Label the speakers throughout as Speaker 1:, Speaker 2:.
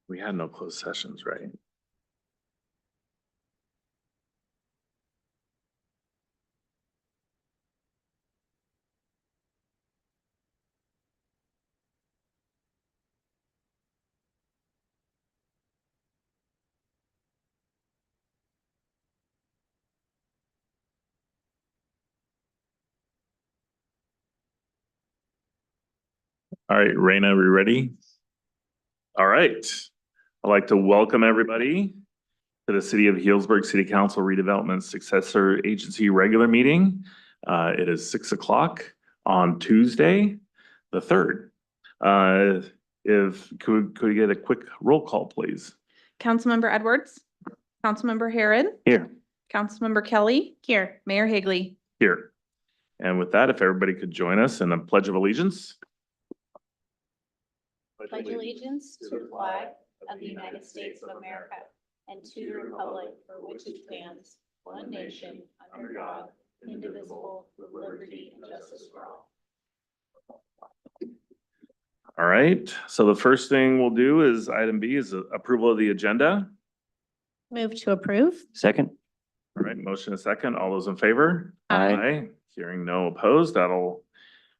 Speaker 1: We had no closed sessions, right? All right, Raina, we ready? All right. I'd like to welcome everybody to the City of Healdsburg City Council Redevelopment Successor Agency regular meeting. It is 6 o'clock on Tuesday, the 3rd. Could we get a quick roll call, please?
Speaker 2: Councilmember Edwards, Councilmember Herod,
Speaker 1: Here.
Speaker 2: Councilmember Kelly, here, Mayor Higley.
Speaker 1: Here. And with that, if everybody could join us in a pledge of allegiance.
Speaker 3: Pledge allegiance to the flag of the United States of America and to the republic for which it stands, one nation, under God, indivisible, with liberty and justice for all.
Speaker 1: All right, so the first thing we'll do is item B is approval of the agenda.
Speaker 3: Move to approve.
Speaker 4: Second.
Speaker 1: All right, motion and second. All those in favor?
Speaker 4: Aye.
Speaker 1: Hearing no opposed, we'll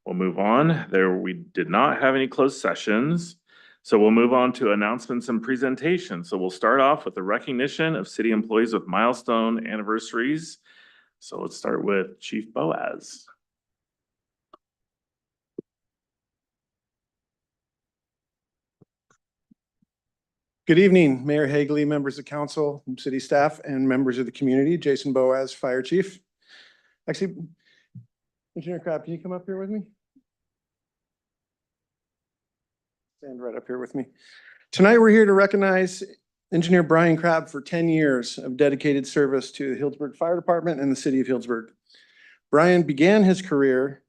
Speaker 1: move on. We did not have any closed sessions. So we'll move on to announcements and presentations. So we'll start off with the recognition of city employees with milestone anniversaries. So let's start with Chief Boaz.
Speaker 5: Good evening, Mayor Higley, members of council, city staff, and members of the community. Jason Boaz, Fire Chief. Actually, Engineer Crabb, can you come up here with me? Stand right up here with me. Tonight, we're here to recognize Engineer Brian Crabb for 10 years of dedicated service to the Healdsburg Fire Department and the city of Healdsburg. Brian began his career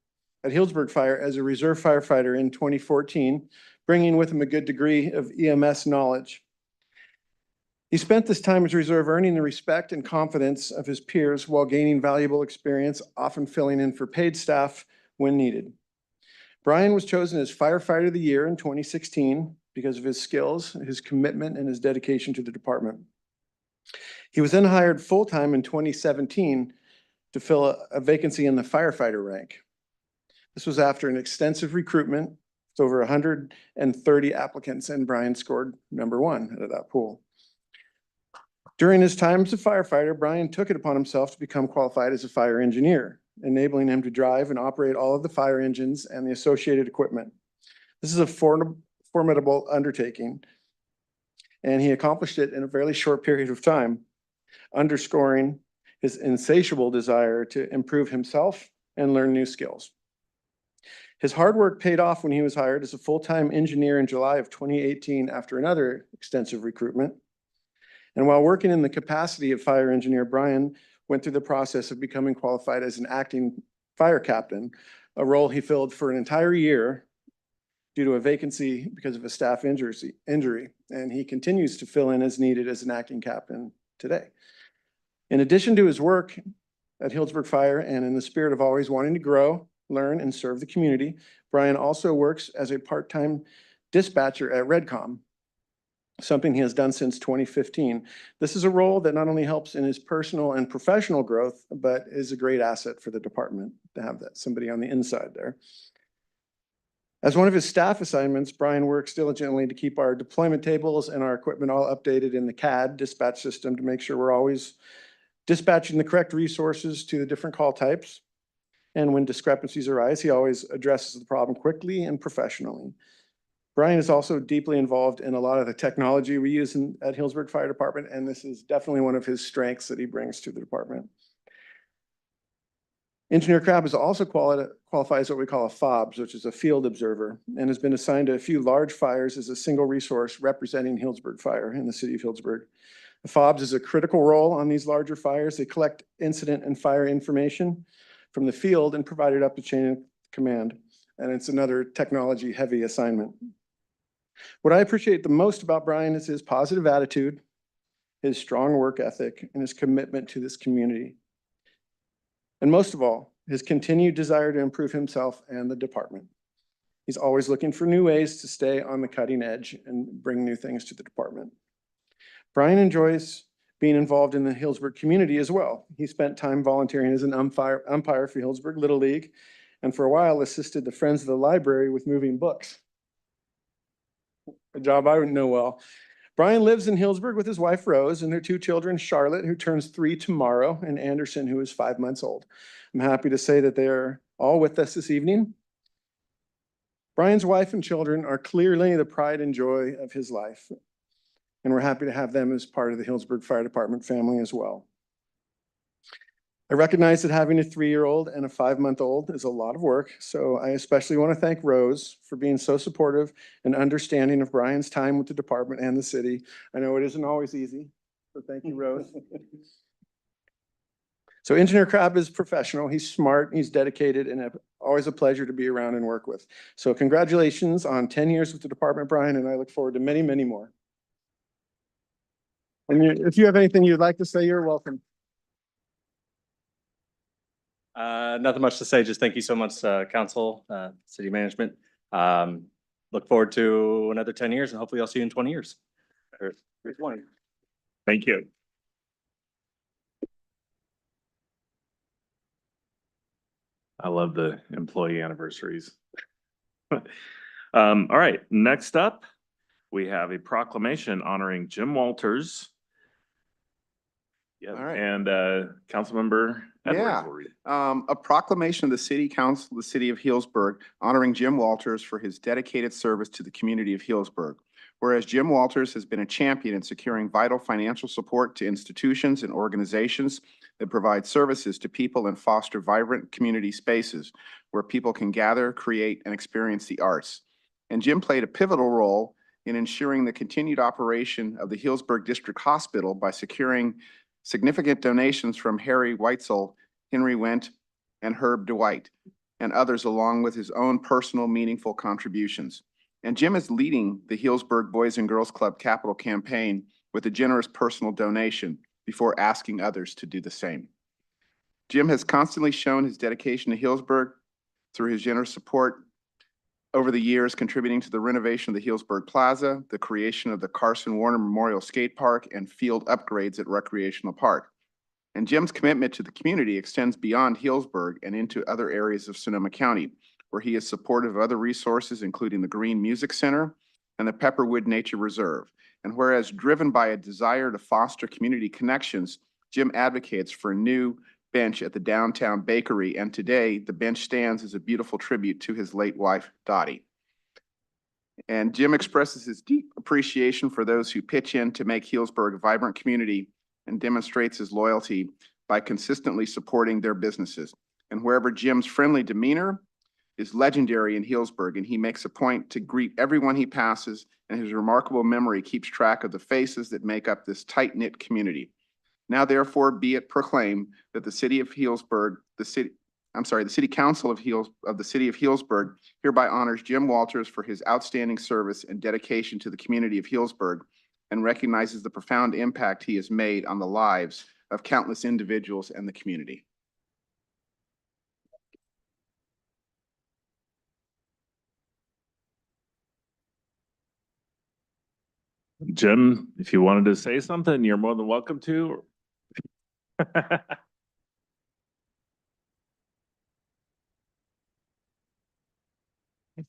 Speaker 5: at Healdsburg Fire as a reserve firefighter in 2014, bringing with him a good degree of EMS knowledge. He spent this time as reserve earning the respect and confidence of his peers while gaining valuable experience, often filling in for paid staff when needed. Brian was chosen as Firefighter of the Year in 2016 because of his skills, his commitment, and his dedication to the department. He was then hired full-time in 2017 to fill a vacancy in the firefighter rank. This was after an extensive recruitment with over 130 applicants, and Brian scored #1 out of that pool. During his time as a firefighter, Brian took it upon himself to become qualified as a fire engineer, enabling him to drive and operate all of the fire engines and the associated equipment. This is a formidable undertaking, and he accomplished it in a fairly short period of time, underscoring his insatiable desire to improve himself and learn new skills. His hard work paid off when he was hired as a full-time engineer in July of 2018 after another extensive recruitment. And while working in the capacity of fire engineer, Brian went through the process of becoming qualified as an acting fire captain, a role he filled for an entire year due to a vacancy because of a staff injury. And he continues to fill in as needed as an acting captain today. In addition to his work at Healdsburg Fire and in the spirit of always wanting to grow, learn, and serve the community, Brian also works as a part-time dispatcher at Redcom, something he has done since 2015. This is a role that not only helps in his personal and professional growth, but is a great asset for the department to have somebody on the inside there. As one of his staff assignments, Brian works diligently to keep our deployment tables and our equipment all updated in the CAD dispatch system to make sure we're always dispatching the correct resources to the different call types. And when discrepancies arise, he always addresses the problem quickly and professionally. Brian is also deeply involved in a lot of the technology we use at Healdsburg Fire Department, and this is definitely one of his strengths that he brings to the department. Engineer Crabb is also qualifies what we call a FOBS, which is a field observer, and has been assigned to a few large fires as a single resource representing Healdsburg Fire in the city of Healdsburg. The FOBS is a critical role on these larger fires. They collect incident and fire information from the field and provide it up the chain of command. And it's another technology-heavy assignment. What I appreciate the most about Brian is his positive attitude, his strong work ethic, and his commitment to this community. And most of all, his continued desire to improve himself and the department. He's always looking for new ways to stay on the cutting edge and bring new things to the department. Brian enjoys being involved in the Healdsburg community as well. He spent time volunteering as an umpire for Healdsburg Little League, and for a while assisted the Friends of the Library with moving books. A job I would know well. Brian lives in Healdsburg with his wife Rose and their two children, Charlotte, who turns 3 tomorrow, and Anderson, who is 5 months old. I'm happy to say that they are all with us this evening. Brian's wife and children are clearly the pride and joy of his life, and we're happy to have them as part of the Healdsburg Fire Department family as well. I recognize that having a 3-year-old and a 5-month-old is a lot of work, so I especially want to thank Rose for being so supportive and understanding of Brian's time with the department and the city. I know it isn't always easy, so thank you, Rose. So Engineer Crabb is professional, he's smart, he's dedicated, and always a pleasure to be around and work with. So congratulations on 10 years with the department, Brian, and I look forward to many, many more. And if you have anything you'd like to say, you're welcome.
Speaker 4: Nothing much to say. Just thank you so much, council, city management. Look forward to another 10 years and hopefully I'll see you in 20 years. Or 20.
Speaker 1: Thank you. I love the employee anniversaries. All right, next up, we have a proclamation honoring Jim Walters. Yeah,
Speaker 6: All right.
Speaker 1: and Councilmember Edwards
Speaker 6: Yeah.
Speaker 1: will read it.
Speaker 6: A proclamation of the City Council of the City of Healdsburg honoring Jim Walters for his dedicated service to the community of Healdsburg. Whereas Jim Walters has been a champion in securing vital financial support to institutions and organizations that provide services to people and foster vibrant community spaces where people can gather, create, and experience the arts. And Jim played a pivotal role in ensuring the continued operation of the Healdsburg District Hospital by securing significant donations from Harry Weitzel, Henry Wendt, and Herb Dwight, and others, along with his own personal meaningful contributions. And Jim is leading the Healdsburg Boys and Girls Club capital campaign with a generous personal donation before asking others to do the same. Jim has constantly shown his dedication to Healdsburg through his generous support over the years, contributing to the renovation of the Healdsburg Plaza, the creation of the Carson Warner Memorial Skate Park, and field upgrades at Recreational Park. And Jim's commitment to the community extends beyond Healdsburg and into other areas of Sonoma County, where he is supportive of other resources, including the Green Music Center and the Pepperwood Nature Reserve. And whereas driven by a desire to foster community connections, Jim advocates for a new bench at the downtown bakery, and today the bench stands as a beautiful tribute to his late wife, Dottie. And Jim expresses his deep appreciation for those who pitch in to make Healdsburg a vibrant community and demonstrates his loyalty by consistently supporting their businesses. And wherever Jim's friendly demeanor is legendary in Healdsburg, and he makes a point to greet everyone he passes, and his remarkable memory keeps track of the faces that make up this tight-knit community. Now therefore be it proclaimed that the City Council of the City of Healdsburg hereby honors Jim Walters for his outstanding service and dedication to the community of Healdsburg and recognizes the profound impact he has made on the lives of countless individuals and the community.
Speaker 1: Jim, if you wanted to say something, you're more than welcome to.
Speaker 7: I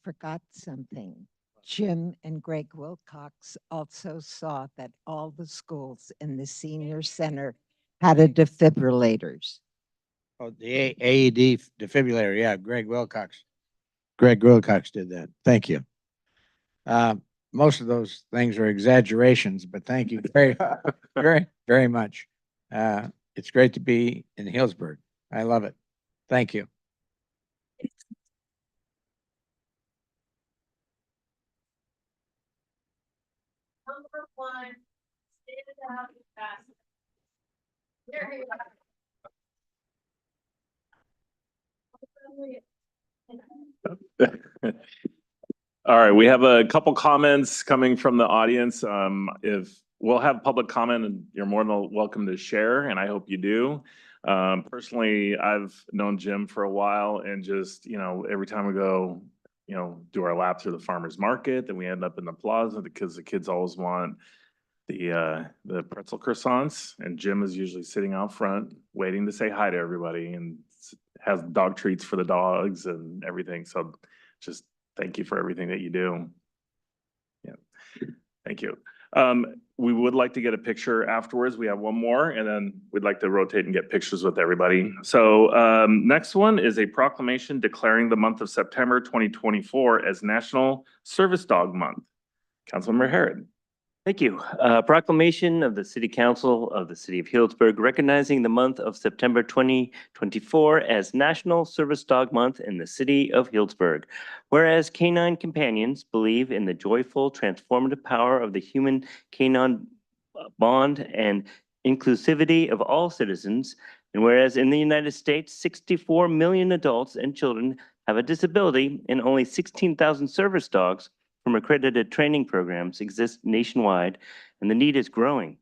Speaker 7: forgot something. Jim and Greg Wilcox also saw that all the schools in the senior center had a defibrillators.
Speaker 8: Oh, the AED defibrillator, yeah, Greg Wilcox. Greg Wilcox did that. Thank you. Most of those things are exaggerations, but thank you very, very, very much. It's great to be in Healdsburg. I love it. Thank you.
Speaker 3: Number one, stand out fast. There you go.
Speaker 1: All right, we have a couple comments coming from the audience. If we'll have public comment, and you're more than welcome to share, and I hope you do. Personally, I've known Jim for a while, and just, every time we go, do our lap through the farmer's market, then we end up in the plaza because the kids always want the pretzel croissants, and Jim is usually sitting out front waiting to say hi to everybody and has dog treats for the dogs and everything. So just thank you for everything that you do. Yeah, thank you. We would like to get a picture afterwards. We have one more, and then we'd like to rotate and get pictures with everybody. So next one is a proclamation declaring the month of September 2024 as National Service Dog Month. Councilmember Harrod.
Speaker 9: Thank you. Proclamation of the City Council of the City of Healdsburg recognizing the month of September 2024 as National Service Dog Month in the City of Healdsburg. Whereas canine companions believe in the joyful, transformative power of the human canine bond and inclusivity of all citizens, and whereas in the United States, 64 million adults and children have a disability and only 16,000 service dogs from accredited training programs exist nationwide, and the need is growing.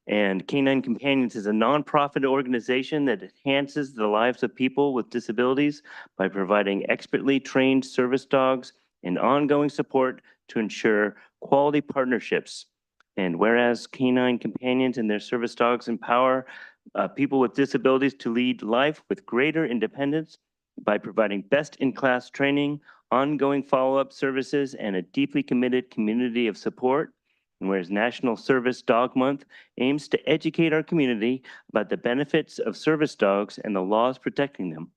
Speaker 9: And Canine Companions is a nonprofit organization that enhances the lives of people with disabilities by providing expertly trained service dogs and ongoing support to ensure quality partnerships. And whereas Canine Companions and their service dogs empower people with disabilities to lead life with greater independence by providing best-in-class training, ongoing follow-up services, and a deeply committed community of support. And whereas National Service Dog Month aims to educate our community about the benefits of service dogs and the laws protecting them.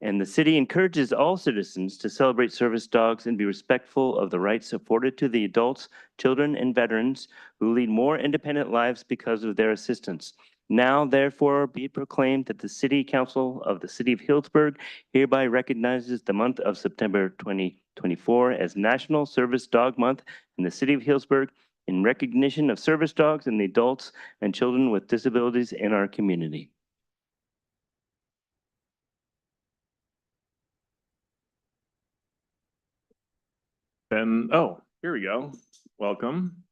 Speaker 9: And the city encourages all citizens to celebrate service dogs and be respectful of the rights afforded to the adults, children, and veterans who lead more independent lives because of their assistance. Now, therefore, be it proclaimed that the City Council of the City of Healdsburg hereby recognizes the month of September 2024 as National Service Dog Month in the City of Healdsburg in recognition of service dogs and the adults and children with disabilities in our community.
Speaker 1: Ben, oh, here we go. Welcome.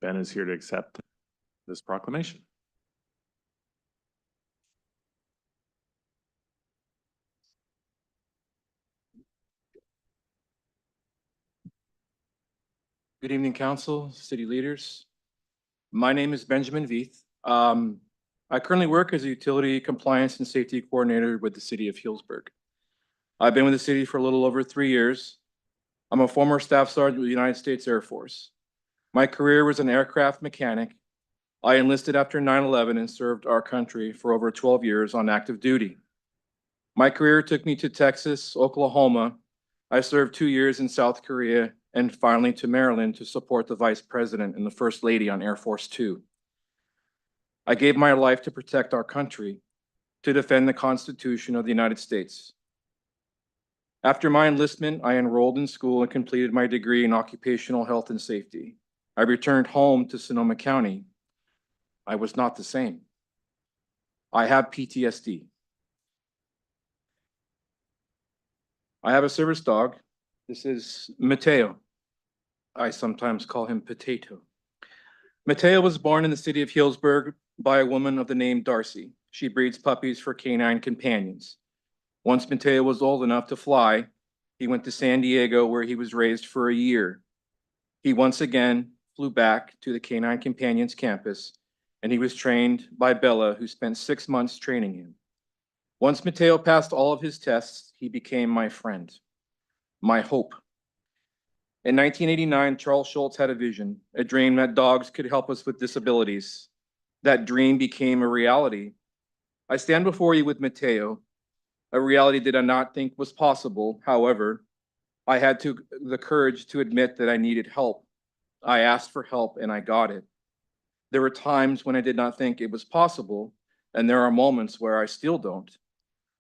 Speaker 1: Ben is here to accept this proclamation.
Speaker 10: Good evening, council, city leaders. My name is Benjamin Veith. I currently work as a utility compliance and safety coordinator with the City of Healdsburg. I've been with the city for a little over 3 years. I'm a former staff sergeant with the United States Air Force. My career was an aircraft mechanic. I enlisted after 9/11 and served our country for over 12 years on active duty. My career took me to Texas, Oklahoma. I served 2 years in South Korea and finally to Maryland to support the Vice President and the First Lady on Air Force Two. I gave my life to protect our country, to defend the Constitution of the United States. After my enlistment, I enrolled in school and completed my degree in occupational health and safety. I returned home to Sonoma County. I was not the same. I have PTSD. I have a service dog. This is Mateo. I sometimes call him Potato. Mateo was born in the city of Healdsburg by a woman of the name Darcy. She breeds puppies for Canine Companions. Once Mateo was old enough to fly, he went to San Diego where he was raised for a year. He once again flew back to the Canine Companions campus, and he was trained by Bella, who spent 6 months training him. Once Mateo passed all of his tests, he became my friend, my hope. In 1989, Charles Schultz had a vision, a dream that dogs could help us with disabilities. That dream became a reality. I stand before you with Mateo, a reality that I did not think was possible. However, I had the courage to admit that I needed help. I asked for help and I got it. There were times when I did not think it was possible, and there are moments where I still don't.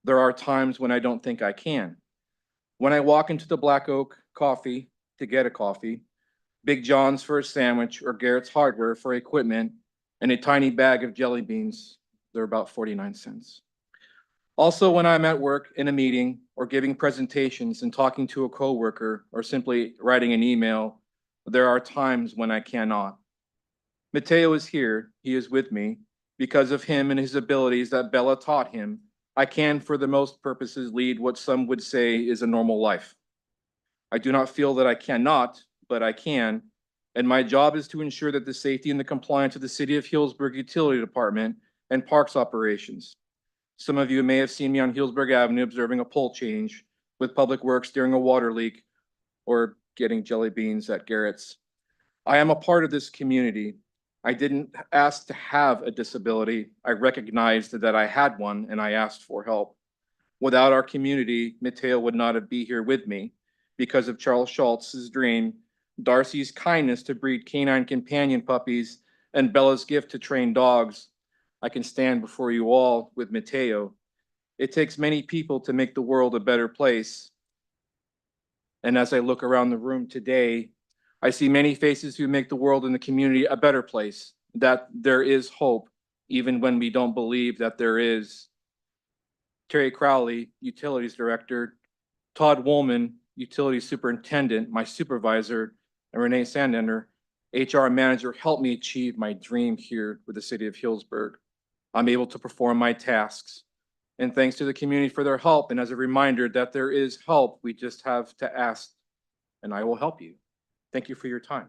Speaker 10: There are times when I don't think I can. When I walk into the Black Oak Coffee to get a coffee, Big John's for a sandwich, or Garrett's Hardware for equipment, and a tiny bag of jelly beans, they're about 49 cents. Also, when I'm at work in a meeting or giving presentations and talking to a coworker or simply writing an email, there are times when I cannot. Mateo is here, he is with me. Because of him and his abilities that Bella taught him, I can, for the most purposes, lead what some would say is a normal life. I do not feel that I cannot, but I can, and my job is to ensure that the safety and the compliance of the City of Healdsburg Utility Department and Parks operations. Some of you may have seen me on Healdsburg Avenue observing a pole change with Public Works during a water leak or getting jelly beans at Garrett's. I am a part of this community. I didn't ask to have a disability. I recognized that I had one and I asked for help. Without our community, Mateo would not be here with me because of Charles Schultz's dream, Darcy's kindness to breed canine companion puppies, and Bella's gift to train dogs. I can stand before you all with Mateo. It takes many people to make the world a better place. And as I look around the room today, I see many faces who make the world and the community a better place, that there is hope, even when we don't believe that there is. Terry Crowley, Utilities Director, Todd Woolman, Utilities Superintendent, my supervisor, and Renee Sandender, HR Manager, helped me achieve my dream here with the City of Healdsburg. I'm able to perform my tasks. And thanks to the community for their help, and as a reminder that there is help, we just have to ask, and I will help you. Thank you for your time.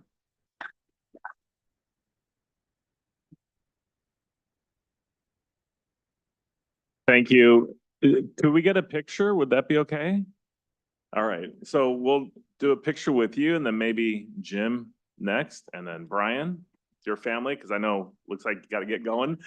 Speaker 1: Thank you. Could we get a picture? Would that be okay? All right, so we'll do a picture with you and then maybe Jim next and then Brian, your family, because I know, looks like you got to get going.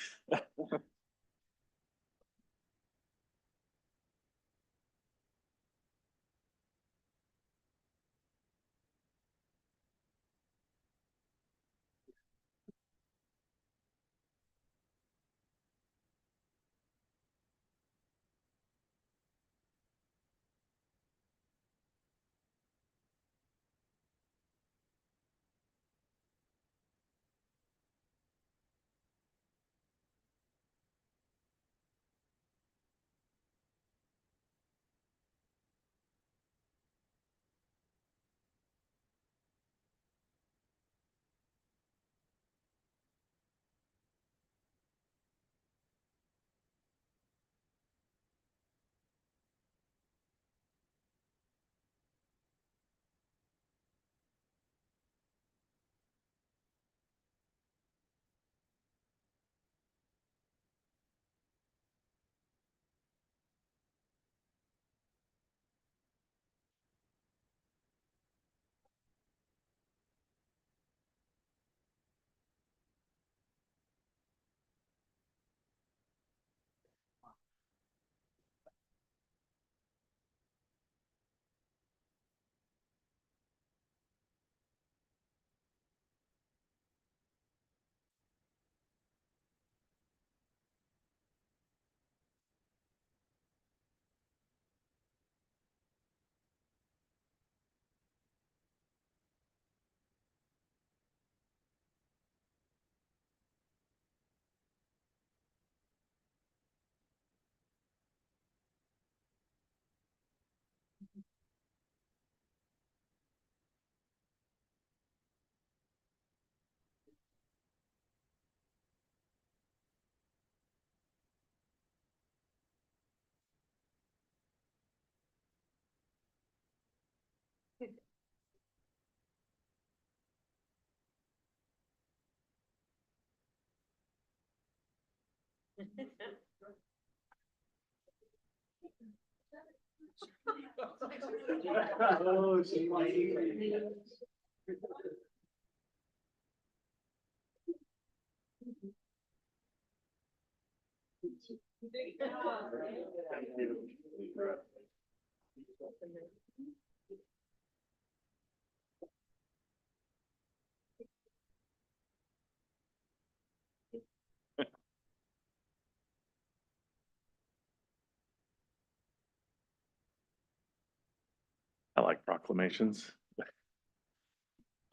Speaker 1: I like proclamations.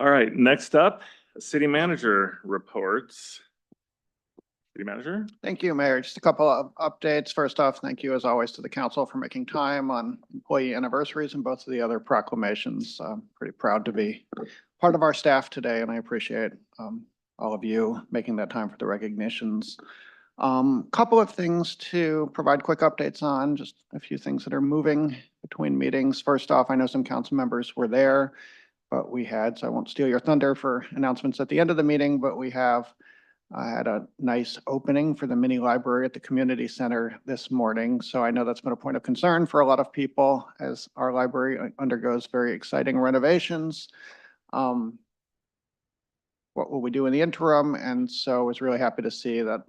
Speaker 1: All right, next up, city manager reports. City manager?
Speaker 11: Thank you, Mayor. Just a couple of updates. First off, thank you as always to the council for making time on employee anniversaries and both of the other proclamations. I'm pretty proud to be part of our staff today, and I appreciate all of you making that time for the recognitions. Couple of things to provide quick updates on, just a few things that are moving between meetings. First off, I know some council members were there, but so I won't steal your thunder for announcements at the end of the meeting, but we have had a nice opening for the mini library at the community center this morning. So I know that's been a point of concern for a lot of people as our library undergoes very exciting renovations. What will we do in the interim? And so I was really happy to see that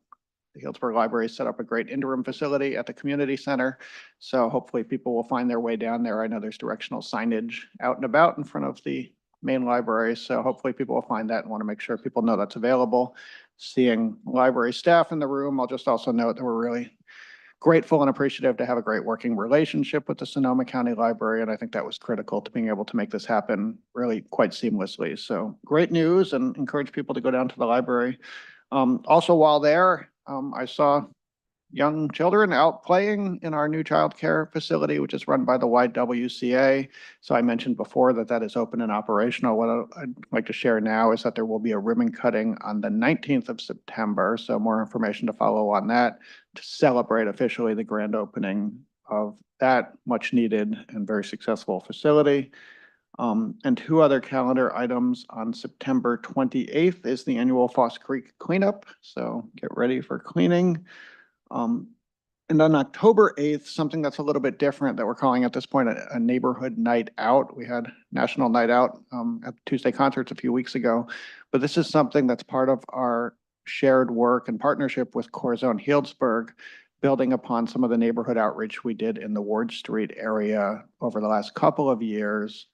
Speaker 11: the Healdsburg Library set up a great interim facility at the community center. So hopefully people will find their way down there. I know there's directional signage out and about in front of the main library. So hopefully people will find that and want to make sure people know that's available. Seeing library staff in the room, I'll just also note that we're really grateful and appreciative to have a great working relationship with the Sonoma County Library. And I think that was critical to being able to make this happen really quite seamlessly. So great news, and encourage people to go down to the library. Also while there, I saw young children out playing in our new childcare facility, which is run by the YWCA. So I mentioned before that that is open and operational. What I'd like to share now is that there will be a ribbon cutting on the 19th of September. So more information to follow on that to celebrate officially the grand opening of that much needed and very successful facility. And two other calendar items. On September 28th is the annual Foss Creek cleanup. So get ready for cleaning. And on October 8th, something that's a little bit different that we're calling at this point a neighborhood night out. We had National Night Out at Tuesday Concerts a few weeks ago, but this is something that's part of our shared work and partnership with Corazon Healdsburg, building upon some of the neighborhood outreach we did in the Ward Street area over the last couple of years.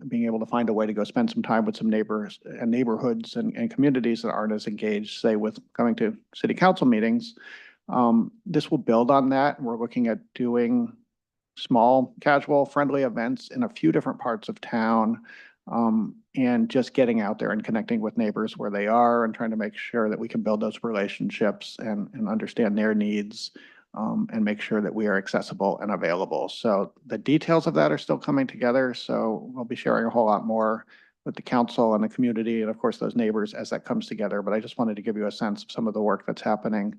Speaker 11: Being able to find a way to go spend some time with some neighbors and neighborhoods and communities that aren't as engaged, say, with coming to city council meetings. This will build on that. We're looking at doing small, casual, friendly events in a few different parts of town, and just getting out there and connecting with neighbors where they are and trying to make sure that we can build those relationships and understand their needs, and make sure that we are accessible and available. So the details of that are still coming together. So we'll be sharing a whole lot more with the council and the community and of course those neighbors as that comes together. But I just wanted to give you a sense of some of the work that's happening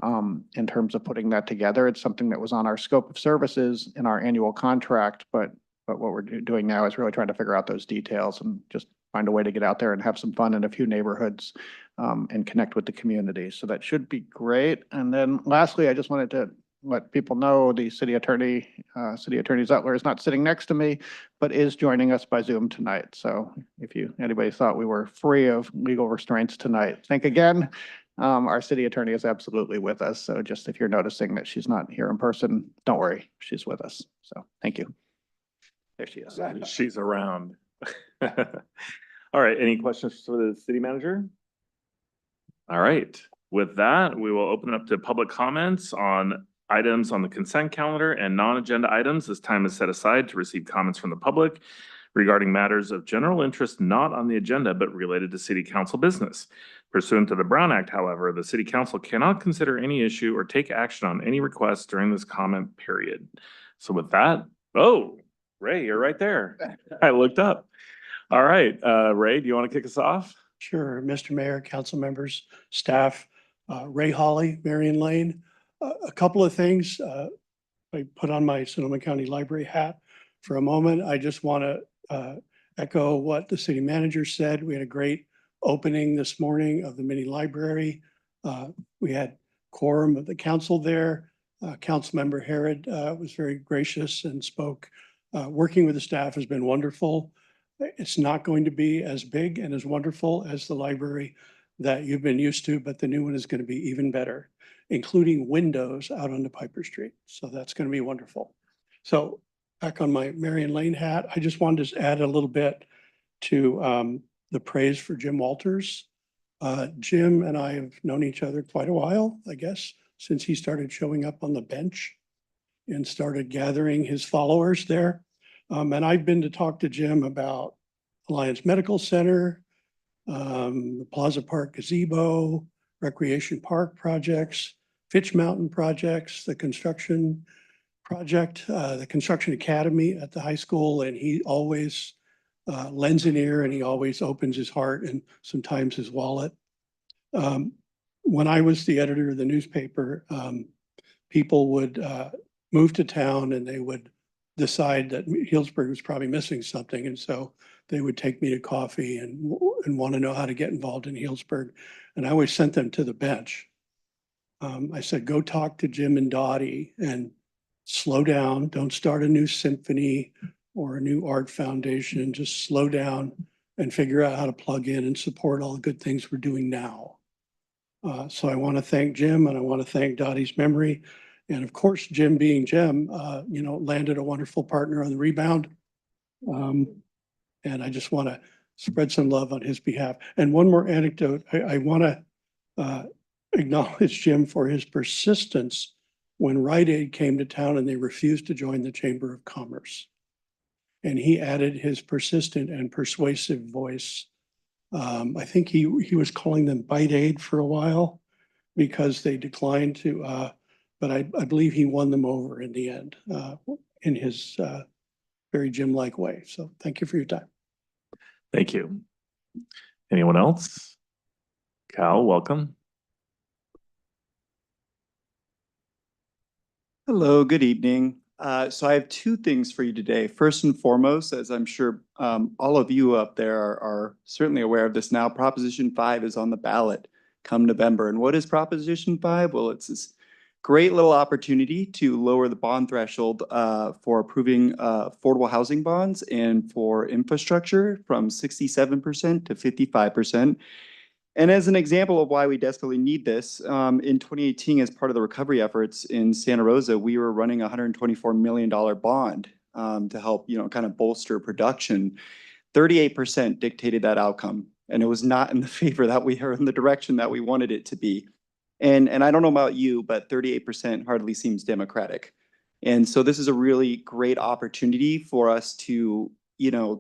Speaker 11: in terms of putting that together. It's something that was on our scope of services in our annual contract, but what we're doing now is really trying to figure out those details and just find a way to get out there and have some fun in a few neighborhoods, and connect with the community. So that should be great. And then lastly, I just wanted to let people know the City Attorney Zettler is not sitting next to me, but is joining us by Zoom tonight. So if anybody thought we were free of legal restraints tonight, think again. Our city attorney is absolutely with us. So just if you're noticing that she's not here in person, don't worry, she's with us. So thank you. There she is.
Speaker 1: She's around. All right, any questions for the city manager? All right, with that, we will open up to public comments on items on the consent calendar and non-agenda items. This time is set aside to receive comments from the public regarding matters of general interest not on the agenda but related to city council business. Pursuant to the Brown Act, however, the city council cannot consider any issue or take action on any requests during this comment period. So with that, oh, Ray, you're right there. I looked up. All right, Ray, do you want to kick us off?
Speaker 12: Sure, Mr. Mayor, council members, staff, Ray Hawley, Marion Lane. A couple of things. I put on my Sonoma County Library hat for a moment. I just want to echo what the city manager said. We had a great opening this morning of the mini library. We had quorum of the council there. Councilmember Herod was very gracious and spoke. Working with the staff has been wonderful. It's not going to be as big and as wonderful as the library that you've been used to, but the new one is going to be even better, including windows out onto Piper Street. So that's going to be wonderful. So back on my Marion Lane hat, I just wanted to add a little bit to the praise for Jim Walters. Jim and I have known each other quite a while, I guess, since he started showing up on the bench and started gathering his followers there. And I've been to talk to Jim about Alliance Medical Center, the Plaza Park gazebo, Recreation Park projects, Fitch Mountain projects, the construction project, the Construction Academy at the high school. And he always lends an ear and he always opens his heart and sometimes his wallet. when I was the editor of the newspaper, people would move to town and they would decide that Healdsburg was probably missing something. And so they would take me to coffee and want to know how to get involved in Healdsburg. And I always sent them to the bench. I said, go talk to Jim and Dottie and slow down. Don't start a new symphony or a new art foundation. Just slow down and figure out how to plug in and support all the good things we're doing now. So I want to thank Jim and I want to thank Dottie's memory. And of course, Jim being Jim, landed a wonderful partner on the rebound. And I just want to spread some love on his behalf. And one more anecdote, I want to acknowledge Jim for his persistence when Rite Aid came to town and they refused to join the Chamber of Commerce. And he added his persistent and persuasive voice. I think he was calling them Bite Aid for a while because they declined to, but I believe he won them over in the end in his very Jim-like way. So thank you for your time.
Speaker 1: Thank you. Anyone else? Cal, welcome.
Speaker 13: Hello, good evening. So I have two things for you today. First and foremost, as I'm sure all of you up there are certainly aware of this now, Proposition 5 is on the ballot come November. And what is Proposition 5? Well, it's this great little opportunity to lower the bond threshold for approving affordable housing bonds and for infrastructure from 67% to 55%. And as an example of why we desperately need this, in 2018, as part of the recovery efforts in Santa Rosa, we were running a $124 million bond to help, kind of bolster production. 38% dictated that outcome, and it was not in the favor that we are in the direction that we wanted it to be. And I don't know about you, but 38% hardly seems democratic. And so this is a really great opportunity for us to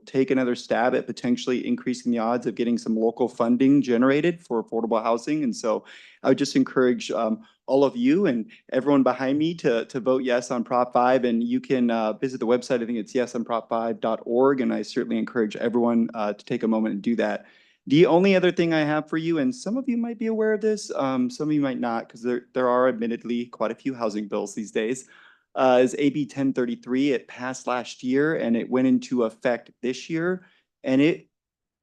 Speaker 13: take another stab at potentially increasing the odds of getting some local funding generated for affordable housing. And so I would just encourage all of you and everyone behind me to vote yes on Prop 5. And you can visit the website. I think it's yesonprop5.org. And I certainly encourage everyone to take a moment and do that. The only other thing I have for you, and some of you might be aware of this, some of you might not, because there are admittedly quite a few housing bills these days, is AB 1033. It passed last year and it went into effect this year. And it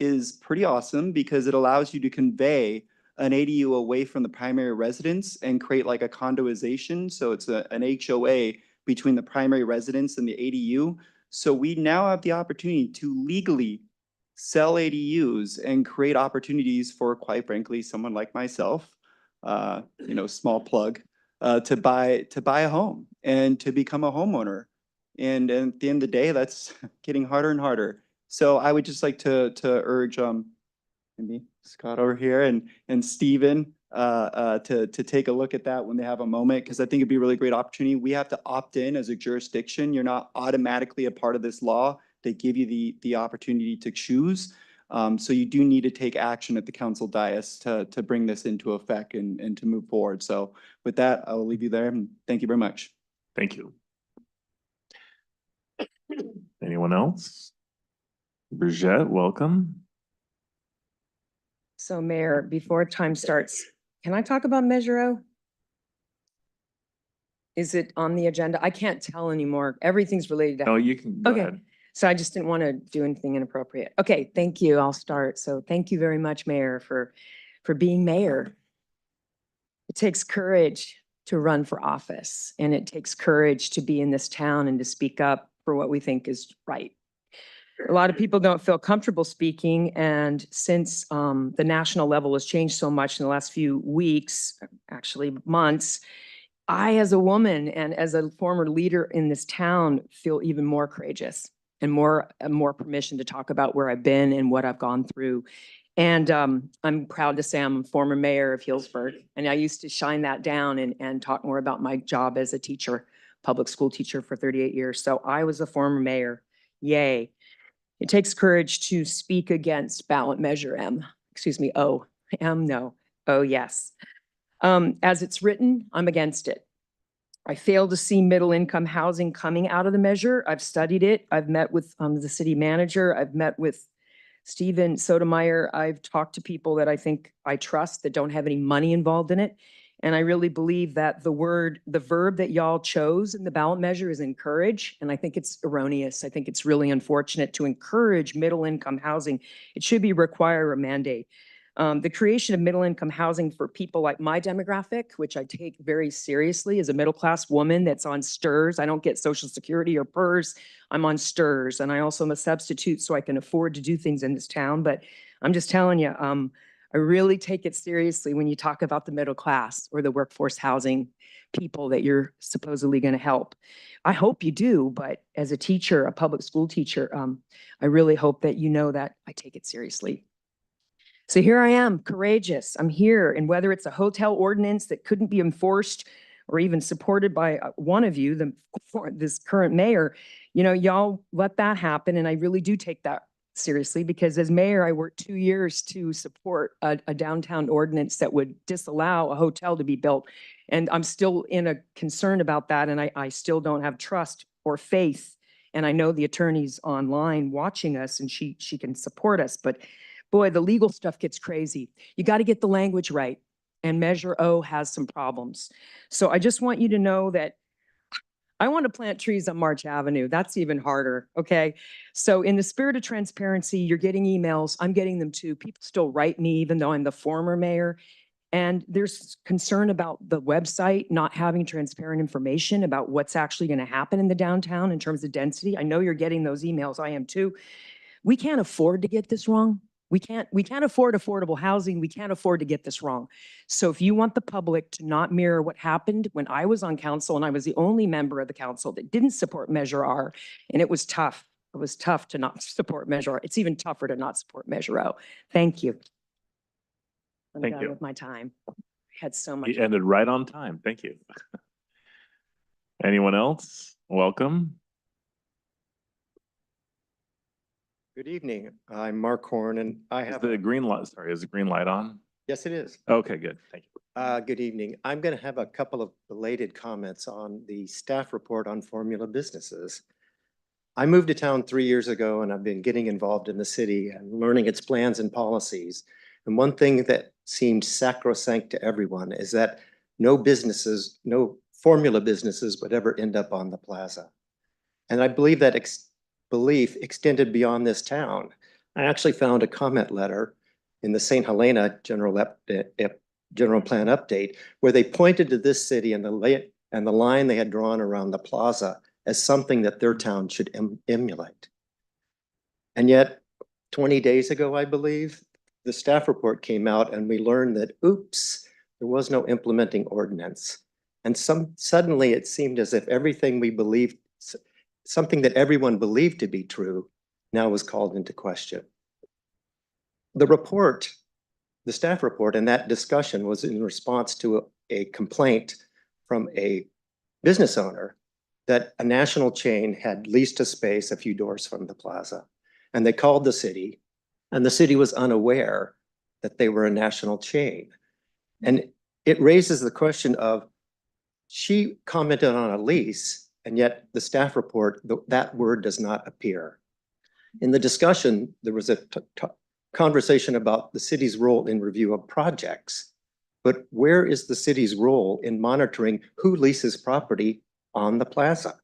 Speaker 13: is pretty awesome because it allows you to convey an ADU away from the primary residence and create like a condoization. So it's an HOA between the primary residence and the ADU. So we now have the opportunity to legally sell ADUs and create opportunities for, quite frankly, someone like myself, small plug, to buy a home and to become a homeowner. And at the end of the day, that's getting harder and harder. So I would just like to urge maybe Scott over here and Stephen to take a look at that when they have a moment, because I think it'd be a really great opportunity. We have to opt in as a jurisdiction. You're not automatically a part of this law. They give you the opportunity to choose. So you do need to take action at the council dais to bring this into effect and to move forward. So with that, I will leave you there. And thank you very much.
Speaker 1: Thank you. Anyone else? Brigitte, welcome.
Speaker 14: So Mayor, before time starts, can I talk about Measure O? Is it on the agenda? I can't tell anymore. Everything's related to.
Speaker 1: No, you can go
Speaker 14: Okay.
Speaker 1: ahead.
Speaker 14: So I just didn't want to do anything inappropriate. Okay, thank you. I'll start. So thank you very much, Mayor, for being mayor. It takes courage to run for office, and it takes courage to be in this town and to speak up for what we think is right. A lot of people don't feel comfortable speaking, and since the national level has changed so much in the last few weeks, actually months, I, as a woman and as a former leader in this town, feel even more courageous and more permission to talk about where I've been and what I've gone through. And I'm proud to say I'm a former mayor of Healdsburg, and I used to shine that down and talk more about my job as a teacher, public school teacher for 38 years. So I was a former mayor. Yay. It takes courage to speak against ballot measure O, yes. As it's written, I'm against it. I fail to see middle income housing coming out of the measure. I've studied it. I've met with the city manager. I've met with Stephen Sotomayor, I've talked to people that I think I trust that don't have any money involved in it. And I really believe that the verb that y'all chose in the ballot measure is encourage. And I think it's erroneous. I think it's really unfortunate to encourage middle income housing. It should be require or mandate. The creation of middle income housing for people like my demographic, which I take very seriously as a middle class woman that's on STRS. I don't get Social Security or PERS. I'm on STRS, and I also am a substitute so I can afford to do things in this town. But I'm just telling you, I really take it seriously when you talk about the middle class or the workforce housing people that you're supposedly going to help. I hope you do, but as a teacher, a public school teacher, I really hope that you know that I take it seriously. So here I am, courageous. I'm here, and whether it's a hotel ordinance that couldn't be enforced or even supported by one of you, this current mayor, you know, y'all let that happen, and I really do take that seriously because as mayor, I worked 2 years to support a downtown ordinance that would disallow a hotel to be built, and I'm still in a concern about that, and I still don't have trust or faith, and I know the attorney's online watching us, and she can support us, but boy, the legal stuff gets crazy. You got to get the language right. And Measure O has some problems. So I just want you to know that I want to plant trees on March Avenue. That's even harder, okay? So in the spirit of transparency, you're getting emails. I'm getting them too. People still write me, even though I'm the former mayor. And there's concern about the website not having transparent information about what's actually going to happen in the downtown in terms of density. I know you're getting those emails. I am too. We can't afford to get this wrong. We can't afford affordable housing. We can't afford to get this wrong. So if you want the public to not mirror what happened when I was on council and I was the only member of the council that didn't support Measure R, and it was tough. It was tough to not support Measure R. It's even tougher to not support Measure O. Thank you. I'm
Speaker 1: Thank
Speaker 14: done
Speaker 1: you.
Speaker 14: with my time. I had so much.
Speaker 1: You ended right on time. Thank you. Anyone else? Welcome.
Speaker 15: Good evening. I'm Mark Horn and I
Speaker 1: Is
Speaker 15: have,
Speaker 1: the green light, sorry, is the green light on?
Speaker 15: yes, it is.
Speaker 1: Okay, good. Thank you.
Speaker 15: Good evening. I'm going to have a couple of belated comments on the staff report on formula businesses. I moved to town 3 years ago and I've been getting involved in the city and learning its plans and policies. And one thing that seemed sacrosanct to everyone is that no businesses, no formula businesses would ever end up on the plaza. And I believe that belief extended beyond this town. I actually found a comment letter in the St. Helena General Plan Update where they pointed to this city and the line they had drawn around the plaza as something that their town should emulate. And yet 20 days ago, I believe, the staff report came out and we learned that, oops, there was no implementing ordinance. And suddenly it seemed as if everything we believed, something that everyone believed to be true, now was called into question. The report, the staff report and that discussion was in response to a complaint from a business owner that a national chain had leased a space a few doors from the plaza. And they called the city and the city was unaware that they were a national chain. And it raises the question of, she commented on a lease, and yet the staff report, that word does not appear. In the discussion, there was a conversation about the city's role in review of projects, but where is the city's role in monitoring who leases property on the plaza?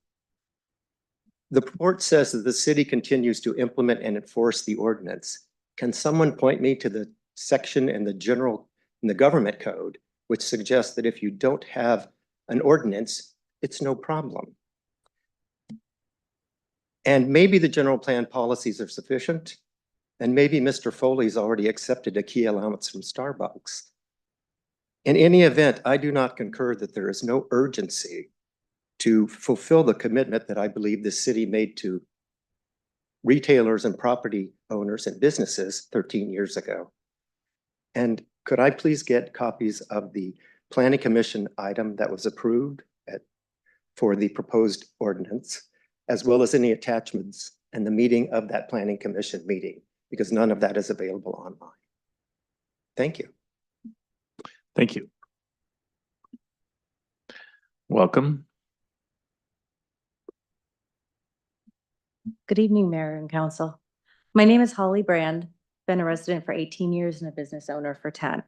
Speaker 15: The report says that the city continues to implement and enforce the ordinance. Can someone point me to the section in the government code, which suggests that if you don't have an ordinance, it's no problem? And maybe the general plan policies are sufficient, and maybe Mr. Foley's already accepted a key allowance from Starbucks. In any event, I do not concur that there is no urgency to fulfill the commitment that I believe the city made to retailers and property owners and businesses 13 years ago. And could I please get copies of the Planning Commission item that was approved for the proposed ordinance, as well as any attachments and the meeting of that Planning Commission meeting, because none of that is available online. Thank you.
Speaker 1: Thank you. Welcome.
Speaker 16: Good evening, Mayor and Council. My name is Holly Brand, been a resident for 18 years and a business owner for 10.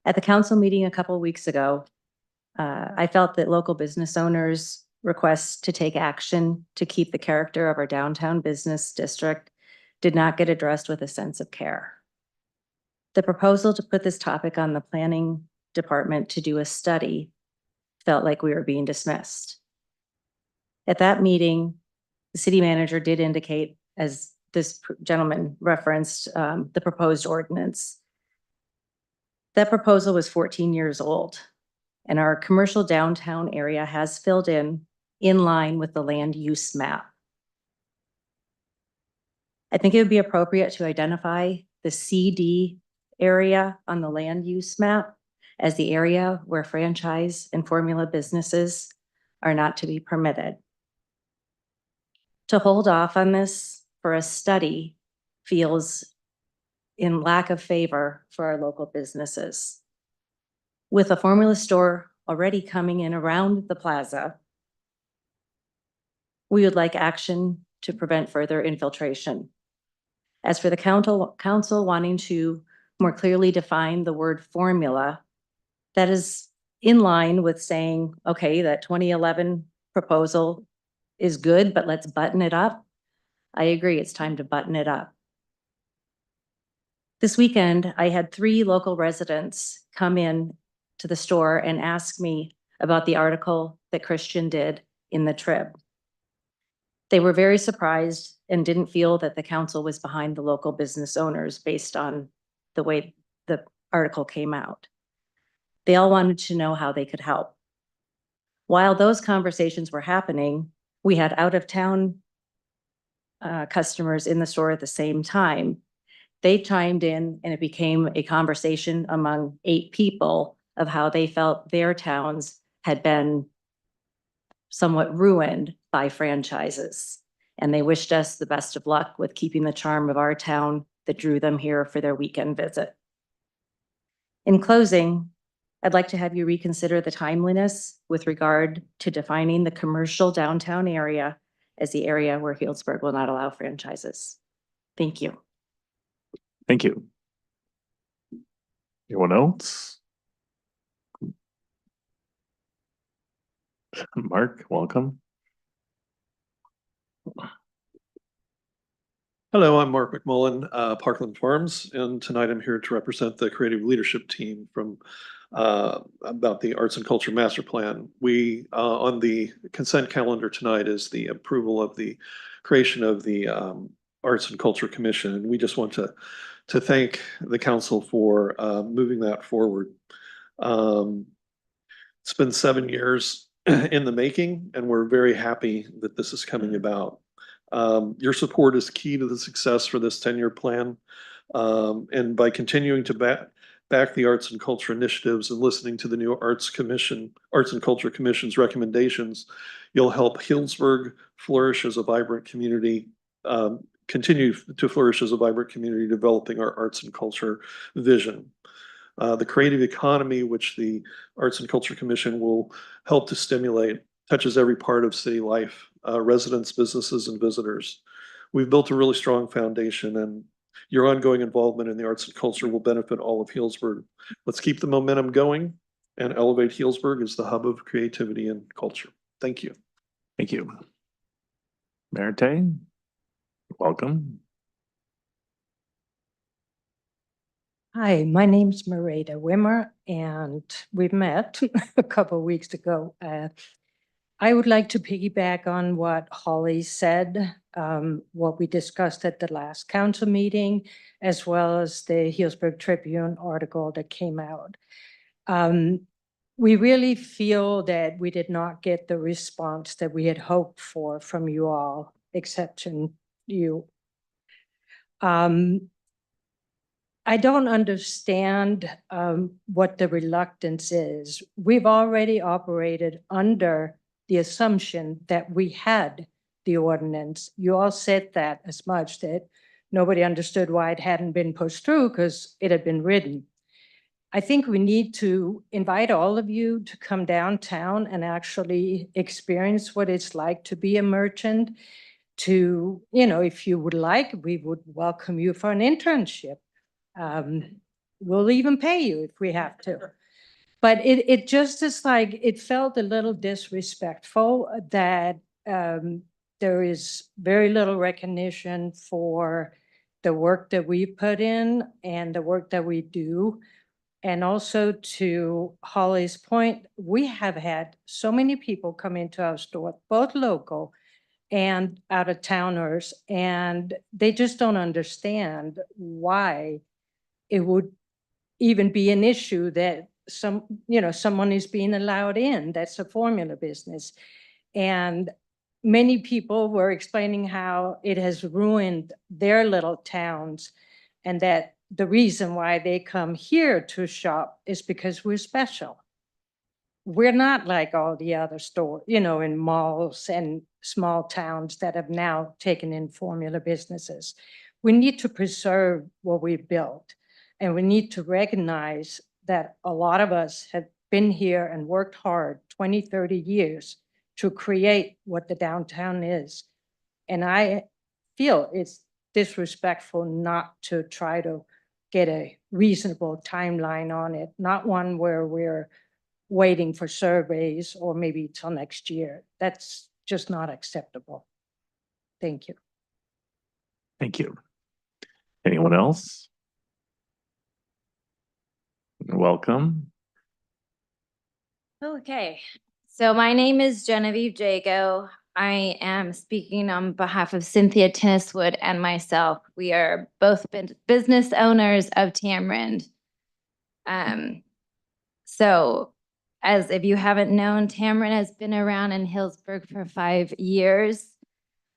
Speaker 16: At the council meeting a couple of weeks ago, I felt that local business owners' requests to take action to keep the character of our downtown business district did not get addressed with a sense of care. The proposal to put this topic on the planning department to do a study felt like we were being dismissed. At that meeting, the city manager did indicate, as this gentleman referenced, the proposed ordinance. That proposal was 14 years old, and our commercial downtown area has filled in line with the land use map. I think it would be appropriate to identify the CD area on the land use map as the area where franchise and formula businesses are not to be permitted. To hold off on this for a study feels in lack of favor for our local businesses. With a formula store already coming in around the plaza, we would like action to prevent further infiltration. As for the council wanting to more clearly define the word formula, that is in line with saying, okay, that 2011 proposal is good, but let's button it up. I agree, it's time to button it up. This weekend, I had 3 local residents come in to the store and ask me about the article that Christian did in the Trib. They were very surprised and didn't feel that the council was behind the local business owners based on the way the article came out. They all wanted to know how they could help. While those conversations were happening, we had out-of-town customers in the store at the same time. They chimed in and it became a conversation among 8 people of how they felt their towns had been somewhat ruined by franchises. And they wished us the best of luck with keeping the charm of our town that drew them here for their weekend visit. In closing, I'd like to have you reconsider the timeliness with regard to defining the commercial downtown area as the area where Healdsburg will not allow franchises. Thank you.
Speaker 1: Thank you. Anyone else? Mark, welcome.
Speaker 17: Hello, I'm Mark McMullen, Parkland Farms, and tonight I'm here to represent the creative leadership team from about the Arts and Culture Master Plan. We, on the consent calendar tonight is the approval of the creation of the Arts and Culture Commission, and we just want to thank the council for moving that forward. It's been 7 years in the making, and we're very happy that this is coming about. Your support is key to the success for this 10-year plan. And by continuing to back the arts and culture initiatives and listening to the new Arts and Culture Commission's recommendations, you'll help Healdsburg flourish as a vibrant community, continue to flourish as a vibrant community, developing our arts and culture vision. The creative economy, which the Arts and Culture Commission will help to stimulate, touches every part of city life, residents, businesses, and visitors. We've built a really strong foundation, and your ongoing involvement in the arts and culture will benefit all of Healdsburg. Let's keep the momentum going and elevate Healdsburg as the hub of creativity and culture. Thank you.
Speaker 1: Thank you. Marite, welcome.
Speaker 18: Hi, my name's Marita Wimmer, and we met a couple of weeks ago. I would like to piggyback on what Holly said, what we discussed at the last council meeting, as well as the Healdsburg Tribune article that came out. We really feel that we did not get the response that we had hoped for from you all, exception you. I don't understand what the reluctance is. We've already operated under the assumption that we had the ordinance. You all said that as much, that nobody understood why it hadn't been pushed through because it had been written. I think we need to invite all of you to come downtown and actually experience what it's like to be a merchant, to, you know, if you would like, we would welcome you for an internship. We'll even pay you if we have to. But it just is like, it felt a little disrespectful that there is very little recognition for the work that we put in and the work that we do. And also to Holly's point, we have had so many people come into our store, both local and out of towners, and they just don't understand why it would even be an issue that someone is being allowed in. That's a formula business. And many people were explaining how it has ruined their little towns, and that the reason why they come here to shop is because we're special. We're not like all the other stores, in malls and small towns that have now taken in formula businesses. We need to preserve what we built, and we need to recognize that a lot of us have been here and worked hard 20, 30 years to create what the downtown is. And I feel it's disrespectful not to try to get a reasonable timeline on it, not one where we're waiting for surveys or maybe till next year. That's just not acceptable. Thank you.
Speaker 1: Thank you. Anyone else? Welcome.
Speaker 19: Okay, so my name is Genevieve Jago. I am speaking on behalf of Cynthia Tenniswood and myself. We are both business owners of Tamarind. So as if you haven't known, Tamarind has been around in Hillsburg for 5 years.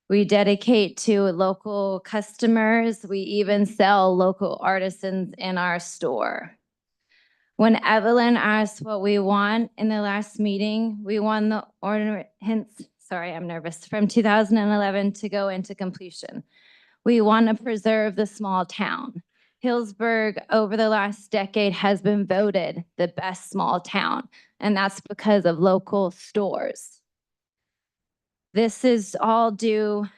Speaker 19: We dedicate to local customers. We even sell local artisans in our store. When Evelyn asked what we want in the last meeting, we won the ordinance, sorry, I'm nervous, from 2011 to go into completion. We want to preserve the small town. Hillsburg over the last decade has been voted the best small town, and that's because of local stores. This is all due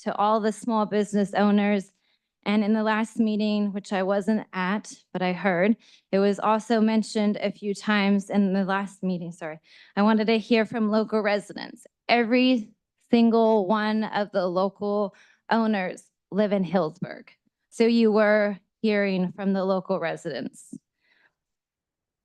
Speaker 19: to all the small business owners. And in the last meeting, which I wasn't at, but I heard, it was also mentioned a few times in the last meeting, sorry. I wanted to hear from local residents. Every single one of the local owners live in Hillsburg. So you were hearing from the local residents.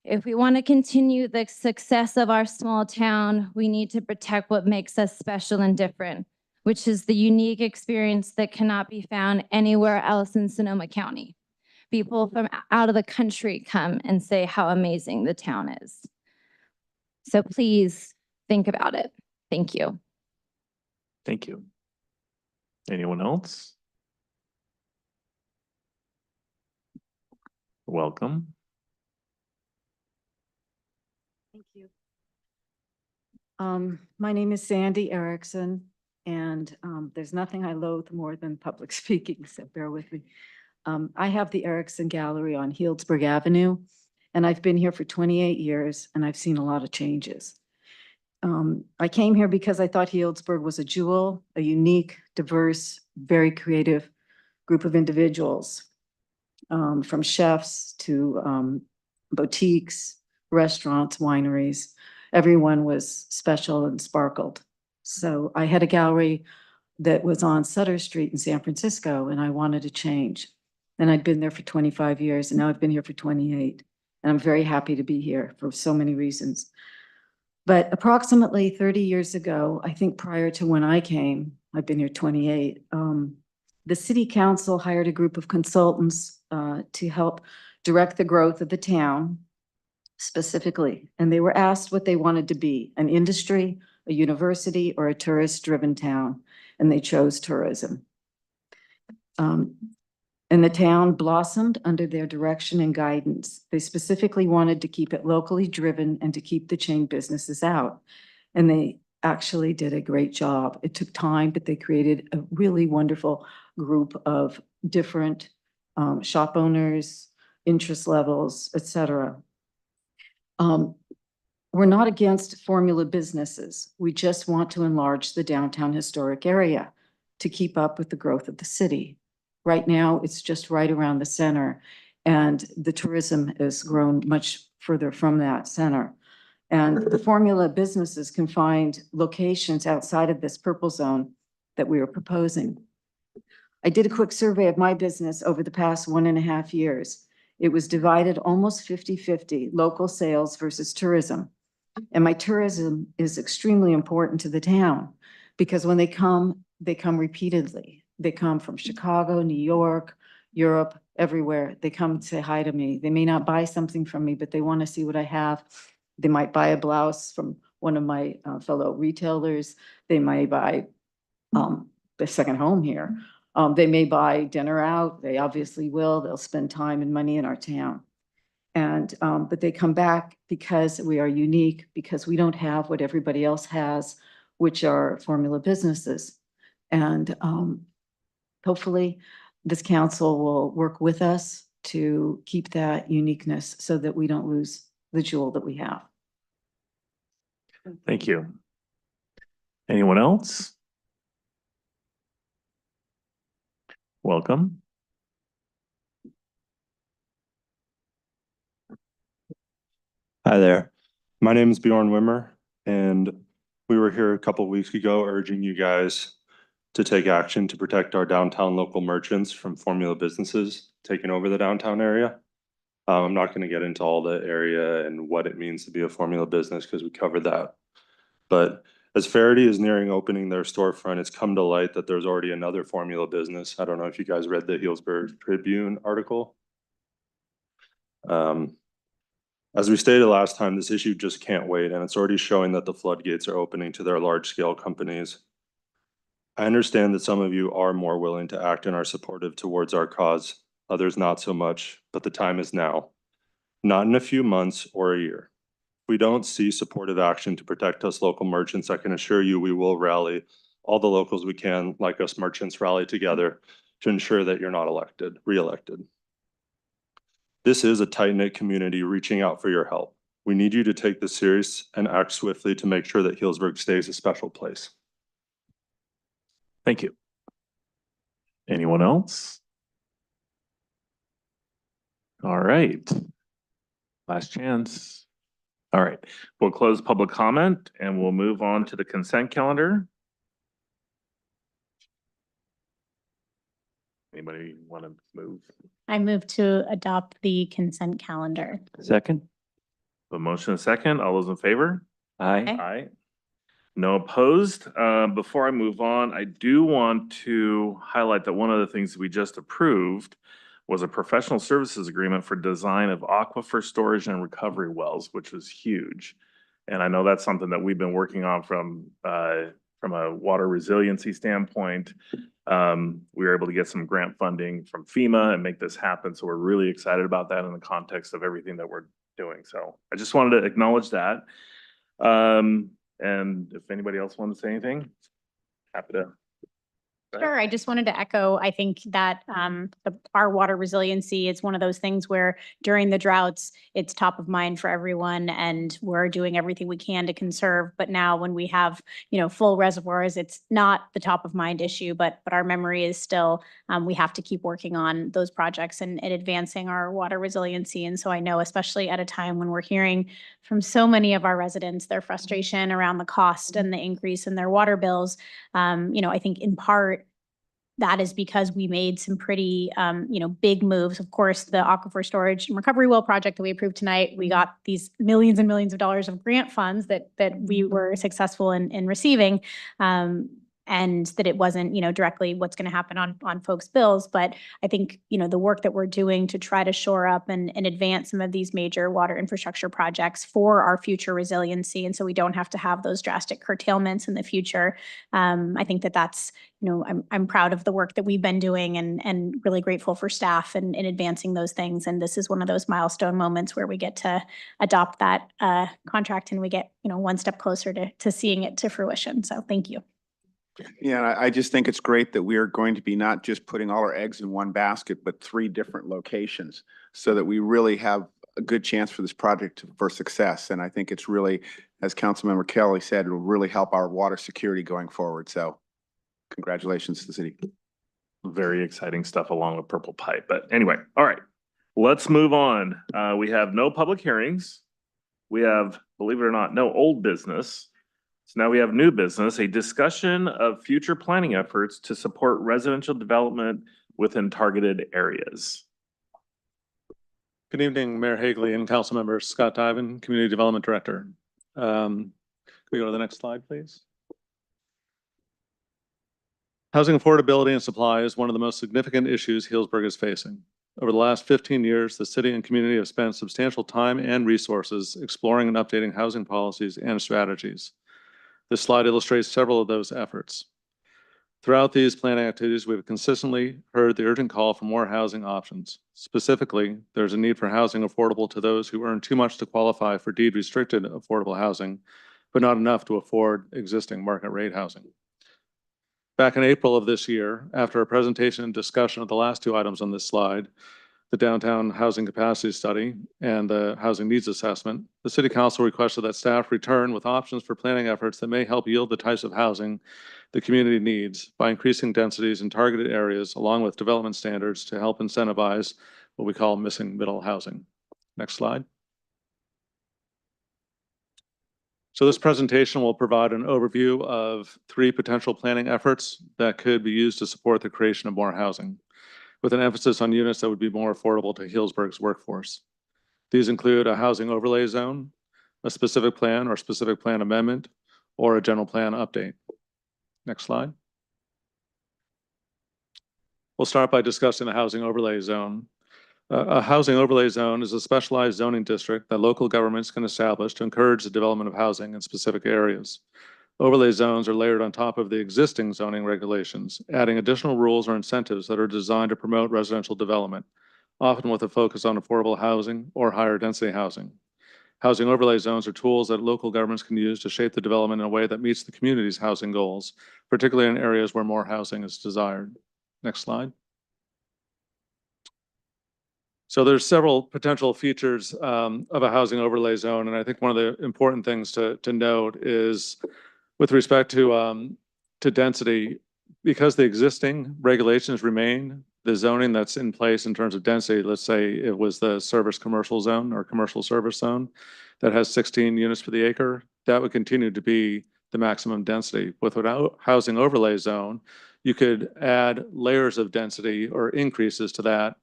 Speaker 19: If we want to continue the success of our small town, we need to protect what makes us special and different, which is the unique experience that cannot be found anywhere else in Sonoma County. People from out of the country come and say how amazing the town is. So please think about it. Thank you.
Speaker 1: Thank you. Anyone else? Welcome.
Speaker 20: Thank you. My name is Sandy Erickson, and there's nothing I loathe more than public speaking, so bear with me. I have the Erickson Gallery on Healdsburg Avenue, and I've been here for 28 years, and I've seen a lot of changes. I came here because I thought Healdsburg was a jewel, a unique, diverse, very creative group of individuals, from chefs to boutiques, restaurants, wineries. Everyone was special and sparkled. So I had a gallery that was on Sutter Street in San Francisco, and I wanted to change. And I'd been there for 25 years, and now I've been here for 28. And I'm very happy to be here for so many reasons. But approximately 30 years ago, I think prior to when I came, I've been here 28, the city council hired a group of consultants to help direct the growth of the town specifically. And they were asked what they wanted to be, an industry, a university, or a tourist-driven town. And they chose tourism. And the town blossomed under their direction and guidance. They specifically wanted to keep it locally driven and to keep the chain businesses out. And they actually did a great job. It took time, but they created a really wonderful group of different shop owners, interest levels, et cetera. We're not against formula businesses. We just want to enlarge the downtown historic area. to keep up with the growth of the city. Right now, it's just right around the center, and the tourism has grown much further from that center. And the formula businesses can find locations outside of this purple zone that we are proposing. I did a quick survey of my business over the past 1.5 years. It was divided almost 50-50, local sales versus tourism. And my tourism is extremely important to the town because when they come repeatedly. They come from Chicago, New York, Europe, everywhere. They come and say hi to me. They may not buy something from me, but they want to see what I have. They might buy a blouse from one of my fellow retailers. They might buy the second home here. They may buy dinner out. They obviously will. They'll spend time and money in our town. And, but they come back because we are unique, because we don't have what everybody else has, which are formula businesses. And hopefully this council will work with us to keep that uniqueness so that we don't lose the jewel that we have.
Speaker 1: Thank you. Anyone else? Welcome.
Speaker 21: Hi there. My name is Bjorn Wimmer, and we were here a couple of weeks ago urging you guys to take action to protect our downtown local merchants from formula businesses taking over the downtown area. I'm not going to get into all the area and what it means to be a formula business because we covered that. But as Faraday is nearing opening their storefront, it's come to light that there's already another formula business. I don't know if you guys read the Healdsburg Tribune article. As we stated last time, this issue just can't wait, and it's already showing that the floodgates are opening to their large-scale companies. I understand that some of you are more willing to act and are supportive towards our cause, others not so much, but the time is now. Not in a few months or a year. If we don't see supportive action to protect us local merchants, I can assure you we will rally all the locals we can, like us merchants, rally together to ensure that you're not re-elected. This is a tight-knit community reaching out for your help. We need you to take this serious and act swiftly to make sure that Healdsburg stays a special place.
Speaker 1: Thank you. Anyone else? All right. Last chance. All right, we'll close public comment and we'll move on to the consent calendar. Anybody want to move?
Speaker 22: I move to adopt the consent calendar.
Speaker 9: Second.
Speaker 1: A motion and a second. All those in favor?
Speaker 9: Aye.
Speaker 1: Aye. No opposed. Before I move on, I do want to highlight that one of the things we just approved was a professional services agreement for design of aquifer storage and recovery wells, which was huge. And I know that's something that we've been working on from a water resiliency standpoint. We were able to get some grant funding from FEMA and make this happen. So we're really excited about that in the context of everything that we're doing. So I just wanted to acknowledge that. And if anybody else wanted to say anything, happy to.
Speaker 22: Sure. I just wanted to echo, I think that our water resiliency is one of those things where during the droughts, it's top of mind for everyone and we're doing everything we can to conserve. But now when we have, full reservoirs, it's not the top of mind issue, but our memory is still, we have to keep working on those projects and advancing our water resiliency. And so I know, especially at a time when we're hearing from so many of our residents, their frustration around the cost and the increase in their water bills, I think in part, that is because we made some pretty, big moves. Of course, the aquifer storage and recovery well project that we approved tonight, we got these millions and millions of dollars of grant funds that we were successful in receiving. And that it wasn't, directly what's going to happen on folks' bills. But I think, the work that we're doing to try to shore up and advance some of these major water infrastructure projects for our future resiliency. And so we don't have to have those drastic curtailments in the future. I think that's, I'm proud of the work that we've been doing and really grateful for staff in advancing those things. And this is one of those milestone moments where we get to adopt that contract and we get, one step closer to seeing it to fruition. So thank you.
Speaker 6: Yeah, I just think it's great that we are going to be not just putting all our eggs in one basket, but 3 different locations so that we really have a good chance for this project for success. And I think it's really, as Councilmember Kelly said, it will really help our water security going forward. So Congratulations to the city.
Speaker 1: Very exciting stuff along with Purple Pipe. But anyway, all right, let's move on. We have no public hearings. We have, believe it or not, no old business. So now we have new business, a discussion of future planning efforts to support residential development within targeted areas.
Speaker 2: Good evening, Mayor Hagley and council members. Scott Diven, Community Development Director. Can we go to the next slide, please? Housing affordability and supply is one of the most significant issues Healdsburg is facing. Over the last 15 years, the city and community have spent substantial time and resources exploring and updating housing policies and strategies. This slide illustrates several of those efforts. Throughout these planning activities, we've consistently heard the urgent call for more housing options. Specifically, there's a need for housing affordable to those who earn too much to qualify for deed-restricted affordable housing, but not enough to afford existing market rate housing. Back in April of this year, after a presentation and discussion of the last two items on this slide, the Downtown Housing Capacity Study and the Housing Needs Assessment, the City Council requested that staff return with options for planning efforts that may help yield the types of housing the community needs by increasing densities in targeted areas along with development standards to help incentivize what we call missing middle housing. Next slide. So this presentation will provide an overview of 3 potential planning efforts that could be used to support the creation of more housing, with an emphasis on units that would be more affordable to Healdsburg's workforce. These include a housing overlay zone, a specific plan or specific plan amendment, or a general plan update. Next slide. We'll start by discussing the housing overlay zone. A housing overlay zone is a specialized zoning district that local governments can establish to encourage the development of housing in specific areas. Overlay zones are layered on top of the existing zoning regulations, adding additional rules or incentives that are designed to promote residential development, often with a focus on affordable housing or higher density housing. Housing overlay zones are tools that local governments can use to shape the development in a way that meets the community's housing goals, particularly in areas where more housing is desired. Next slide. So there's several potential features of a housing overlay zone, and I think one of the important things to note is with respect to density, because the existing regulations remain, the zoning that's in place in terms of density, let's say it was the service commercial zone or commercial service zone that has 16 units per the acre, that would continue to be the maximum density. With a housing overlay zone, you could add layers of density or increases to that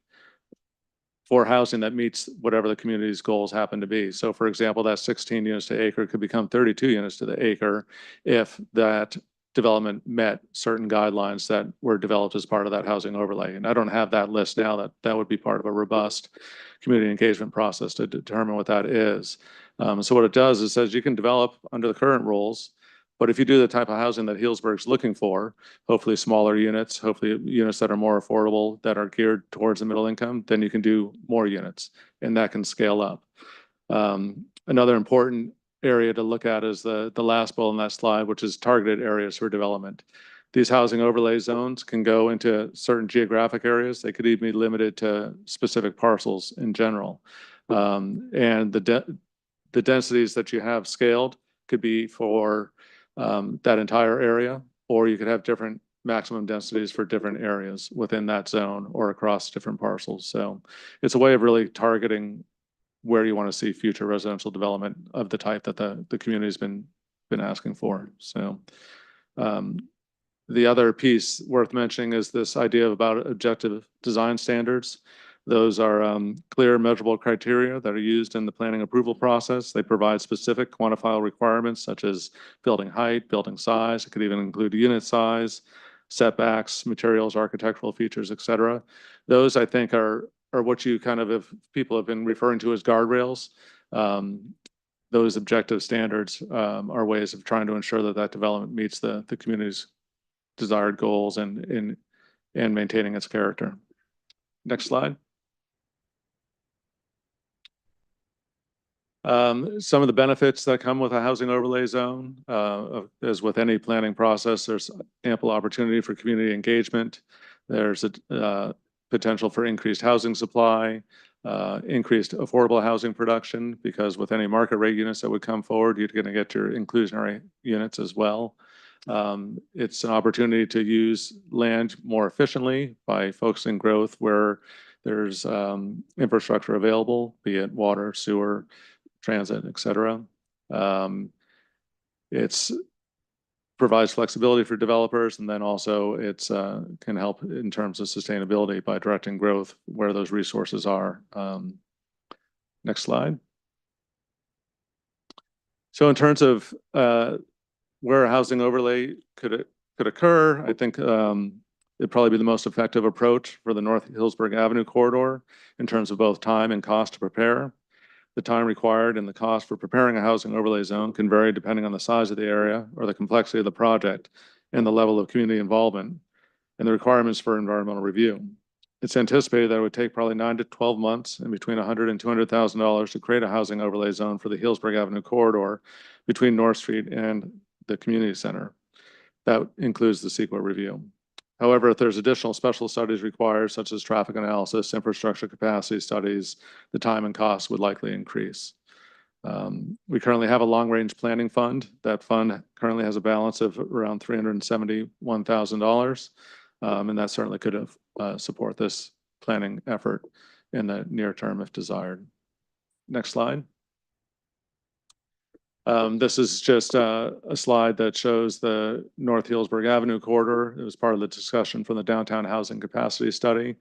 Speaker 2: for housing that meets whatever the community's goals happen to be. So for example, that 16 units to acre could become 32 units to the acre if that development met certain guidelines that were developed as part of that housing overlay. And I don't have that list now. That would be part of a robust community engagement process to determine what that is. So what it does is says you can develop under the current rules, but if you do the type of housing that Healdsburg's looking for, hopefully smaller units, hopefully units that are more affordable, that are geared towards the middle income, then you can do more units and that can scale up. Another important area to look at is the last bullet on that slide, which is targeted areas for development. These housing overlay zones can go into certain geographic areas. They could even be limited to specific parcels in general. And the densities that you have scaled could be for that entire area, or you could have different maximum densities for different areas within that zone or across different parcels. So it's a way of really targeting where you want to see future residential development of the type that the community's been asking for. So the other piece worth mentioning is this idea about objective design standards. Those are clear measurable criteria that are used in the planning approval process. They provide specific quantifiable requirements such as building height, building size. It could even include unit size, setbacks, materials, architectural features, et cetera. Those I think are what you kind of people have been referring to as guardrails. Those objective standards are ways of trying to ensure that development meets the community's desired goals and maintaining its character. Next slide. Some of the benefits that come with a housing overlay zone, as with any planning process, there's ample opportunity for community engagement. There's a potential for increased housing supply, increased affordable housing production, because with any market rate units that would come forward, you're going to get your inclusionary units as well. It's an opportunity to use land more efficiently by focusing growth where there's infrastructure available, be it water, sewer, transit, et cetera. It's provides flexibility for developers, and then also it's can help in terms of sustainability by directing growth where those resources are. Next slide. So in terms of where a housing overlay could occur, I think it'd probably be the most effective approach for the North Hillsburg Avenue corridor in terms of both time and cost to prepare. The time required and the cost for preparing a housing overlay zone can vary depending on the size of the area or the complexity of the project and the level of community involvement and the requirements for environmental review. It's anticipated that it would take probably 9 to 12 months and between $100,000 and $200,000 to create a housing overlay zone for the Hillsburg Avenue corridor between North Street and the community center. That includes the CEQA review. However, if there's additional special studies required, such as traffic analysis, infrastructure capacity studies, the time and cost would likely increase. We currently have a long-range planning fund. That fund currently has a balance of around $371,000, and that certainly could support this planning effort in the near term if desired. Next slide. This is just a slide that shows the North Hillsburg Avenue corridor. It was part of the discussion from the downtown housing capacity study.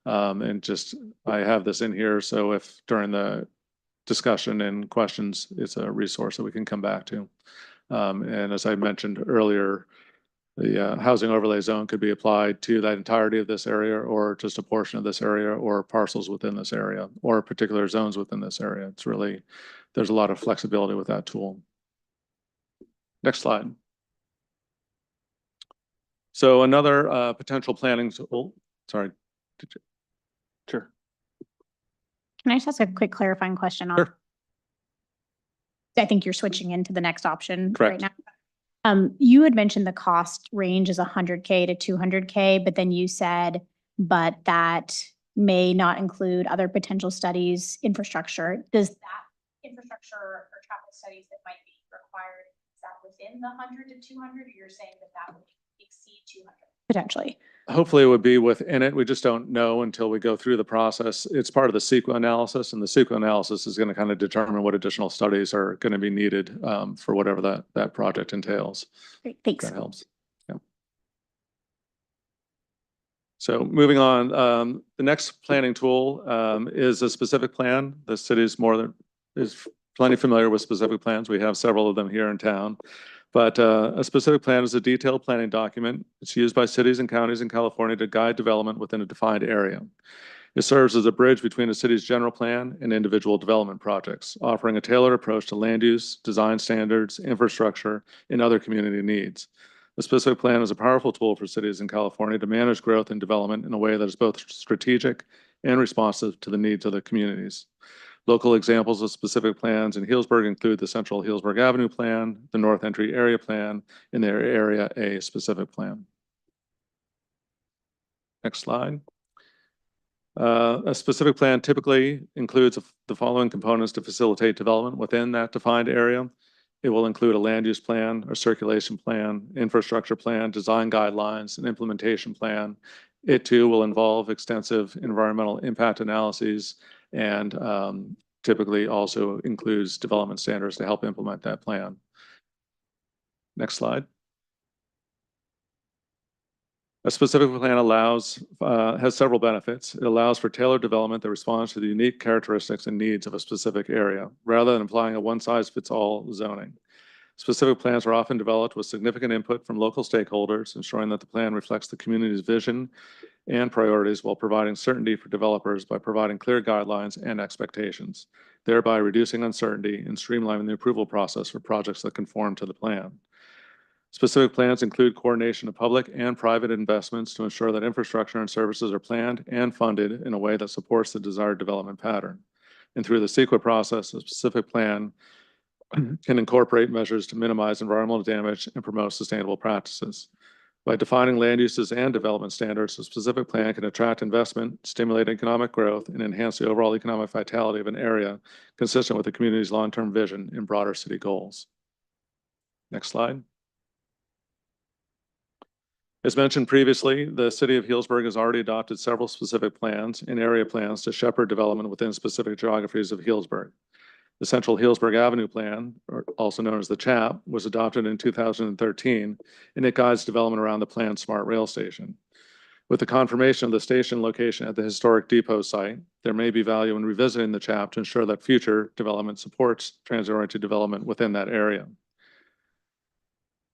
Speaker 2: And just, I have this in here. So if during the discussion and questions, it's a resource that we can come back to. And as I mentioned earlier, the housing overlay zone could be applied to that entirety of this area or just a portion of this area or parcels within this area or particular zones within this area. It's really, there's a lot of flexibility with that tool. Next slide. So another potential planning tool, sorry. Sure.
Speaker 22: Can I just ask a quick clarifying question on?
Speaker 2: Sure.
Speaker 22: I think you're switching into the next option right
Speaker 2: Correct.
Speaker 22: now. You had mentioned the cost range is 100K to 200K, but then you said, but that may not include other potential studies, infrastructure. Does that infrastructure or traffic studies that might be required, is that within the 100 to 200, or you're saying that that would exceed 200 potentially?
Speaker 2: Hopefully it would be within it. We just don't know until we go through the process. It's part of the CEQA analysis, and the CEQA analysis is going to kind of determine what additional studies are going to be needed for whatever that project entails.
Speaker 22: Great, thanks.
Speaker 2: That helps. Yeah. So moving on, the next planning tool is a specific plan. The city is plenty familiar with specific plans. We have several of them here in town. But a specific plan is a detailed planning document. It's used by cities and counties in California to guide development within a defined area. It serves as a bridge between a city's general plan and individual development projects, offering a tailored approach to land use, design standards, infrastructure, and other community needs. A specific plan is a powerful tool for cities in California to manage growth and development in a way that is both strategic and responsive to the needs of the communities. Local examples of specific plans in Healdsburg include the Central Healdsburg Avenue Plan, the North Entry Area Plan, and the Area A specific plan. Next slide. A specific plan typically includes the following components to facilitate development within that defined area. It will include a land use plan, a circulation plan, infrastructure plan, design guidelines, and implementation plan. It too will involve extensive environmental impact analyses and typically also includes development standards to help implement that plan. Next slide. A specific plan has several benefits. It allows for tailored development that responds to the unique characteristics and needs of a specific area, rather than applying a one-size-fits-all zoning. Specific plans are often developed with significant input from local stakeholders, ensuring that the plan reflects the community's vision and priorities while providing certainty for developers by providing clear guidelines and expectations, thereby reducing uncertainty and streamlining the approval process for projects that conform to the plan. Specific plans include coordination of public and private investments to ensure that infrastructure and services are planned and funded in a way that supports the desired development pattern. And through the CEQA process, a specific plan can incorporate measures to minimize environmental damage and promote sustainable practices. By defining land uses and development standards, a specific plan can attract investment, stimulate economic growth, and enhance the overall economic vitality of an area consistent with the community's long-term vision and broader city goals. Next slide. As mentioned previously, the city of Healdsburg has already adopted several specific plans and area plans to shepherd development within specific geographies of Healdsburg. The Central Healdsburg Avenue Plan, or also known as the CHAP, was adopted in 2013, and it guides development around the planned smart rail station. With the confirmation of the station location at the historic depot site, there may be value in revisiting the CHAP to ensure that future development supports transit-oriented development within that area.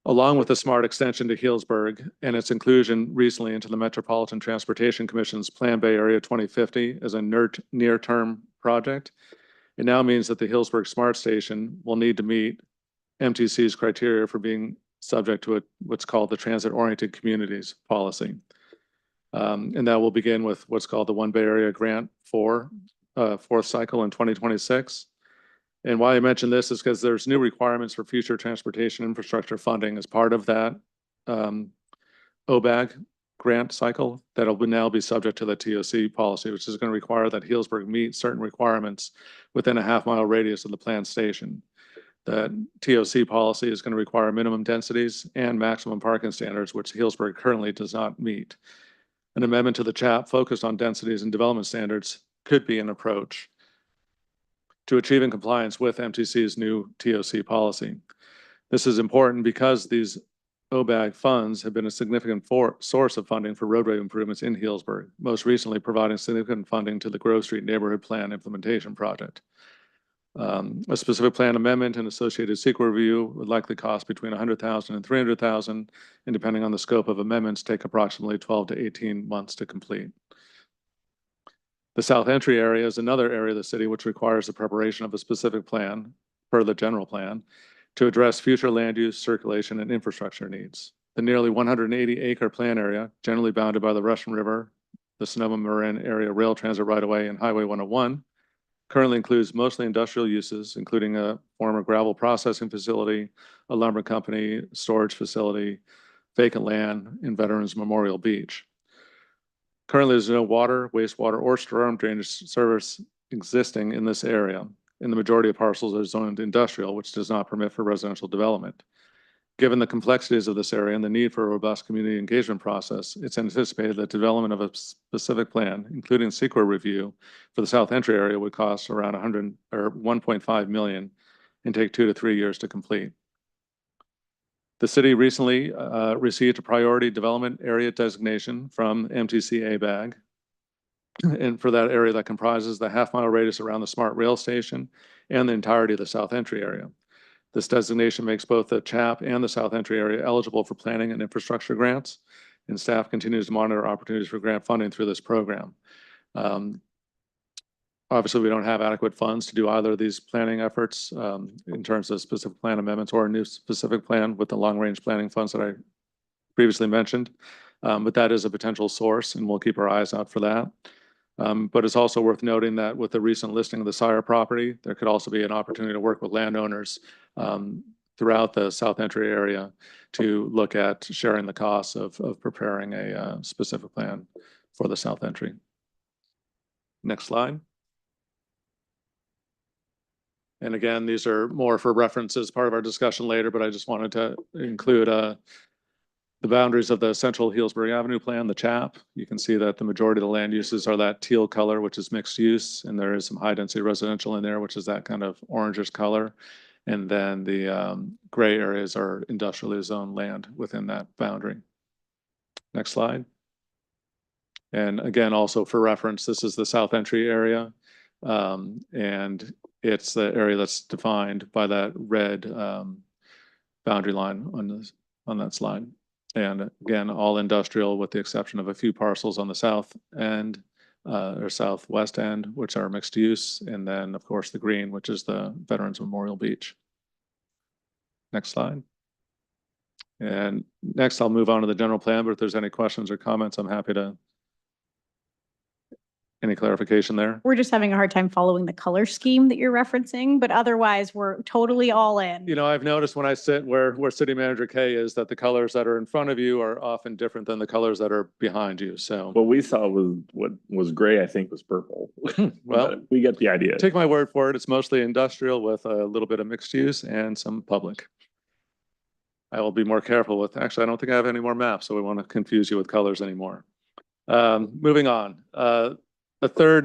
Speaker 2: Along with the smart extension to Healdsburg and its inclusion recently into the Metropolitan Transportation Commission's Plan Bay Area 2050 as a near-term project, it now means that the Healdsburg Smart Station will need to meet MTC's criteria for being subject to what's called the Transit-Oriented Communities Policy. And that will begin with what's called the One Bay Area Grant 4, fourth cycle in 2026. And why I mention this is because there's new requirements for future transportation infrastructure funding as part of that OBAG grant cycle that will now be subject to the TOC policy, which is going to require that Healdsburg meet certain requirements within a half-mile radius of the planned station. The TOC policy is going to require minimum densities and maximum parking standards, which Healdsburg currently does not meet. An amendment to the CHAP focused on densities and development standards could be an approach to achieving compliance with MTC's new TOC policy. This is important because these OBAG funds have been a significant source of funding for roadway improvements in Healdsburg, most recently providing significant funding to the Grove Street Neighborhood Plan Implementation Project. A specific plan amendment and associated SEQA review would likely cost between $100,000 and $300,000, and depending on the scope of amendments, take approximately 12 to 18 months to complete. The South Entry area is another area of the city which requires the preparation of a specific plan, per the general plan, to address future land use, circulation, and infrastructure needs. The nearly 180-acre plan area, generally bounded by the Russian River, the Sonoma-Marin area rail transit right-of-way, and Highway 101, currently includes mostly industrial uses, including a former gravel processing facility, a lumber company, storage facility, vacant land, and Veterans Memorial Beach. Currently, there's no water, wastewater, or storm drainage service existing in this area, and the majority of parcels are zoned industrial, which does not permit for residential development. Given the complexities of this area and the need for a robust community engagement process, it's anticipated that development of a specific plan, including SEQA review for the South Entry area, would cost around $1.5 million and take 2 to 3 years to complete. The city recently received a priority development area designation from MTC ABAG, and for that area that comprises the half-mile radius around the smart rail station and the entirety of the South Entry area. This designation makes both the CHAP and the South Entry area eligible for planning and infrastructure grants, and staff continues to monitor opportunities for grant funding through this program. Obviously, we don't have adequate funds to do either of these planning efforts in terms of specific plan amendments or a new specific plan with the long-range planning funds that I previously mentioned, but that is a potential source, and we'll keep our eyes out for that. But it's also worth noting that with the recent listing of the Sire property, there could also be an opportunity to work with landowners throughout the South Entry area to look at sharing the costs of preparing a specific plan for the South Entry. Next slide. And again, these are more for reference as part of our discussion later, but I just wanted to include the boundaries of the Central Healdsburg Avenue plan, the CHAP. You can see that the majority of the land uses are that teal color, which is mixed use, and there is some high density residential in there, which is that kind of orangish color. And then the gray areas are industrially zoned land within that boundary. Next slide. And again, also for reference, this is the South Entry area. And it's the area that's defined by that red boundary line on that slide. And again, all industrial with the exception of a few parcels on the south end or southwest end, which are mixed use. And then of course the green, which is the Veterans Memorial Beach. Next slide. And next I'll move on to the general plan, but if there's any questions or comments, I'm happy to. Any clarification there?
Speaker 22: We're just having a hard time following the color scheme that you're referencing, but otherwise we're totally all in.
Speaker 2: You know, I've noticed when I sit where City Manager Kay is that the colors that are in front of you are often different than the colors that are behind you. So
Speaker 1: what we saw was what was gray, I think was purple.
Speaker 2: Well,
Speaker 1: we get the idea.
Speaker 2: Take my word for it. It's mostly industrial with a little bit of mixed use and some public. I will be more careful with, actually, I don't think I have any more maps, so we want to confuse you with colors anymore. Moving on. The third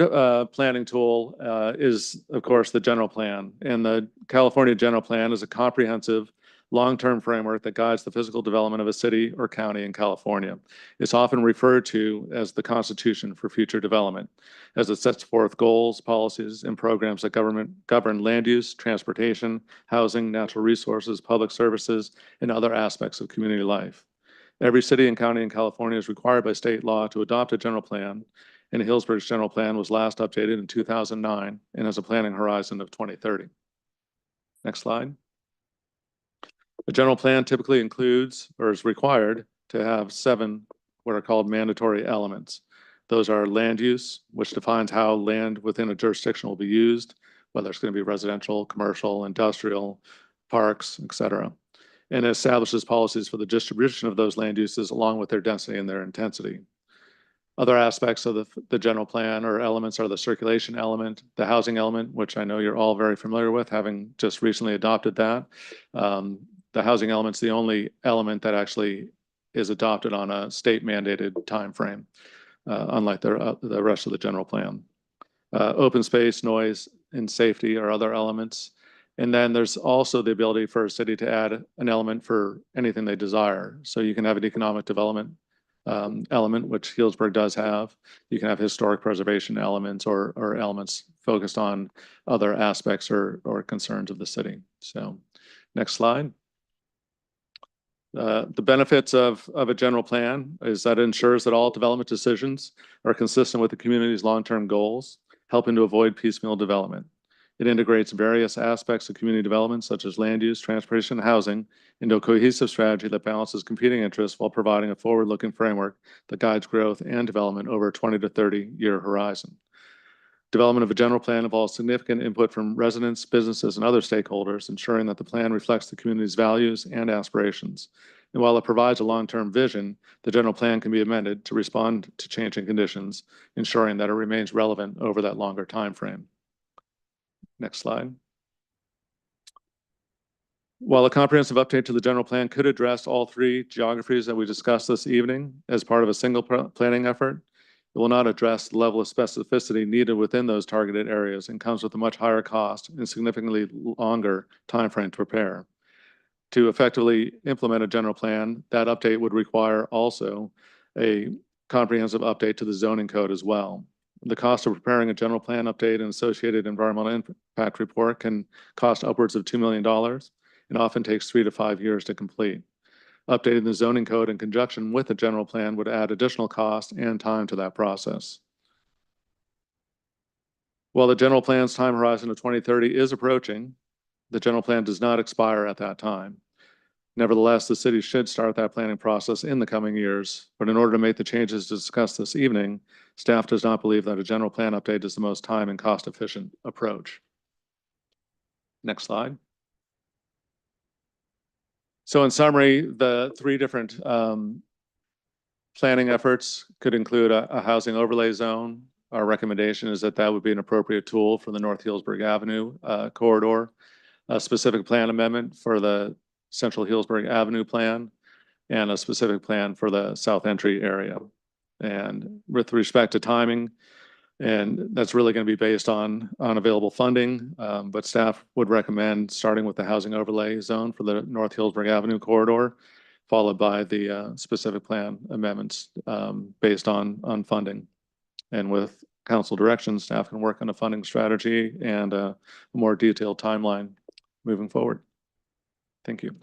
Speaker 2: planning tool is, of course, the general plan. And the California General Plan is a comprehensive long-term framework that guides the physical development of a city or county in California. It's often referred to as the Constitution for future development, as it sets forth goals, policies, and programs that govern land use, transportation, housing, natural resources, public services, and other aspects of community life. Every city and county in California is required by state law to adopt a general plan, and Healdsburg's general plan was last updated in 2009 and has a planning horizon of 2030. Next slide. A general plan typically includes or is required to have 7 what are called mandatory elements. Those are land use, which defines how land within a jurisdiction will be used, whether it's going to be residential, commercial, industrial, parks, etc. And it establishes policies for the distribution of those land uses along with their density and their intensity. Other aspects of the general plan or elements are the circulation element, the housing element, which I know you're all very familiar with, having just recently adopted that. The housing element's the only element that actually is adopted on a state mandated time frame, unlike the rest of the general plan. Open space, noise, and safety are other elements. And then there's also the ability for a city to add an element for anything they desire. So you can have an economic development element, which Healdsburg does have. You can have historic preservation elements or elements focused on other aspects or concerns of the city. So next slide. The benefits of a general plan is that it ensures that all development decisions are consistent with the community's long-term goals, helping to avoid piecemeal development. It integrates various aspects of community development, such as land use, transportation, and housing, into a cohesive strategy that balances competing interests while providing a forward-looking framework that guides growth and development over a 20 to 30-year horizon. Development of a general plan involves significant input from residents, businesses, and other stakeholders, ensuring that the plan reflects the community's values and aspirations. And while it provides a long-term vision, the general plan can be amended to respond to changing conditions, ensuring that it remains relevant over that longer time frame. Next slide. While a comprehensive update to the general plan could address all 3 geographies that we discussed this evening as part of a single planning effort, it will not address the level of specificity needed within those targeted areas and comes with a much higher cost and significantly longer timeframe to prepare. To effectively implement a general plan, that update would require also a comprehensive update to the zoning code as well. The cost of preparing a general plan update and associated environmental impact report can cost upwards of $2 million and often takes 3 to 5 years to complete. Updating the zoning code in conjunction with the general plan would add additional cost and time to that process. While the general plan's time horizon of 2030 is approaching, the general plan does not expire at that time. Nevertheless, the city should start that planning process in the coming years, but in order to make the changes discussed this evening, staff does not believe that a general plan update is the most time and cost-efficient approach. Next slide. So in summary, the 3 different planning efforts could include a housing overlay zone. Our recommendation is that that would be an appropriate tool for the North Healdsburg Avenue corridor, a specific plan amendment for the Central Healdsburg Avenue plan, and a specific plan for the South Entry area. And with respect to timing, and that's really going to be based on available funding, but staff would recommend starting with the housing overlay zone for the North Healdsburg Avenue corridor, followed by the specific plan amendments based on funding. And with council direction, staff can work on a funding strategy and a more detailed timeline moving forward. Thank you.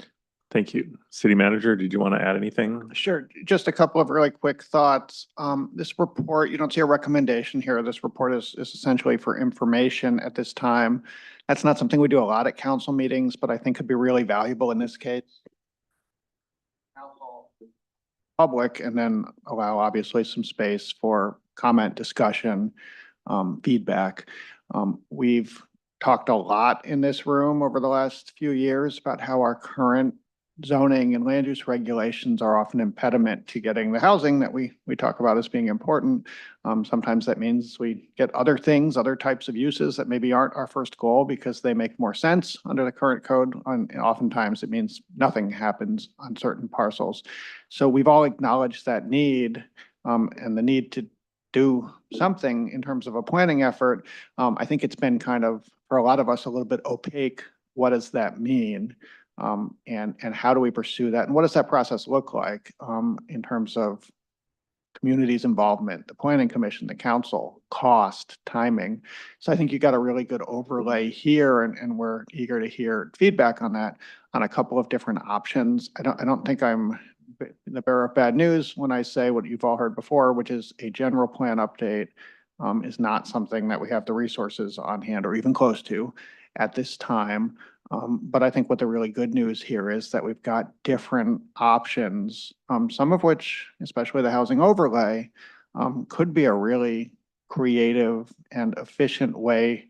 Speaker 1: Thank you. City Manager, did you want to add anything?
Speaker 11: Sure. Just a couple of really quick thoughts. This report, you don't see a recommendation here. This report is essentially for information at this time. That's not something we do a lot at council meetings, but I think could be really valuable in this case. Public, and then allow obviously some space for comment, discussion, feedback. We've talked a lot in this room over the last few years about how our current zoning and land use regulations are often impediment to getting the housing that we talk about as being important. Sometimes that means we get other things, other types of uses that maybe aren't our first goal because they make more sense under the current code. And oftentimes it means nothing happens on certain parcels. So we've all acknowledged that need, and the need to do something in terms of a planning effort. I think it's been kind of, for a lot of us, a little bit opaque. What does that mean? And how do we pursue that? And what does that process look like in terms of community's involvement, the planning commission, the council, cost, timing? So I think you got a really good overlay here, and we're eager to hear feedback on that, on a couple of different options. I don't think I'm the bearer of bad news when I say what you've all heard before, which is a general plan update is not something that we have the resources on hand or even close to at this time. But I think what the really good news here is that we've got different options, some of which, especially the housing overlay, could be a really creative and efficient way,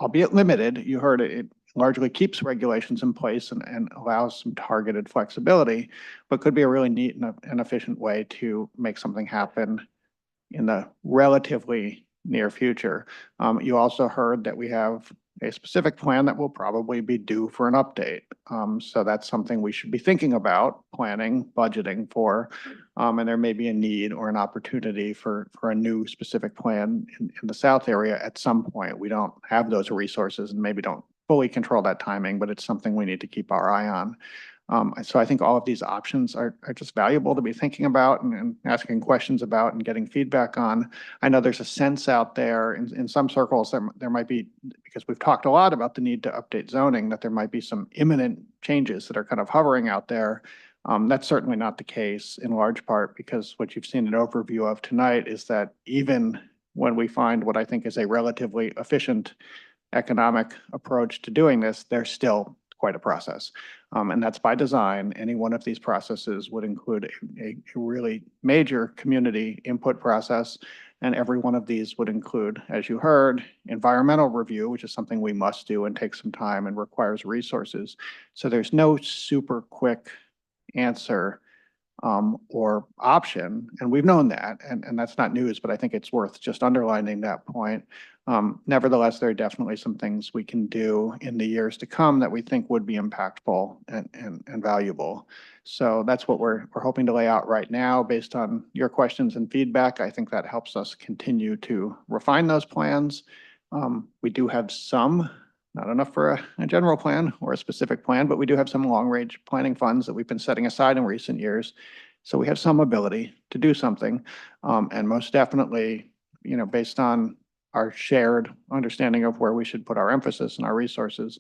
Speaker 11: albeit limited. You heard it largely keeps regulations in place and allows some targeted flexibility, but could be a really neat and efficient way to make something happen in the relatively near future. You also heard that we have a specific plan that will probably be due for an update. So that's something we should be thinking about, planning, budgeting for. And there may be a need or an opportunity for a new specific plan in the South area at some point. We don't have those resources and maybe don't fully control that timing, but it's something we need to keep our eye on. So I think all of these options are just valuable to be thinking about and asking questions about and getting feedback on. I know there's a sense out there in some circles, there might be, because we've talked a lot about the need to update zoning, that there might be some imminent changes that are kind of hovering out there. That's certainly not the case, in large part because what you've seen an overview of tonight is that even when we find what I think is a relatively efficient economic approach to doing this, there's still quite a process. And that's by design. Any one of these processes would include a really major community input process. And every one of these would include, as you heard, environmental review, which is something we must do and take some time and requires resources. So there's no super quick answer or option. And we've known that, and that's not news, but I think it's worth just underlining that point. Nevertheless, there are definitely some things we can do in the years to come that we think would be impactful and valuable. So that's what we're hoping to lay out right now based on your questions and feedback. I think that helps us continue to refine those plans. We do have some, not enough for a general plan or a specific plan, but we do have some long-range planning funds that we've been setting aside in recent years. So we have some ability to do something. And most definitely, based on our shared understanding of where we should put our emphasis and our resources,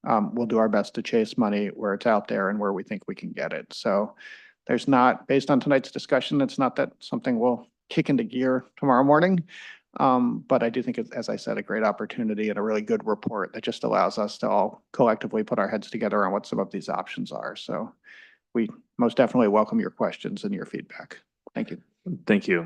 Speaker 11: we'll do our best to chase money where it's out there and where we think we can get it. So there's not, based on tonight's discussion, it's not that something will kick into gear tomorrow morning. But I do think it's, as I said, a great opportunity and a really good report that just allows us to all collectively put our heads together on what some of these options are. So we most definitely welcome your questions and your feedback. Thank you.
Speaker 1: Thank you.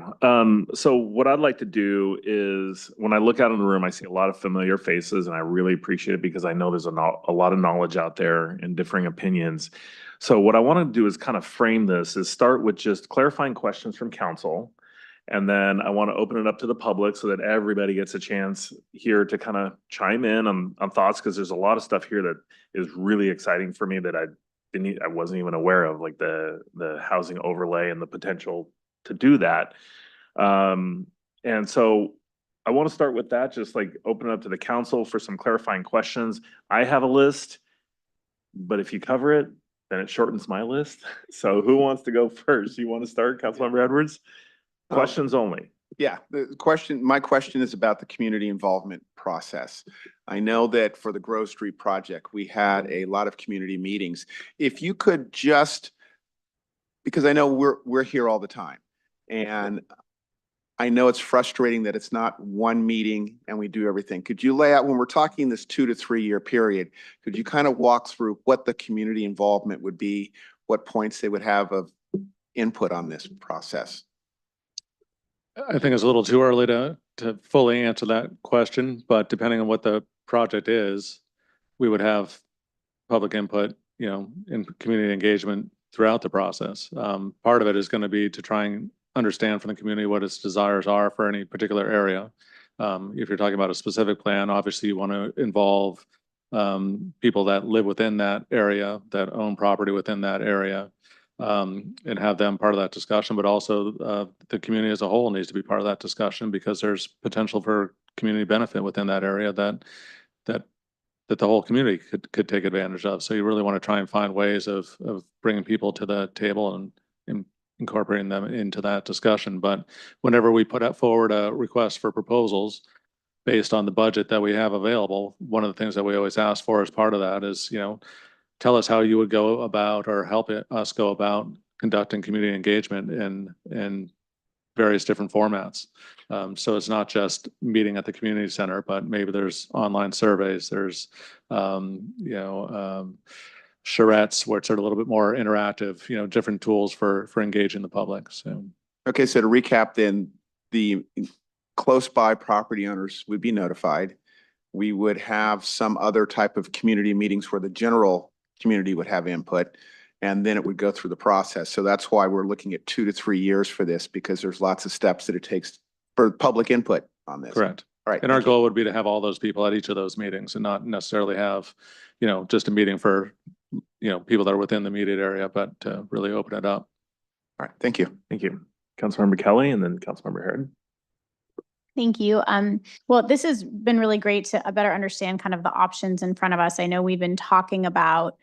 Speaker 1: So what I'd like to do is, when I look out in the room, I see a lot of familiar faces, and I really appreciate it because I know there's a lot of knowledge out there and differing opinions. So what I want to do is kind of frame this, is start with just clarifying questions from council. And then I want to open it up to the public so that everybody gets a chance here to kind of chime in on thoughts, because there's a lot of stuff here that is really exciting for me that I wasn't even aware of, like the housing overlay and the potential to do that. And so I want to start with that, just like open it up to the council for some clarifying questions. I have a list, but if you cover it, then it shortens my list. So who wants to go first? You want to start, Councilmember Edwards? Questions only.
Speaker 6: Yeah, my question is about the community involvement process. I know that for the Grove Street project, we had a lot of community meetings. If you could just, because I know we're here all the time, and I know it's frustrating that it's not one meeting and we do everything. Could you lay out, when we're talking this 2 to 3 year period, could you kind of walk through what the community involvement would be, what points they would have of input on this process?
Speaker 2: I think it's a little too early to fully answer that question, but depending on what the project is, we would have public input, in community engagement throughout the process. Part of it is going to be to try and understand from the community what its desires are for any particular area. If you're talking about a specific plan, obviously you want to involve people that live within that area, that own property within that area, and have them part of that discussion, but also the community as a whole needs to be part of that discussion because there's potential for community benefit within that area that the whole community could take advantage of. So you really want to try and find ways of bringing people to the table and incorporating them into that discussion. But whenever we put forward a request for proposals based on the budget that we have available, one of the things that we always ask for as part of that is, tell us how you would go about or help us go about conducting community engagement in various different formats. So it's not just meeting at the community center, but maybe there's online surveys, there's, charrettes where it's a little bit more interactive, different tools for engaging the public. So.
Speaker 6: Okay, so to recap then, the close by property owners would be notified. We would have some other type of community meetings where the general community would have input, and then it would go through the process. So that's why we're looking at 2 to 3 years for this, because there's lots of steps that it takes for public input on this.
Speaker 2: Correct.
Speaker 6: All right.
Speaker 2: And our goal would be to have all those people at each of those meetings and not necessarily have, just a meeting for, people that are within the immediate area, but to really open it up.
Speaker 6: All right. Thank you.
Speaker 1: Thank you. Councilmember Kelly and then Councilmember Harrod.
Speaker 22: Thank you. Well, this has been really great to better understand kind of the options in front of us. I know we've been talking about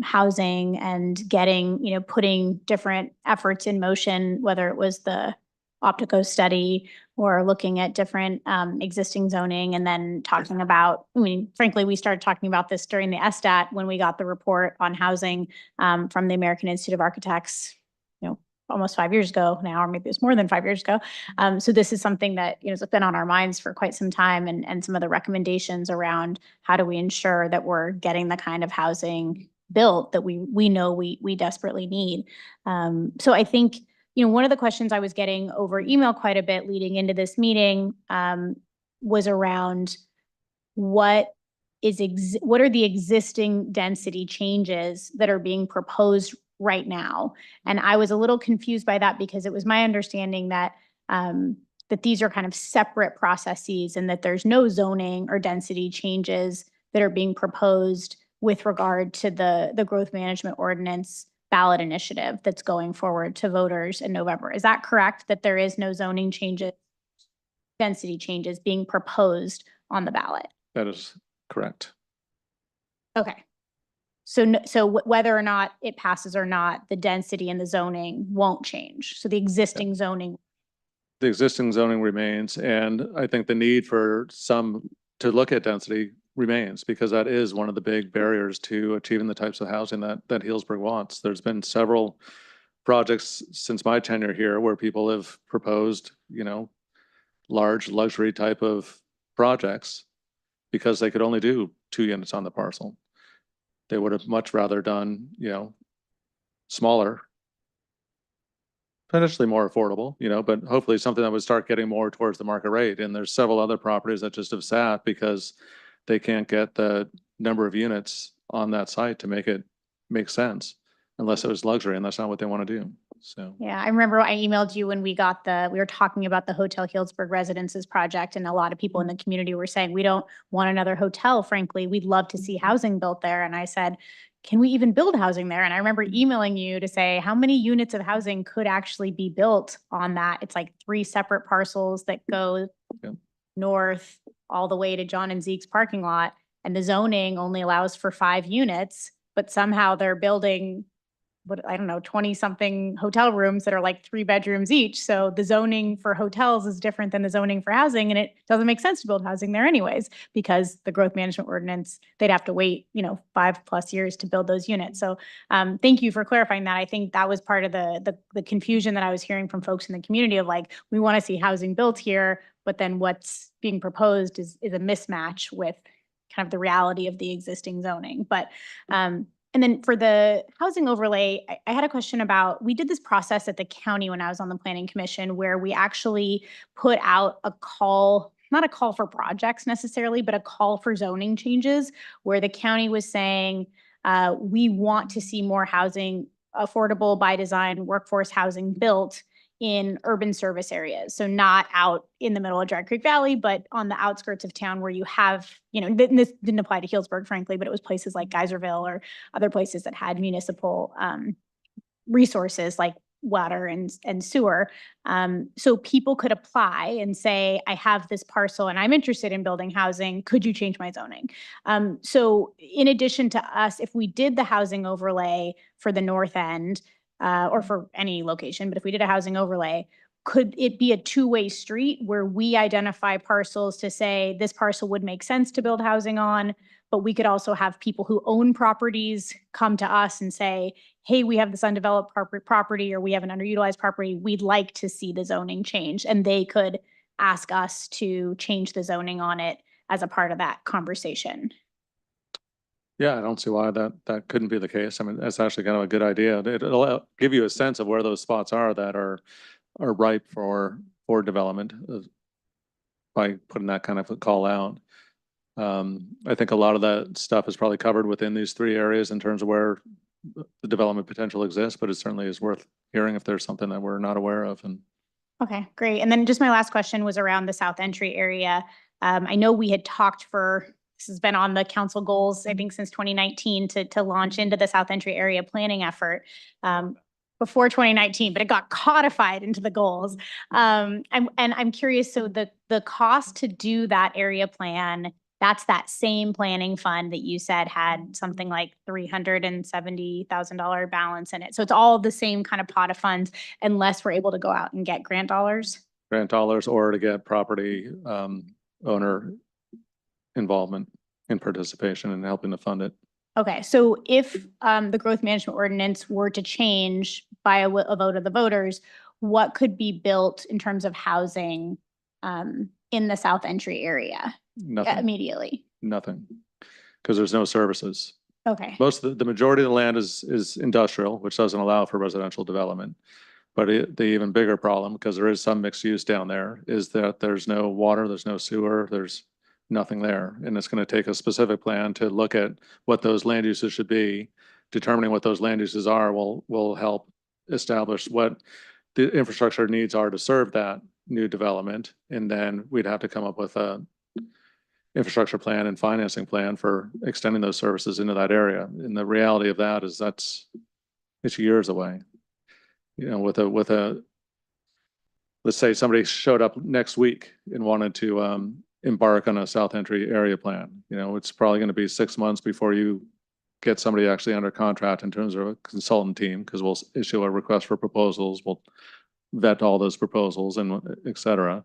Speaker 22: housing and getting, putting different efforts in motion, whether it was the Optico study or looking at different existing zoning, and then talking about, frankly, we started talking about this during the SDAT when we got the report on housing from the American Institute of Architects, almost 5 years ago now, or maybe it was more than 5 years ago. So this is something that, has been on our minds for quite some time, and some of the recommendations around how do we ensure that we're getting the kind of housing built that we know we desperately need. So I think, one of the questions I was getting over email quite a bit leading into this meeting was around what are the existing density changes that are being proposed right now. And I was a little confused by that because it was my understanding that that these are kind of separate processes and that there's no zoning or density changes that are being proposed with regard to the growth management ordinance ballot initiative that's going forward to voters in November. Is that correct, that there is no zoning changes, density changes being proposed on the ballot?
Speaker 2: That is correct.
Speaker 22: Okay. So whether or not it passes or not, the density and the zoning won't change. So the existing zoning.
Speaker 2: The existing zoning remains, and I think the need for some to look at density remains, because that is one of the big barriers to achieving the types of housing that Healdsburg wants. There's been several projects since my tenure here where people have proposed, large luxury type of projects because they could only do 2 units on the parcel. They would have much rather done, smaller, potentially more affordable, but hopefully something that would start getting more towards the market rate. And there's several other properties that just have sat because they can't get the number of units on that site to make it make sense unless it was luxury, and that's not what they want to do. So.
Speaker 22: Yeah, I remember I emailed you when we were talking about the Hotel Healdsburg Residences project, and a lot of people in the community were saying, we don't want another hotel, frankly. We'd love to see housing built there. And I said, can we even build housing there? And I remember emailing you to say, how many units of housing could actually be built on that? It's like 3 separate parcels that go north all the way to John and Zeke's parking lot. And the zoning only allows for 5 units, but somehow they're building, 20 something hotel rooms that are like 3 bedrooms each. So the zoning for hotels is different than the zoning for housing. And it doesn't make sense to build housing there anyways, because the growth management ordinance, they'd have to wait, 5+ years to build those units. So thank you for clarifying that. I think that was part of the confusion that I was hearing from folks in the community of like, we want to see housing built here, but then what's being proposed is a mismatch with kind of the reality of the existing zoning. But and then for the housing overlay, I had a question about, we did this process at the county when I was on the planning commission where we actually put out a call, not a call for projects necessarily, but a call for zoning changes where the county was saying, We want to see more housing, affordable by design, workforce housing built in urban service areas. So not out in the middle of Dry Creek Valley, but on the outskirts of town where you have, this didn't apply to Healdsburg, frankly, but it was places like Geyserville or other places that had municipal resources like water and sewer. So people could apply and say, I have this parcel and I'm interested in building housing. Could you change my zoning? So in addition to us, if we did the housing overlay for the north end, or for any location, but if we did a housing overlay, could it be a two-way street where we identify parcels to say this parcel would make sense to build housing on, but we could also have people who own properties come to us and say, hey, we have this undeveloped property, or we have an underutilized property, we'd like to see the zoning change. And they could ask us to change the zoning on it as a part of that conversation.
Speaker 2: Yeah, I don't see why that couldn't be the case. I mean, that's actually kind of a good idea. It'll give you a sense of where those spots are that are ripe for development by putting that kind of a call out. I think a lot of that stuff is probably covered within these three areas in terms of where the development potential exists, but it certainly is worth hearing if there's something that we're not aware of. And
Speaker 22: okay, great. And then just my last question was around the South Entry area. I know we had talked this has been on the council goals, I think, since 2019 to launch into the South Entry area planning effort. Before 2019, but it got codified into the goals. I'm curious, so the cost to do that area plan, that's that same planning fund that you said had something like $370,000 balance in it. So it's all the same kind of pot of funds unless we're able to go out and get grant dollars?
Speaker 2: grant dollars or to get property owner involvement and participation in helping to fund it.
Speaker 22: Okay, so if the growth management ordinance were to change by a vote of the voters, what could be built in terms of housing in the South Entry area
Speaker 2: Nothing.
Speaker 22: immediately?
Speaker 2: Nothing, because there's no services.
Speaker 22: Okay.
Speaker 2: Most of the majority of the land is industrial, which doesn't allow for residential development. But the even bigger problem, because there is some mixed use down there, is that there's no water, there's no sewer, there's nothing there. And it's going to take a specific plan to look at what those land uses should be. Determining what those land uses are will help establish what the infrastructure needs are to serve that new development. And then we'd have to come up with a infrastructure plan and financing plan for extending those services into that area. And the reality of that is it's years away. You know, with a let's say somebody showed up next week and wanted to embark on a South Entry area plan. You know, it's probably going to be 6 months before you get somebody actually under contract in terms of a consultant team, because we'll issue a request for proposals, we'll vet all those proposals and et cetera.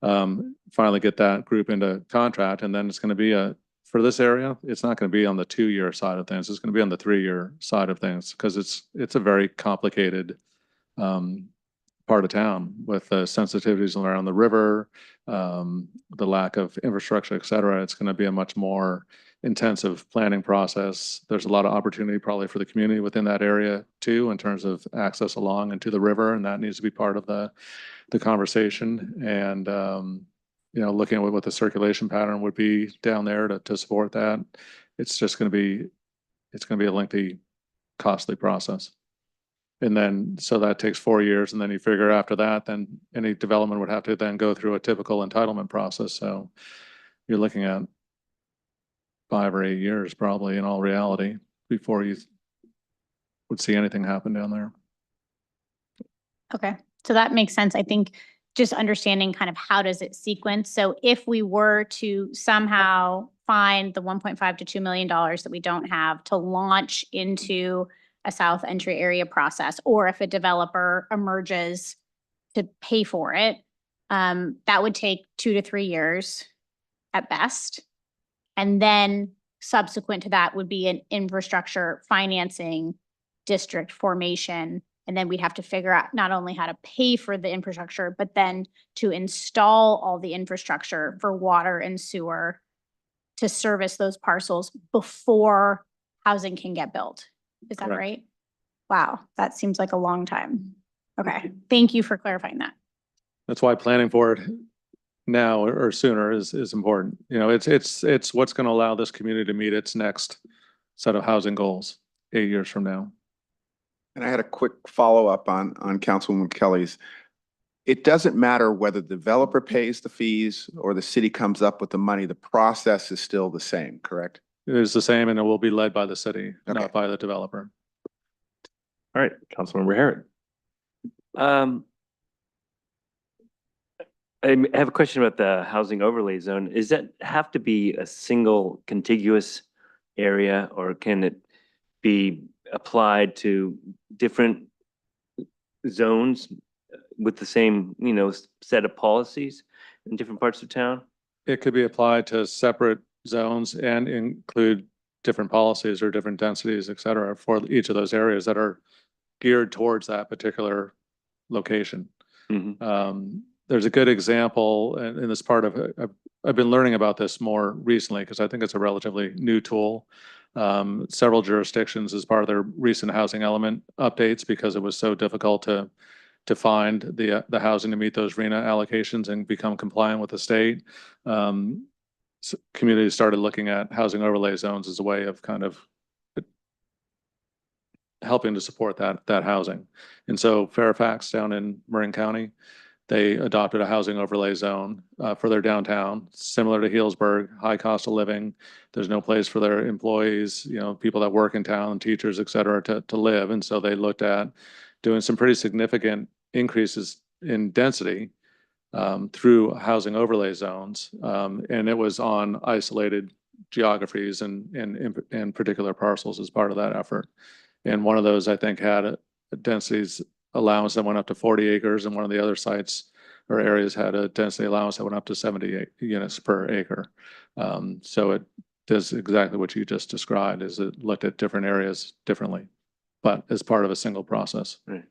Speaker 2: Finally get that group into contract, and then it's going to be for this area, it's not going to be on the 2-year side of things. It's going to be on the 3-year side of things, because it's a very complicated part of town with the sensitivities around the river, the lack of infrastructure, et cetera. It's going to be a much more intensive planning process. There's a lot of opportunity probably for the community within that area too, in terms of access along and to the river, and that needs to be part of the conversation. And you know, looking at what the circulation pattern would be down there to support that, it's going to be a lengthy, costly process. And then, so that takes 4 years, and then you figure after that, then any development would have to then go through a typical entitlement process. So you're looking at 5 or 8 years probably in all reality before you would see anything happen down there.
Speaker 22: Okay, so that makes sense. I think just understanding kind of how does it sequence. So if we were to somehow find the $1.5 to $2 million that we don't have to launch into a South Entry area process, or if a developer emerges to pay for it, that would take 2 to 3 years at best. And then subsequent to that would be an infrastructure financing district formation. And then we'd have to figure out not only how to pay for the infrastructure, but then to install all the infrastructure for water and sewer to service those parcels before housing can get built. Is that
Speaker 2: Correct.
Speaker 22: right? Wow, that seems like a long time. Okay, thank you for clarifying that.
Speaker 2: That's why planning for it now or sooner is important. You know, it's what's going to allow this community to meet its next set of housing goals 8 years from now.
Speaker 6: And I had a quick follow-up on Councilwoman Kelly's. It doesn't matter whether the developer pays the fees or the city comes up with the money, the process is still the same, correct?
Speaker 2: It is the same and it will be led by the city,
Speaker 6: Okay.
Speaker 2: not by the developer.
Speaker 1: All right, Councilmember Harrod.
Speaker 9: I have a question about the housing overlay zone. Does that have to be a single contiguous area, or can it be applied to different zones with the same, set of policies in different parts of town?
Speaker 2: It could be applied to separate zones and include different policies or different densities, et cetera, for each of those areas that are geared towards that particular location. There's a good example in this part of it. I've been learning about this more recently because I think it's a relatively new tool. Several jurisdictions as part of their recent housing element updates, because it was so difficult to find the housing to meet those RHNA allocations and become compliant with the state. Communities started looking at housing overlay zones as a way of kind of helping to support that housing. And so Fairfax down in Marin County, they adopted a housing overlay zone for their downtown, similar to Healdsburg, high cost of living. There's no place for their employees, people that work in town, teachers, et cetera, to live. And so they looked at doing some pretty significant increases in density through housing overlay zones. And it was on isolated geographies and particular parcels as part of that effort. And one of those, I think, had a densities allowance that went up to 40 acres, and one of the other sites or areas had a density allowance that went up to 78 units per acre. So it does exactly what you just described, is it looked at different areas differently, but as part of a single process.
Speaker 9: Right.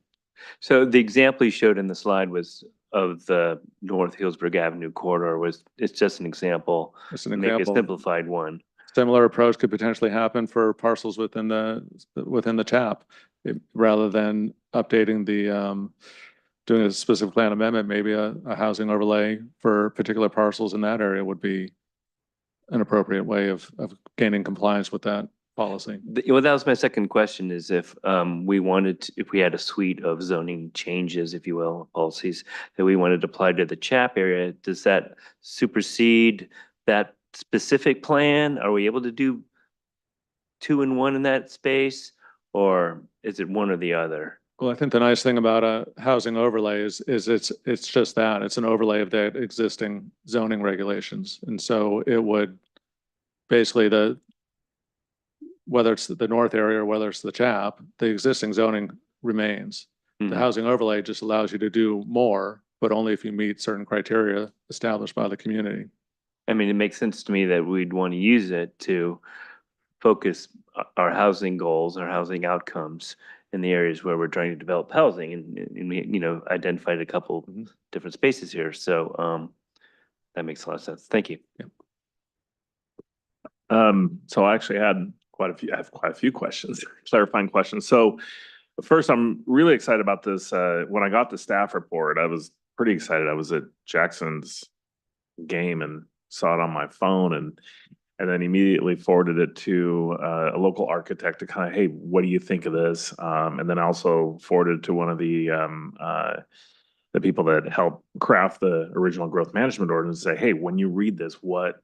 Speaker 9: So the example you showed in the slide was of the North Healdsburg Avenue corridor. It's just an example,
Speaker 2: It's an
Speaker 9: maybe a
Speaker 2: example.
Speaker 9: simplified one.
Speaker 2: Similar approach could potentially happen for parcels within the CHAP. Rather than updating doing a specific plan amendment, maybe a housing overlay for particular parcels in that area would be an appropriate way of gaining compliance with that policy.
Speaker 9: Well, that was my second question, is if if we had a suite of zoning changes, if you will, policies that we wanted to apply to the CHAP area, does that supersede that specific plan? Are we able to do 2 in 1 in that space, or is it one or the other?
Speaker 2: Well, I think the nice thing about a housing overlay is it's just that. It's an overlay of the existing zoning regulations. And so it would basically whether it's the north area or whether it's the CHAP, the existing zoning remains. The housing overlay just allows you to do more, but only if you meet certain criteria established by the community.
Speaker 9: I mean, it makes sense to me that we'd want to use it to focus our housing goals, our housing outcomes in the areas where we're trying to develop housing, and we, identified a couple different spaces here. So that makes a lot of sense. Thank you.
Speaker 1: So I actually had I have quite a few questions, clarifying questions. So first, I'm really excited about this. When I got the staff report, I was pretty excited. I was at Jackson's game and saw it on my phone, and then immediately forwarded it to a local architect to kind of, hey, what do you think of this? And then also forwarded it to one of the people that helped craft the original growth management ordinance, and say, hey, when you read this, what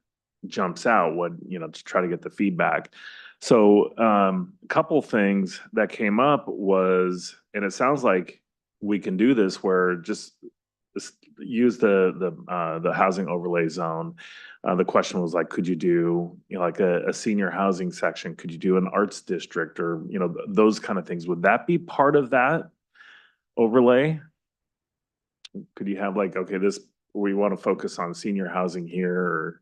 Speaker 1: jumps out? What, to try to get the feedback. So a couple things that came up was, and it sounds like we can do this, where just use the housing overlay zone. The question was like, could you do, like a senior housing section? Could you do an arts district, or, those kind of things? Would that be part of that overlay? Could you have like, okay, we want to focus on senior housing here,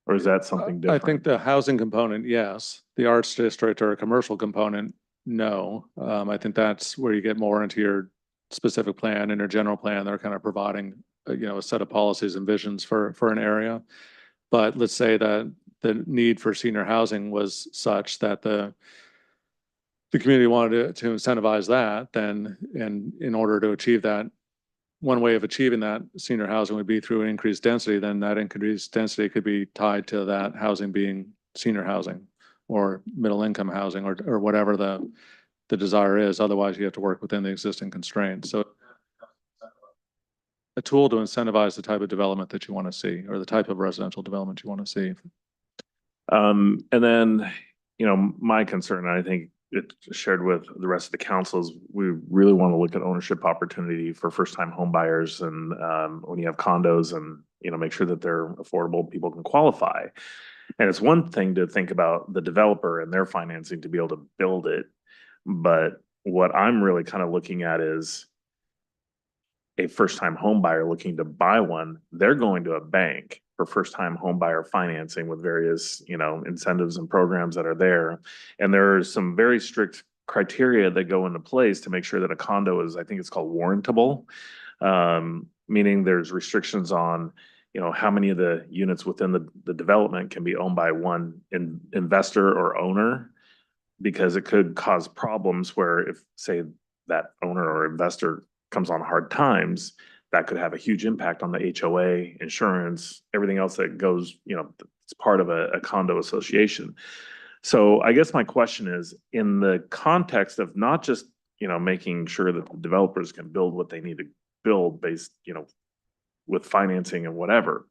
Speaker 1: or is that something different?
Speaker 2: I think the housing component, yes. The arts district or a commercial component, no. I think that's where you get more into your specific plan and your general plan. They're kind of providing, a set of policies and visions for an area. But let's say that the need for senior housing was such that the community wanted to incentivize that, then, and in order to achieve that, one way of achieving that senior housing would be through increased density. Then that increased density could be tied to that housing being senior housing. or middle income housing or whatever the desire is. Otherwise, you have to work within the existing constraints. So a tool to incentivize the type of development that you want to see, or the type of residential development you want to see.
Speaker 1: And then, you know, my concern, and I think it's shared with the rest of the council, is we really want to look at ownership opportunity for first-time home buyers. And when you have condos, and, you know, make sure that they're affordable, people can qualify. And it's one thing to think about the developer and their financing to be able to build it. But what I'm really kind of looking at is a first-time home buyer looking to buy one. They're going to a bank for first-time home buyer financing with various, you know, incentives and programs that are there. And there are some very strict criteria that go into place to make sure that a condo is, I think it's called warrantable. Meaning there's restrictions on, you know, how many of the units within the development can be owned by one investor or owner, because it could cause problems where if, say, that owner or investor comes on hard times, that could have a huge impact on the HOA, insurance, everything else that goes, you know, it's part of a condo association. So I guess my question is, in the context of not just, you know, making sure that the developers can build what they need to build based, you know, with financing and whatever,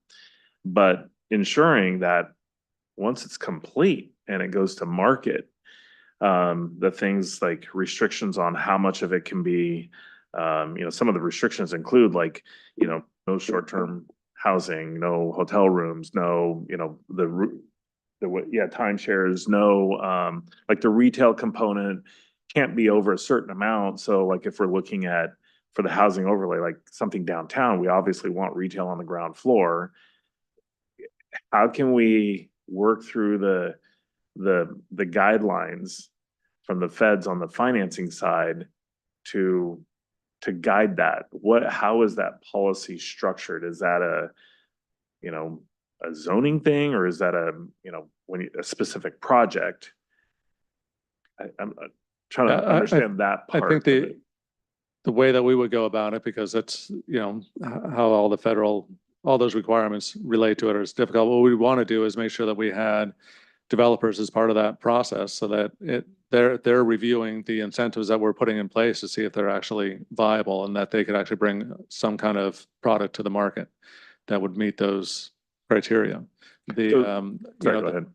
Speaker 1: but ensuring that once it's complete and it goes to market, the things like restrictions on how much of it can be, you know, some of the restrictions include, like, you know, no short-term housing, no hotel rooms, no, you know, timeshares, no, like the retail component can't be over a certain amount. So like if we're looking at, for the housing overlay, like something downtown, we obviously want retail on the ground floor. How can we work through the guidelines from the feds on the financing side to guide that? How is that policy structured? Is that a, you know, a zoning thing, or is that a, you know, a specific project? I'm trying to understand that part.
Speaker 2: I think the way that we would go about it, because that's, you know, how all those requirements relate to it is difficult. What we want to do is make sure that we had developers as part of that process, so that they're reviewing the incentives that we're putting in place to see if they're actually viable, and that they could actually bring some kind of product to the market that would meet those criteria. The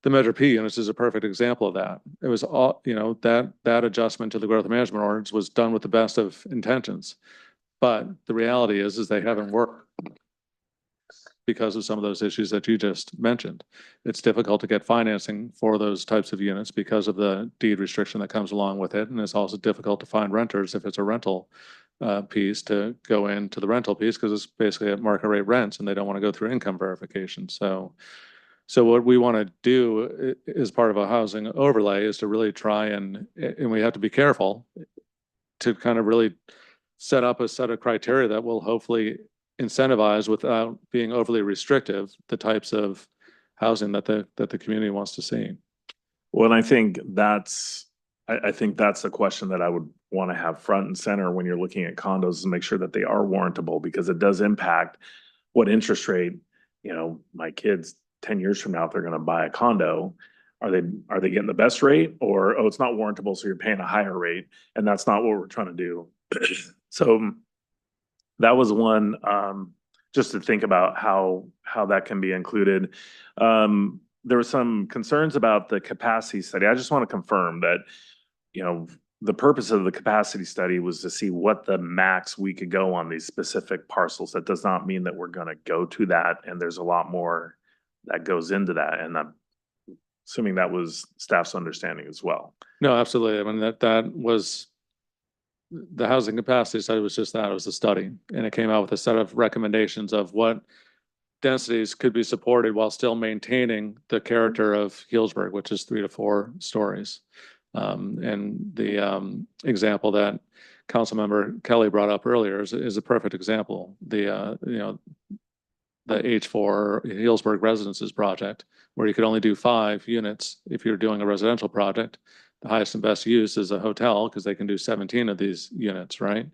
Speaker 2: Measure P units is a perfect example of that. It was all, you know, that adjustment to the growth management ordinance was done with the best of intentions. But the reality is they haven't worked because of some of those issues that you just mentioned. It's difficult to get financing for those types of units because of the deed restriction that comes along with it. And it's also difficult to find renters if it's a rental piece to go into the rental piece, because it's basically at market rate rents and they don't want to go through income verification. So what we want to do as part of a housing overlay is to really try and we have to be careful to kind of really set up a set of criteria that will hopefully incentivize, without being overly restrictive, the types of housing that the community wants to see.
Speaker 1: Well, and I think that's the question that I would want to have front and center when you're looking at condos, to make sure that they are warrantable, because it does impact what interest rate, you know, my kids 10 years from now, if they're going to buy a condo, are they getting the best rate, or, oh, it's not warrantable, so you're paying a higher rate, and that's not what we're trying to do. So that was one, just to think about how that can be included. There were some concerns about the capacity study. I just want to confirm that, you know, the purpose of the capacity study was to see what the max we could go on these specific parcels. That does not mean that we're going to go to that, and there's a lot more that goes into that. And I'm assuming that was staff's understanding as well.
Speaker 2: No, absolutely. I mean, that was the housing capacity study. Was just that, it was a study, and it came out with a set of recommendations of what densities could be supported while still maintaining the character of Healdsburg, which is 3 to 4 stories. And the example that Councilmember Kelly brought up earlier is a perfect example. The you know, the H4 Healdsburg Residences project, where you could only do 5 units if you're doing a residential project. The highest and best use is a hotel, because they can do 17 of these units, right?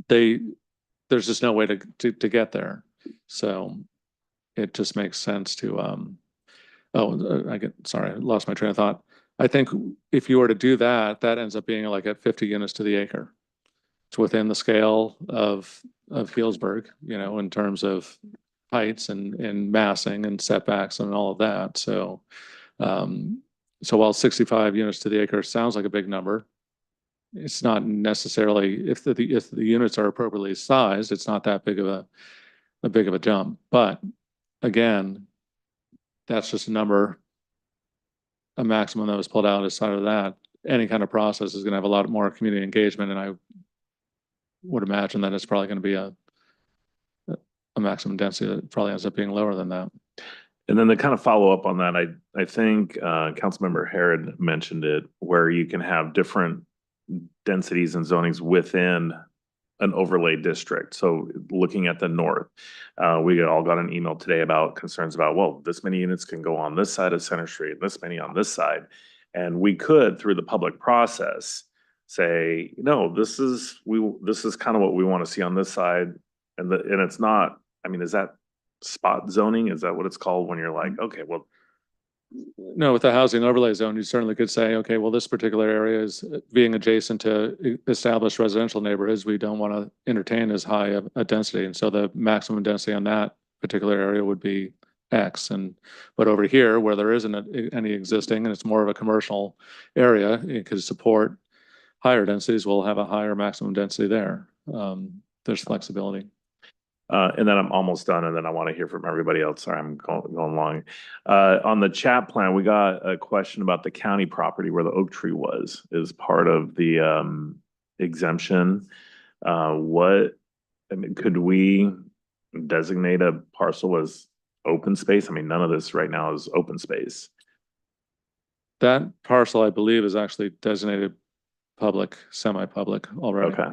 Speaker 2: There's just no way to get there. So it just makes sense to, sorry, I lost my train of thought. I think if you were to do that, that ends up being like at 50 units to the acre. It's within the scale of Healdsburg, you know, in terms of heights and massing and setbacks and all of that. So, so while 65 units to the acre sounds like a big number, it's not necessarily, if the units are appropriately sized, it's not that big of a jump. But again, that's just a number, a maximum that was pulled out aside of that. Any kind of process is going to have a lot more community engagement, and I would imagine that it's probably going to be a maximum density that probably ends up being lower than that.
Speaker 1: And then to kind of follow up on that, I think Councilmember Harrod mentioned it, where you can have different densities and zonings within an overlay district. So looking at the north, we all got an email today about concerns about, well, this many units can go on this side of Center Street, this many on this side. And we could, through the public process, say, no, this is kind of what we want to see on this side. And it's not, I mean, is that spot zoning? Is that what it's called when you're like, okay, well,
Speaker 2: no, with the housing overlay zone, you certainly could say, okay, well, this particular area is being adjacent to established residential neighborhoods. We don't want to entertain as high a density. And so the maximum density on that particular area would be X. But over here, where there isn't any existing and it's more of a commercial area, it could support higher densities. We'll have a higher maximum density there. There's flexibility.
Speaker 1: And then I'm almost done, and then I want to hear from everybody else. Sorry, I'm going long. On the chat plan, we got a question about the county property where the oak tree was, is part of the exemption. I mean, could we designate a parcel as open space? I mean, none of this right now is open space.
Speaker 2: That parcel, I believe, is actually designated public, semi-public already.
Speaker 1: Okay.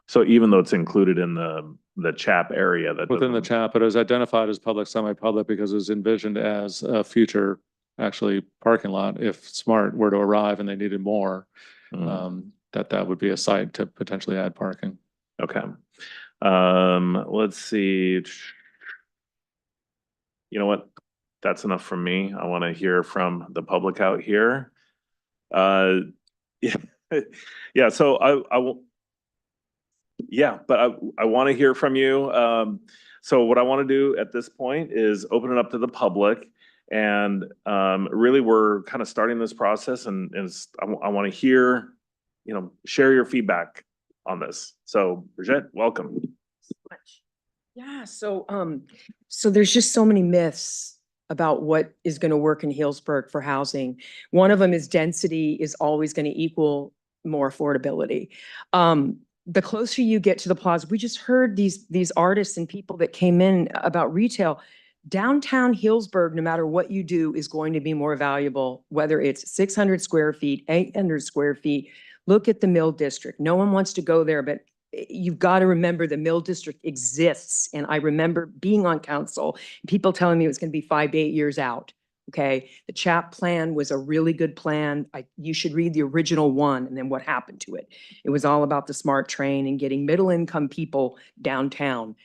Speaker 1: So even though it's included in the CHAP area, that
Speaker 2: Within the CHAP, but it was identified as public, semi-public because it was envisioned as a future actually parking lot. If SMART were to arrive and they needed more, that would be a site to potentially add parking.
Speaker 1: Okay. Let's see. You know what? That's enough from me. I want to hear from the public out here. Yeah. So I will. Yeah, but I want to hear from you. So what I want to do at this point is open it up to the public, and really we're kind of starting this process, and I want to hear, share your feedback on this. So Bridget, welcome.
Speaker 14: Yeah, so there's just so many myths about what is going to work in Healdsburg for housing. One of them is density is always going to equal more affordability. The closer you get to the plaza, we just heard these artists and people that came in about retail. Downtown Healdsburg, no matter what you do, is going to be more valuable, whether it's 600 square feet, 800 square feet. Look at the Mill District. No one wants to go there, but you've got to remember the Mill District exists. And I remember being on council, people telling me it was going to be 5 to 8 years out. Okay, the CHAP plan was a really good plan. You should read the original one and then what happened to it. It was all about the SMART train and getting middle income people downtown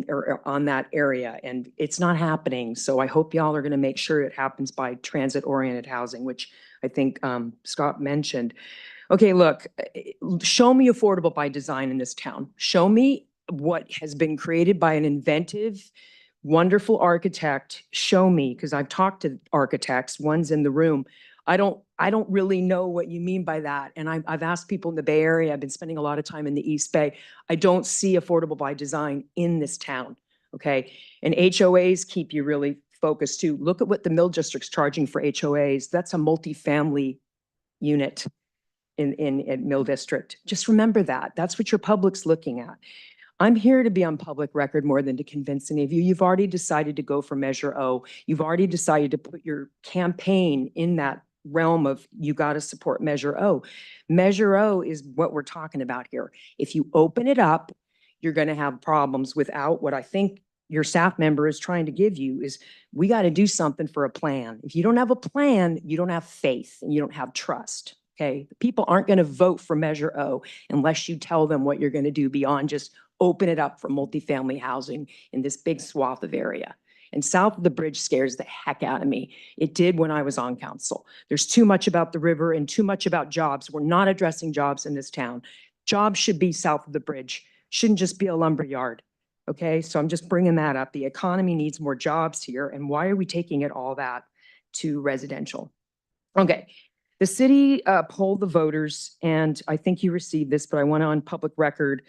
Speaker 14: or on that area. And it's not happening. So I hope y'all are going to make sure it happens by transit oriented housing, which I think Scott mentioned. Okay, look, show me affordable by design in this town. Show me what has been created by an inventive, wonderful architect. Show me, because I've talked to architects, one's in the room. I don't really know what you mean by that. And I've asked people in the Bay Area, I've been spending a lot of time in the East Bay. I don't see affordable by design in this town, okay? And HOAs keep you really focused too. Look at what the Mill District's charging for HOAs. That's a multifamily unit in Mill District. Just remember that. That's what your public's looking at. I'm here to be on public record more than to convince any of you. You've already decided to go for Measure O. You've already decided to put your campaign in that realm of you got to support Measure O. Measure O is what we're talking about here. If you open it up, you're going to have problems without what I think your staff member is trying to give you is we got to do something for a plan. If you don't have a plan, you don't have faith and you don't have trust. Okay, people aren't going to vote for Measure O unless you tell them what you're going to do beyond just open it up for multifamily housing in this big swath of area. And south of the bridge scares the heck out of me. It did when I was on council. There's too much about the river and too much about jobs. We're not addressing jobs in this town. Jobs should be south of the bridge, shouldn't just be a lumber yard. Okay, so I'm just bringing that up. The economy needs more jobs here. And why are we taking it all that to residential? Okay, the city polled the voters, and I think you received this, but I want it on public record,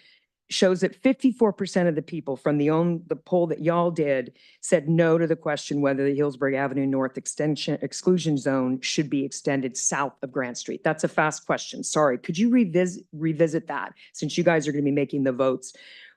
Speaker 14: shows that 54% of the people from the poll that y'all did said no to the question whether the Healdsburg Avenue North exclusion zone should be extended south of Grant Street. That's a fast question. Sorry. Could you revisit that since you guys are going to be making the votes?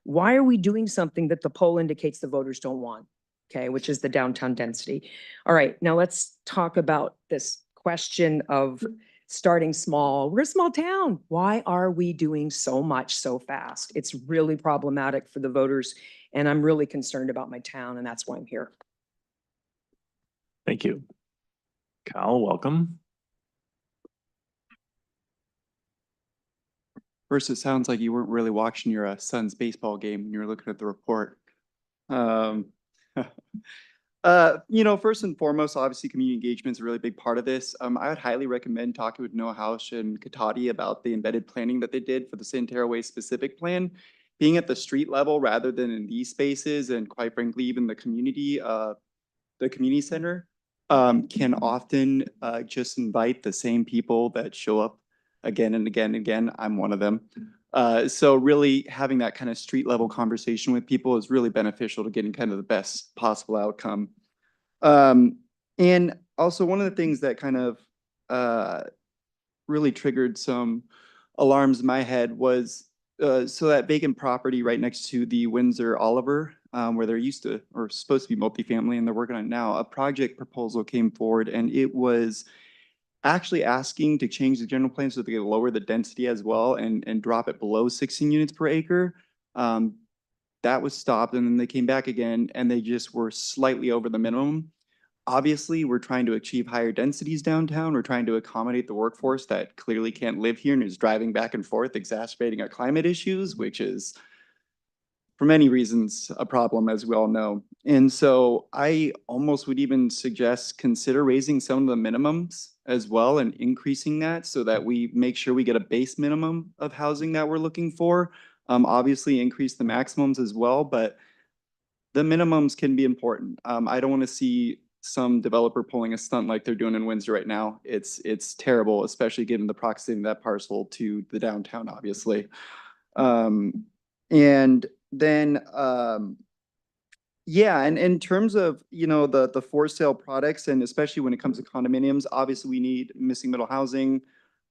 Speaker 14: Why are we doing something that the poll indicates the voters don't want? Okay, which is the downtown density. All right, now let's talk about this question of starting small. We're a small town. Why are we doing so much so fast? It's really problematic for the voters, and I'm really concerned about my town, and that's why I'm here.
Speaker 1: Thank you. Kyle, welcome.
Speaker 13: First, it sounds like you weren't really watching your son's baseball game when you were looking at the report. You know, first and foremost, obviously community engagement is a really big part of this. I would highly recommend talking with Noah Hausch and Katati about the embedded planning that they did for the Santero Way specific plan. Being at the street level rather than in these spaces, and quite frankly, even the community center can often just invite the same people that show up again and again and again. I'm one of them. So really having that kind of street level conversation with people is really beneficial to getting kind of the best possible outcome. And also one of the things that kind of really triggered some alarms in my head was so that vacant property right next to the Windsor Oliver, where they're used to or supposed to be multifamily and they're working on it now, a project proposal came forward, and it was actually asking to change the general plan so they could lower the density as well and drop it below 16 units per acre. That was stopped, and then they came back again and they just were slightly over the minimum. Obviously, we're trying to achieve higher densities downtown. We're trying to accommodate the workforce that clearly can't live here and is driving back and forth, exacerbating our climate issues, which is for many reasons a problem, as we all know. And so I almost would even suggest consider raising some of the minimums as well and increasing that so that we make sure we get a base minimum of housing that we're looking for. Obviously increase the maximums as well, but the minimums can be important. I don't want to see some developer pulling a stunt like they're doing in Windsor right now. It's terrible, especially given the proximity of that parcel to the downtown, obviously. And then, yeah, and in terms of, you know, the for sale products, and especially when it comes to condominiums, obviously we need missing middle housing.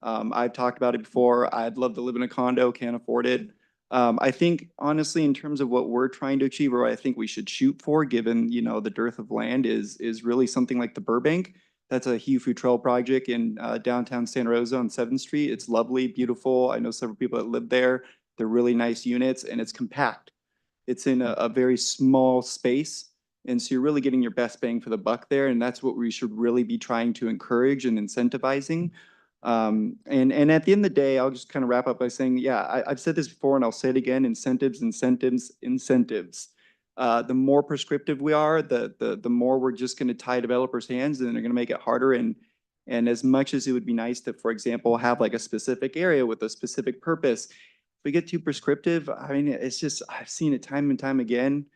Speaker 13: I've talked about it before. I'd love to live in a condo, can't afford it. I think honestly, in terms of what we're trying to achieve, or what I think we should shoot for, given, you know, the dearth of land, is really something like the Burbank. That's a Hugh Futrell project in downtown Santa Rosa on 7th Street. It's lovely, beautiful. I know several people that live there. They're really nice units, and it's compact. It's in a very small space. And so you're really getting your best bang for the buck there. And that's what we should really be trying to encourage and incentivizing. And at the end of the day, I'll just kind of wrap up by saying, yeah, I've said this before and I'll say it again: incentives, incentives, incentives. The more prescriptive we are, the more we're just going to tie developers' hands, and they're going to make it harder. And as much as it would be nice to, for example, have like a specific area with a specific purpose, if we get too prescriptive, I mean, it's just, I've seen it time and time again.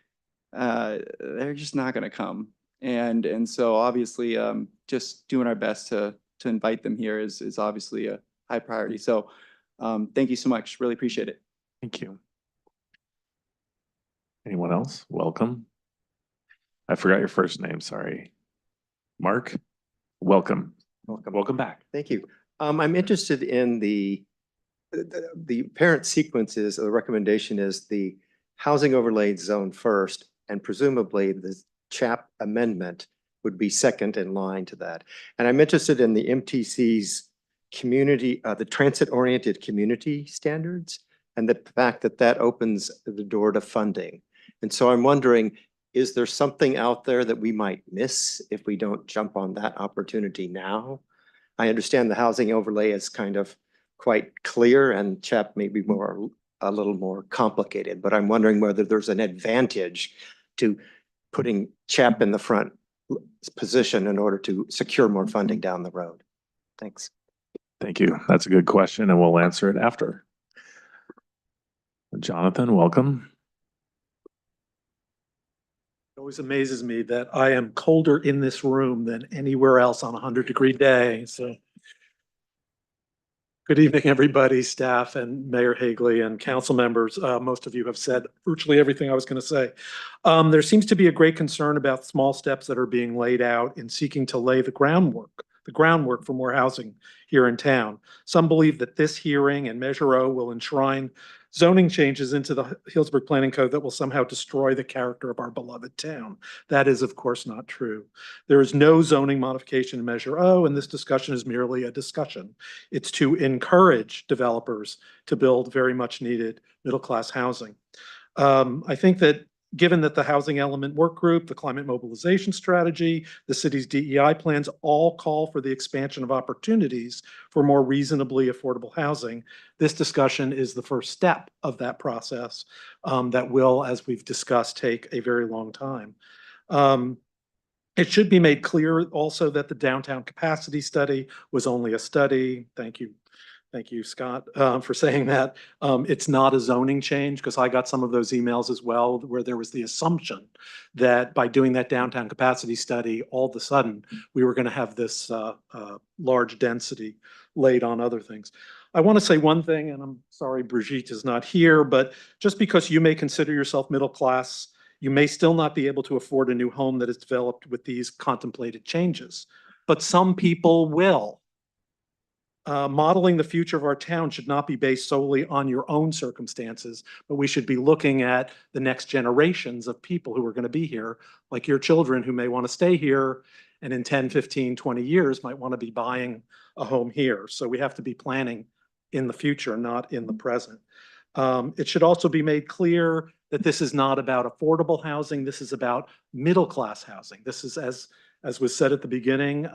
Speaker 13: They're just not going to come. And so obviously, just doing our best to invite them here is obviously a high priority. So thank you so much. Really appreciate it.
Speaker 1: Thank you. Anyone else? Welcome. I forgot your first name, sorry. Mark, welcome. Welcome back.
Speaker 15: Thank you. I'm interested in the parent sequences. The recommendation is the housing overlay zone first, and presumably the CHAP amendment would be second in line to that. And I'm interested in the MTC's community, the transit-oriented community standards, and the fact that that opens the door to funding. And so I'm wondering, is there something out there that we might miss if we don't jump on that opportunity now? I understand the housing overlay is kind of quite clear, and CHAP may be a little more complicated, but I'm wondering whether there's an advantage to putting CHAP in the front position in order to secure more funding down the road? Thanks.
Speaker 1: Thank you. That's a good question, and we'll answer it after. Jonathan, welcome.
Speaker 17: It always amazes me that I am colder in this room than anywhere else on a 100-degree day, so. Good evening, everybody, staff and Mayor Hagley and council members. Most of you have said virtually everything I was going to say. There seems to be a great concern about small steps that are being laid out in seeking to lay the groundwork for more housing here in town. Some believe that this hearing and Measure O will enshrine zoning changes into the Healdsburg Planning Code that will somehow destroy the character of our beloved town. That is, of course, not true. There is no zoning modification in Measure O, and this discussion is merely a discussion. It's to encourage developers to build very much needed middle-class housing. I think that given that the Housing Element Work Group, the Climate Mobilization Strategy, the city's DEI plans all call for the expansion of opportunities for more reasonably affordable housing, this discussion is the first step of that process that will, as we've discussed, take a very long time. It should be made clear also that the downtown capacity study was only a study. Thank you. Thank you, Scott, for saying that. It's not a zoning change, because I got some of those emails as well, where there was the assumption that by doing that downtown capacity study, all of a sudden, we were going to have this large density laid on other things. I want to say one thing, and I'm sorry Brigitte is not here, but just because you may consider yourself middle class, you may still not be able to afford a new home that is developed with these contemplated changes, but some people will. Modeling the future of our town should not be based solely on your own circumstances, but we should be looking at the next generations of people who are going to be here, like your children who may want to stay here and in 10, 15, 20 years might want to be buying a home here. So we have to be planning in the future, not in the present. It should also be made clear that this is not about affordable housing. This is about middle-class housing. This is, as was said at the beginning,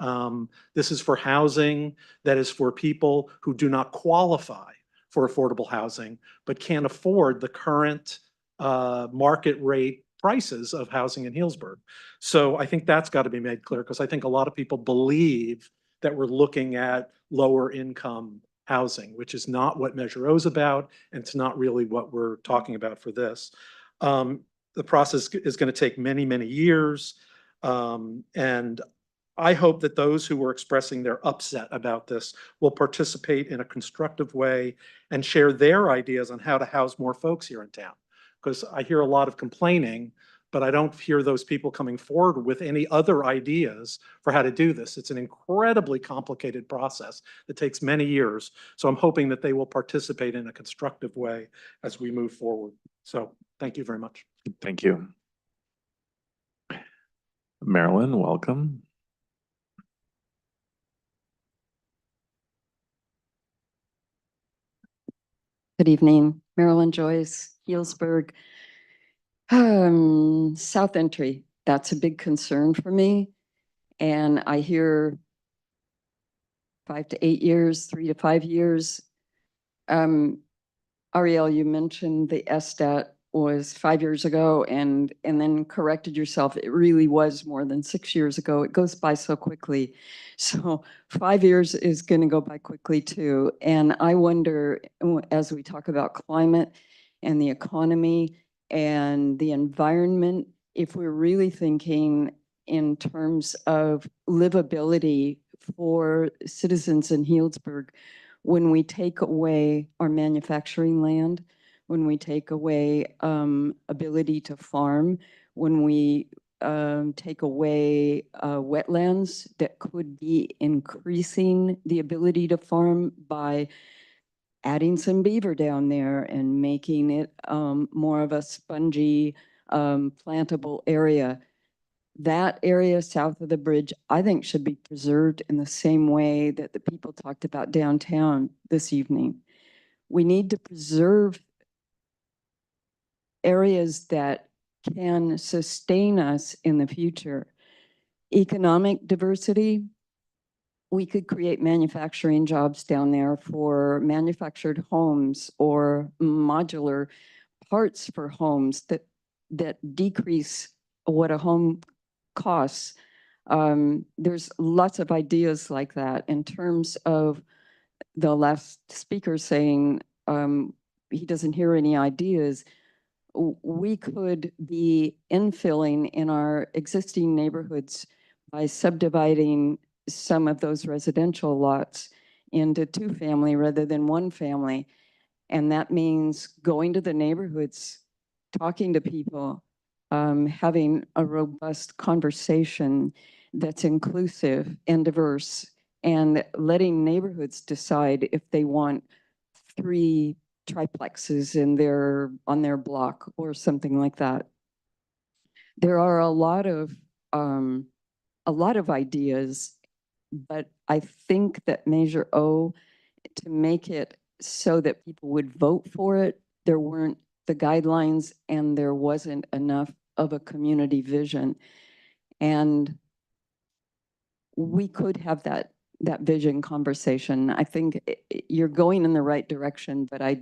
Speaker 17: this is for housing that is for people who do not qualify for affordable housing, but can't afford the current market rate prices of housing in Healdsburg. So I think that's got to be made clear, because I think a lot of people believe that we're looking at lower income housing, which is not what Measure O is about, and it's not really what we're talking about for this. The process is going to take many, many years. And I hope that those who are expressing their upset about this will participate in a constructive way and share their ideas on how to house more folks here in town. Because I hear a lot of complaining, but I don't hear those people coming forward with any other ideas for how to do this. It's an incredibly complicated process that takes many years. So I'm hoping that they will participate in a constructive way as we move forward. So thank you very much.
Speaker 1: Thank you. Marilyn, welcome.
Speaker 4: Good evening, Marilyn Joyce, Healdsburg. South Entry, that's a big concern for me. And I hear 5 to 8 years, 3 to 5 years. Ariel, you mentioned the SDAT was 5 years ago and then corrected yourself. It really was more than 6 years ago. It goes by so quickly. So 5 years is going to go by quickly too. And I wonder, as we talk about climate and the economy and the environment, if we're really thinking in terms of livability for citizens in Healdsburg, when we take away our manufacturing land, when we take away ability to farm, when we take away wetlands that could be increasing the ability to farm by adding some beaver down there and making it more of a spongy, plantable area. That area south of the bridge, I think, should be preserved in the same way that the people talked about downtown this evening. We need to preserve areas that can sustain us in the future. Economic diversity, we could create manufacturing jobs down there for manufactured homes or modular parts for homes that decrease what a home costs. There's lots of ideas like that in terms of the last speaker saying he doesn't hear any ideas. We could be infilling in our existing neighborhoods by subdividing some of those residential lots into 2-family rather than 1-family. And that means going to the neighborhoods, talking to people, having a robust conversation that's inclusive and diverse, and letting neighborhoods decide if they want 3 triplexes on their block or something like that. There are a lot of ideas, but I think that Measure O, to make it so that people would vote for it, there weren't the guidelines and there wasn't enough of a community vision. And we could have that vision conversation. I think you're going in the right direction, but I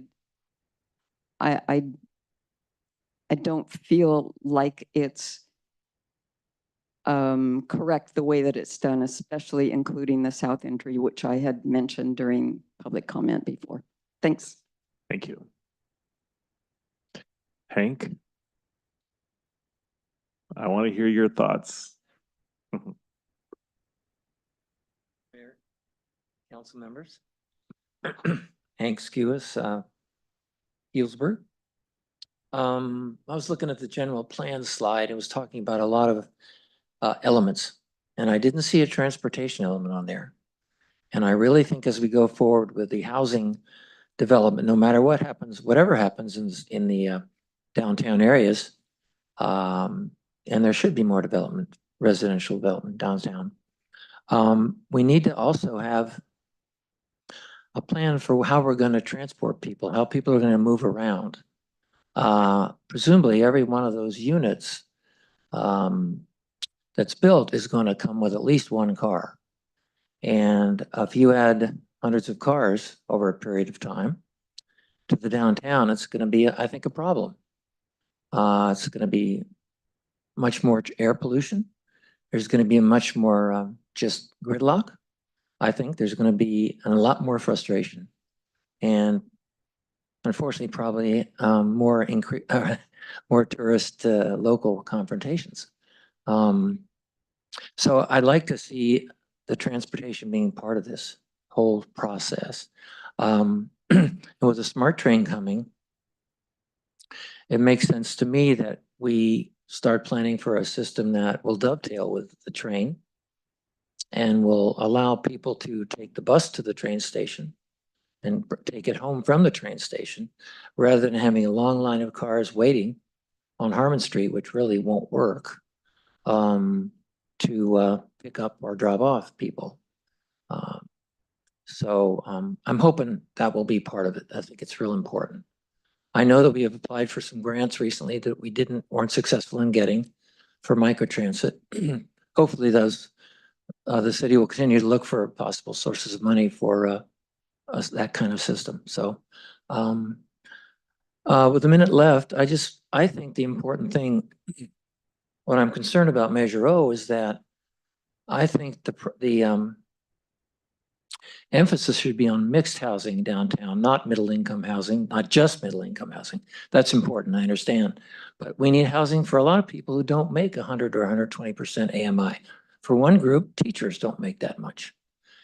Speaker 4: don't feel like it's correct the way that it's done, especially including the south entry, which I had mentioned during public comment before. Thanks.
Speaker 1: Thank you. Hank? I want to hear your thoughts.
Speaker 5: Mayor, council members. Hank Skewis, Healdsburg. I was looking at the general plan slide. It was talking about a lot of elements, and I didn't see a transportation element on there. And I really think as we go forward with the housing development, no matter what happens, whatever happens in the downtown areas, and there should be more development, residential development downtown. We need to also have a plan for how we're going to transport people, how people are going to move around. Presumably every one of those units that's built is going to come with at least 1 car. And if you add hundreds of cars over a period of time to the downtown, it's going to be, I think, a problem. It's going to be much more air pollution. There's going to be much more just gridlock. I think there's going to be a lot more frustration. And unfortunately, probably more tourist local confrontations. So I'd like to see the transportation being part of this whole process. And with a smart train coming, it makes sense to me that we start planning for a system that will dovetail with the train and will allow people to take the bus to the train station and take it home from the train station, rather than having a long line of cars waiting on Harmon Street, which really won't work, to pick up or drop off people. So I'm hoping that will be part of it. I think it's real important. I know that we have applied for some grants recently that we weren't successful in getting for microtransit. Hopefully those, the city will continue to look for possible sources of money for that kind of system. So with a minute left, I think the important thing, what I'm concerned about Measure O is that I think the emphasis should be on mixed housing downtown, not middle income housing, not just middle income housing. That's important, I understand. But we need housing for a lot of people who don't make 100 or 120% AMI. For one group, teachers don't make that much.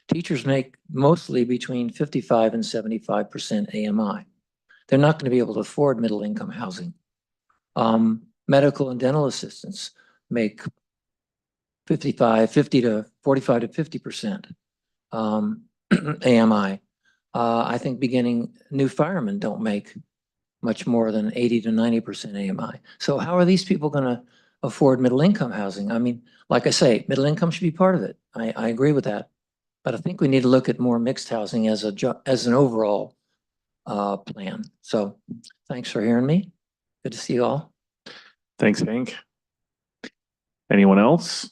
Speaker 5: Teachers make mostly between 55 and 75% AMI. They're not going to be able to afford middle income housing. Medical and dental assistants make 50 to 45 to 50% AMI. I think beginning new firemen don't make much more than 80 to 90% AMI. So how are these people going to afford middle income housing? I mean, like I say, middle income should be part of it. I agree with that. But I think we need to look at more mixed housing as an overall plan. So thanks for hearing me. Good to see you all.
Speaker 1: Thanks, Hank. Anyone else?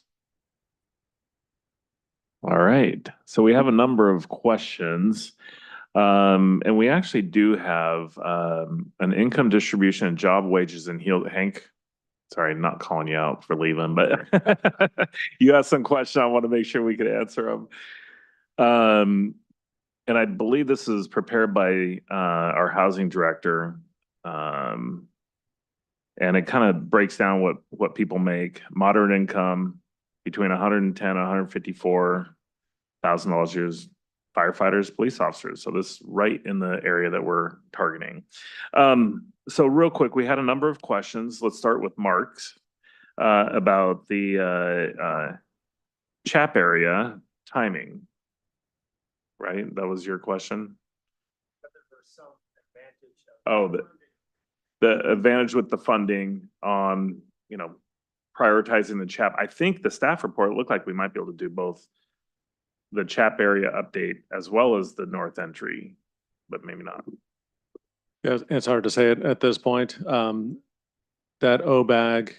Speaker 1: All right. So we have a number of questions. And we actually do have an income distribution and job wages in Hank. Sorry, not calling you out for leaving, but you asked some question. I want to make sure we could answer them. And I believe this is prepared by our housing director. And it kind of breaks down what people make. Moderate income between 110 and 154,000 dollars a year, firefighters, police officers. So this right in the area that we're targeting. So real quick, we had a number of questions. Let's start with Mark's about the CHAP area timing. Right? That was your question? Oh, the advantage with the funding on, you know, prioritizing the CHAP. I think the staff report looked like we might be able to do both the CHAP area update as well as the north entry, but maybe not.
Speaker 2: Yeah, it's hard to say it at this point. That OBAG,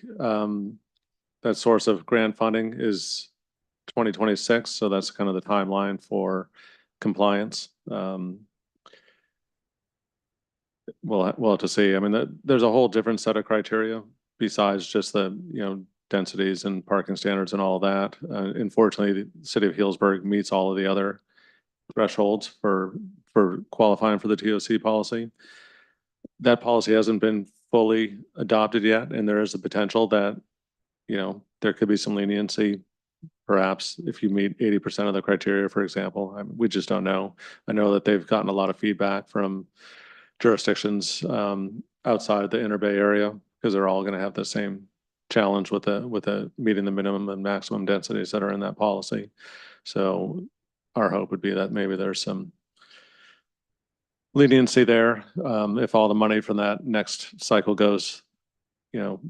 Speaker 2: that source of grant funding is 2026, so that's kind of the timeline for compliance. We'll have to see. I mean, there's a whole different set of criteria besides just the, you know, densities and parking standards and all that. Unfortunately, the city of Healdsburg meets all of the other thresholds for qualifying for the TOC policy. That policy hasn't been fully adopted yet, and there is a potential that, you know, there could be some leniency, perhaps if you meet 80% of the criteria, for example. We just don't know. I know that they've gotten a lot of feedback from jurisdictions outside the Inner Bay area, because they're all going to have the same challenge with the meeting the minimum and maximum densities that are in that policy. So our hope would be that maybe there's some leniency there. If all the money from that next cycle goes, you know,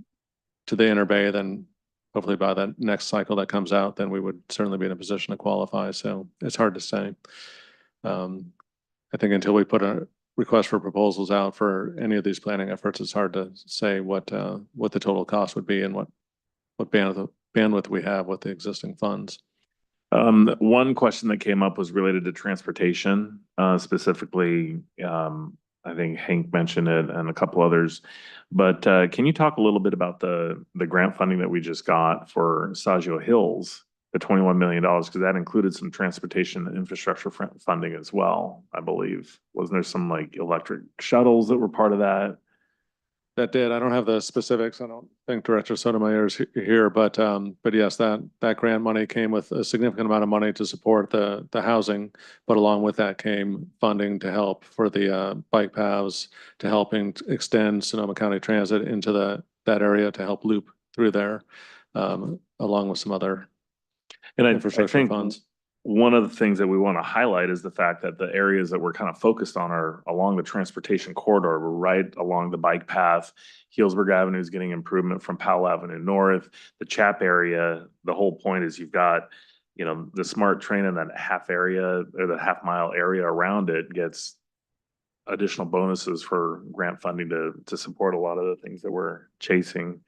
Speaker 2: to the Inner Bay, then hopefully by that next cycle that comes out, then we would certainly be in a position to qualify. So it's hard to say. I think until we put a request for proposals out for any of these planning efforts, it's hard to say what the total cost would be and what bandwidth we have with the existing funds.
Speaker 1: One question that came up was related to transportation, specifically, I think Hank mentioned it and a couple others, but can you talk a little bit about the grant funding that we just got for Saggio Hills, the $21 million, because that included some transportation infrastructure funding as well, I believe. Wasn't there some like electric shuttles that were part of that?
Speaker 2: That did. I don't have the specifics. I don't think Director Sotomayor is here, but yes, that grant money came with a significant amount of money to support the housing, but along with that came funding to help for the bike paths, to helping extend Sonoma County Transit into that area to help loop through there, along with some other infrastructure funds.
Speaker 1: One of the things that we want to highlight is the fact that the areas that we're kind of focused on are along the transportation corridor. We're right along the bike path. Healdsburg Avenue is getting improvement from Powell Avenue North. The CHAP area, the whole point is you've got, you know, the SMART train in that half area or the half mile area around it gets additional bonuses for grant funding to support a lot of the things that we're chasing.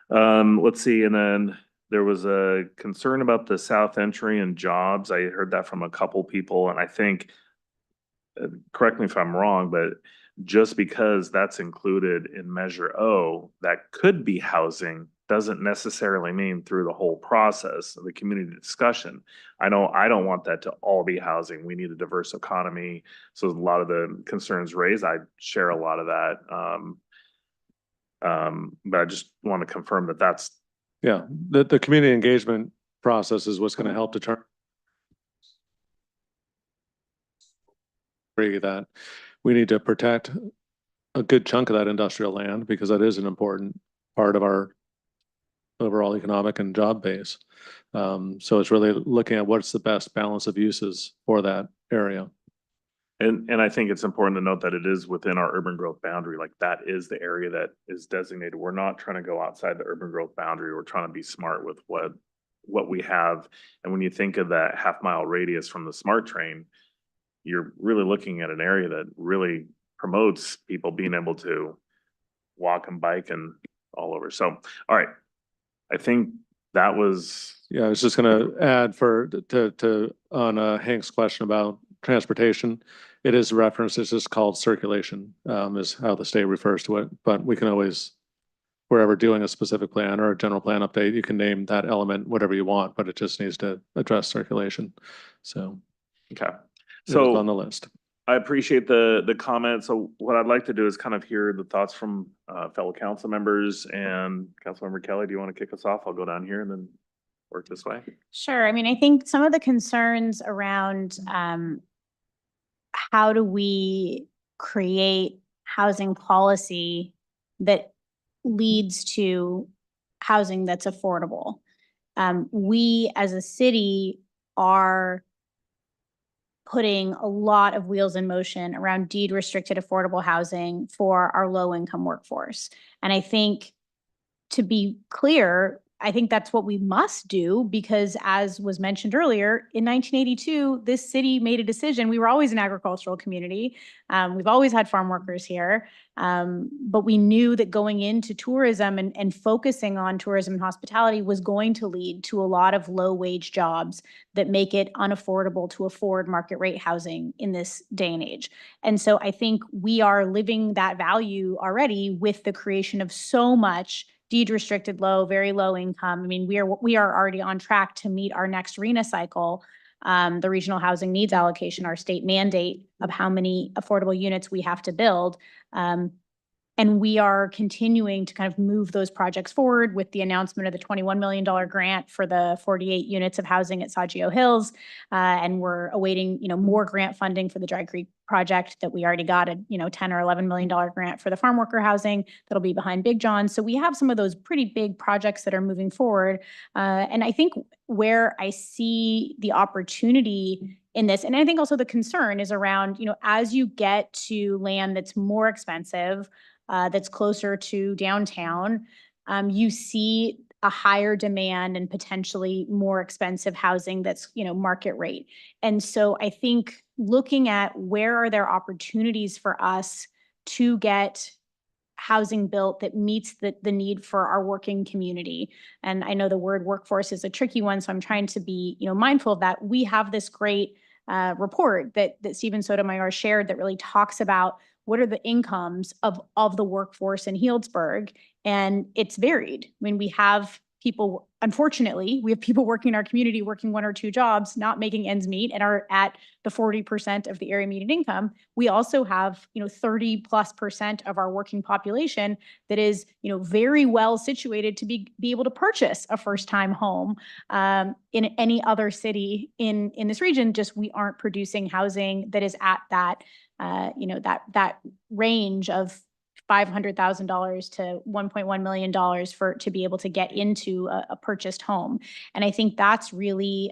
Speaker 1: Let's see. And then there was a concern about the south entry and jobs. I heard that from a couple people, and I think, correct me if I'm wrong, but just because that's included in Measure O, that could be housing, doesn't necessarily mean through the whole process of the community discussion. I know I don't want that to all be housing. We need a diverse economy. So a lot of the concerns raised, I share a lot of that. But I just want to confirm that that's.
Speaker 2: Yeah, the community engagement process is what's going to help determine that we need to protect a good chunk of that industrial land, because that is an important part of our overall economic and job base. So it's really looking at what's the best balance of uses for that area.
Speaker 1: And I think it's important to note that it is within our urban growth boundary. Like that is the area that is designated. We're not trying to go outside the urban growth boundary. We're trying to be smart with what we have. And when you think of that half mile radius from the SMART train, you're really looking at an area that really promotes people being able to walk and bike and all over. So, all right. I think that was.
Speaker 2: Yeah, I was just going to add on Hank's question about transportation. It is referenced, it's just called circulation, is how the state refers to it, but we can always we're ever doing a specific plan or a general plan update, you can name that element whatever you want, but it just needs to address circulation. So
Speaker 1: Okay.
Speaker 2: it is on
Speaker 1: So
Speaker 2: the list.
Speaker 1: I appreciate the comment. So what I'd like to do is kind of hear the thoughts from fellow council members, and Councilmember Kelly, do you want to kick us off? I'll go down here and then work this way.
Speaker 22: Sure. I mean, I think some of the concerns around how do we create housing policy that leads to housing that's affordable. We as a city are putting a lot of wheels in motion around deed restricted affordable housing for our low income workforce. And I think, to be clear, I think that's what we must do because, as was mentioned earlier, in 1982, this city made a decision. We were always an agricultural community. We've always had farm workers here. But we knew that going into tourism and focusing on tourism and hospitality was going to lead to a lot of low wage jobs that make it unaffordable to afford market rate housing in this day and age. And so I think we are living that value already with the creation of so much deed restricted low, very low income. I mean, we are already on track to meet our next RHNA cycle, the regional housing needs allocation, our state mandate of how many affordable units we have to build. And we are continuing to kind of move those projects forward with the announcement of the $21 million grant for the 48 units of housing at Saggio Hills. And we're awaiting, more grant funding for the Dry Creek project that we already got a, $10 or $11 million grant for the farm worker housing that'll be behind Big John. So we have some of those pretty big projects that are moving forward. And I think where I see the opportunity in this, and I think also the concern is around, as you get to land that's more expensive, that's closer to downtown, you see a higher demand and potentially more expensive housing that's, market rate. And so I think looking at where are there opportunities for us to get housing built that meets the need for our working community. And I know the word workforce is a tricky one, so I'm trying to be, mindful of that. We have this great report that Stephen Sotomayor shared that really talks about what are the incomes of the workforce in Healdsburg, and it's varied. I mean, we have people, unfortunately, we have people working in our community, working 1 or 2 jobs, not making ends meet, and are at the 40% of the area median income. We also have, 30+% of our working population that is, very well situated to be able to purchase a first-time home in any other city in this region. Just we aren't producing housing that is at that, that range of $500,000 to $1.1 million to be able to get into a purchased home. And I think that's really,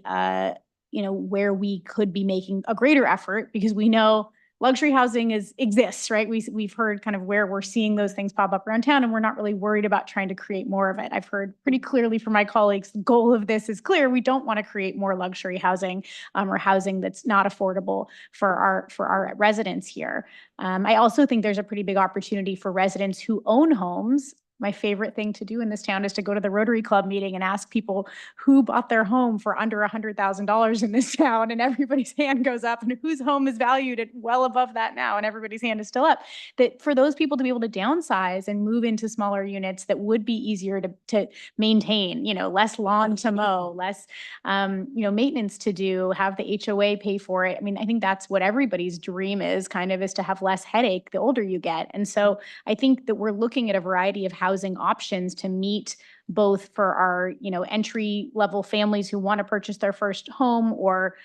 Speaker 22: where we could be making a greater effort, because we know luxury housing exists, right? We've heard kind of where we're seeing those things pop up around town, and we're not really worried about trying to create more of it. I've heard pretty clearly from my colleagues, the goal of this is clear. We don't want to create more luxury housing or housing that's not affordable for our residents here. I also think there's a pretty big opportunity for residents who own homes. My favorite thing to do in this town is to go to the Rotary Club meeting and ask people who bought their home for under $100,000 in this town, and everybody's hand goes up, and whose home is valued at well above that now, and everybody's hand is still up. That for those people to be able to downsize and move into smaller units that would be easier to maintain, less lawn to mow, less, maintenance to do, have the HOA pay for it. I mean, I think that's what everybody's dream is to have less headache the older you get. And so I think that we're looking at a variety of housing options to meet both for our, entry level families who want to purchase their first home, or,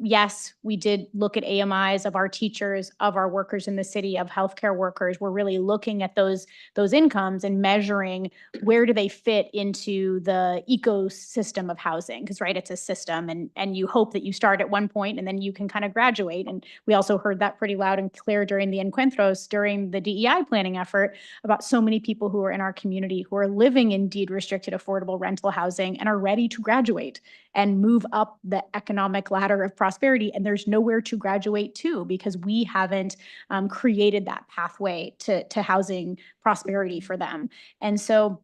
Speaker 22: yes, we did look at AMIs of our teachers, of our workers in the city, of healthcare workers. We're really looking at those incomes and measuring where do they fit into the ecosystem of housing. Because, right, it's a system, and you hope that you start at one point and then you can kind of graduate. And we also heard that pretty loud and clear during the Encuentros, during the DEI planning effort, about so many people who are in our community who are living in deed restricted affordable rental housing and are ready to graduate and move up the economic ladder of prosperity. And there's nowhere to graduate to, because we haven't created that pathway to housing prosperity for them. And so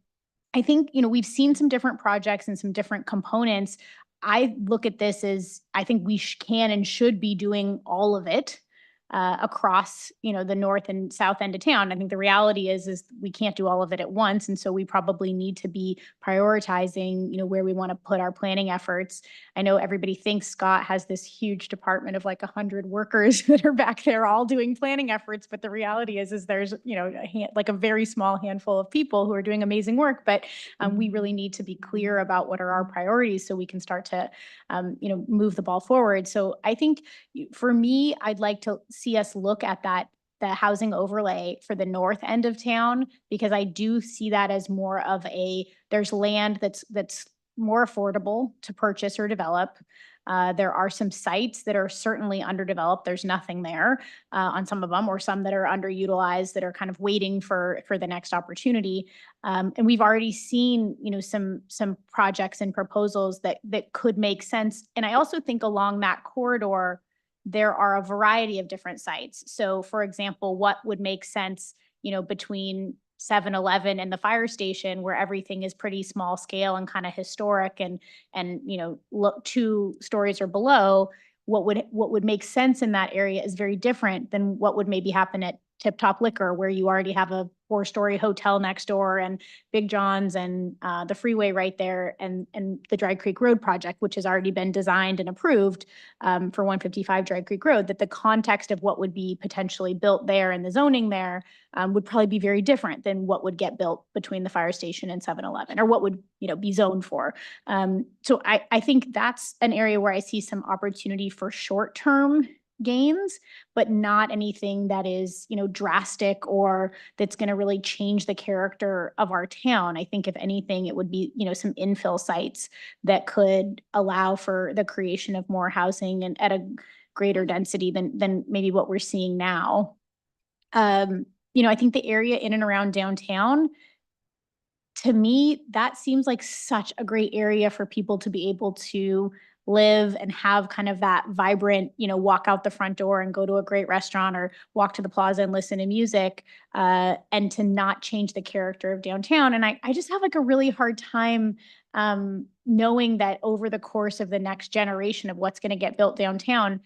Speaker 22: I think, we've seen some different projects and some different components. I look at this as, I think we can and should be doing all of it. across, the north and south end of town. I think the reality is we can't do all of it at once. And so we probably need to be prioritizing, where we want to put our planning efforts. I know everybody thinks Scott has this huge department of like 100 workers that are back there all doing planning efforts. But the reality is there's, like a very small handful of people who are doing amazing work. But we really need to be clear about what are our priorities so we can start to, move the ball forward. So I think for me, I'd like to see us look at the housing overlay for the north end of town, because I do see that as more of there's land that's more affordable to purchase or develop. There are some sites that are certainly underdeveloped. There's nothing there on some of them, or some that are underutilized that are kind of waiting for the next opportunity. And we've already seen, some projects and proposals that could make sense. And I also think along that corridor, there are a variety of different sites. So for example, what would make sense, between 7-Eleven and the fire station, where everything is pretty small scale and kind of historic and look 2 stories or below, what would make sense in that area is very different than what would maybe happen at Tip Top Liquor, where you already have a 4-story hotel next door and Big John's and the freeway right there, and the Dry Creek Road project, which has already been designed and approved for 155 Dry Creek Road. That the context of what would be potentially built there and the zoning there would probably be very different than what would get built between the fire station and 7-Eleven, or what would be zoned for. So I think that's an area where I see some opportunity for short-term gains, but not anything that is, drastic or that's going to really change the character of our town. I think if anything, it would be, some infill sites that could allow for the creation of more housing and at a greater density than maybe what we're seeing now. I think the area in and around downtown, to me, that seems like such a great area for people to be able to live and have kind of that vibrant, walk out the front door and go to a great restaurant, or walk to the plaza and listen to music, and to not change the character of downtown. And I just have like a really hard time knowing that over the course of the next generation of what's going to get built downtown,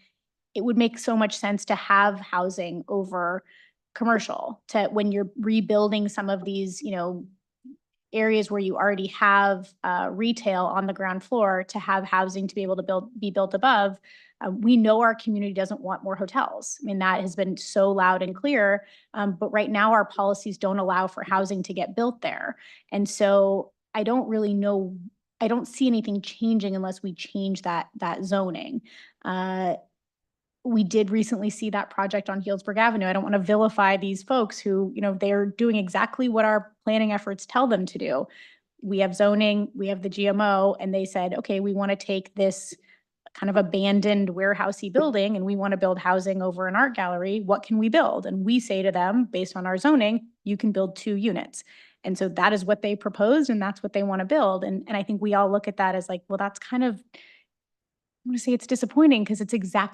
Speaker 22: it would make so much sense to have housing over commercial, to when you're rebuilding some of these, areas where you already have retail on the ground floor, to have housing to be able to be built above. We know our community doesn't want more hotels. I mean, that has been so loud and clear, but right now our policies don't allow for housing to get built there. And so I don't really know, I don't see anything changing unless we change that zoning. We did recently see that project on Healdsburg Avenue. I don't want to vilify these folks who, they're doing exactly what our planning efforts tell them to do. We have zoning, we have the GMO, and they said, okay, we want to take this kind of abandoned warehousey building and we want to build housing over an art gallery. What can we build? And we say to them, based on our zoning, you can build 2 units. And so that is what they proposed, and that's what they want to build. And I think we all look at that as like, well, that's kind of, I'm going to say it's disappointing, because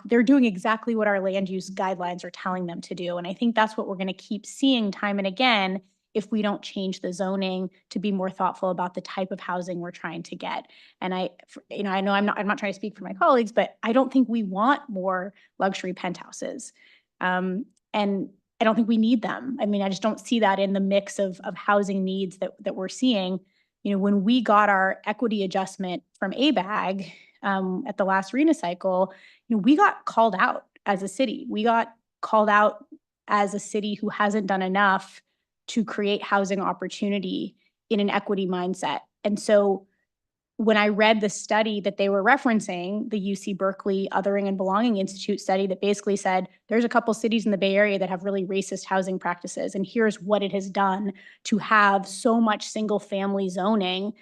Speaker 22: they're doing exactly what our land use guidelines are telling them to do. And I think that's what we're going to keep seeing time and again if we don't change the zoning to be more thoughtful about the type of housing we're trying to get. And I know I'm not trying to speak for my colleagues, but I don't think we want more luxury penthouses. And I don't think we need them. I mean, I just don't see that in the mix of housing needs that we're seeing. When we got our equity adjustment from ABAG, at the last RENA cycle, we got called out as a city. We got called out as a city who hasn't done enough to create housing opportunity in an equity mindset. And so when I read the study that they were referencing, the UC Berkeley Othering and Belonging Institute study that basically said, there's a couple cities in the Bay Area that have really racist housing practices, and here's what it has done to have so much single family zoning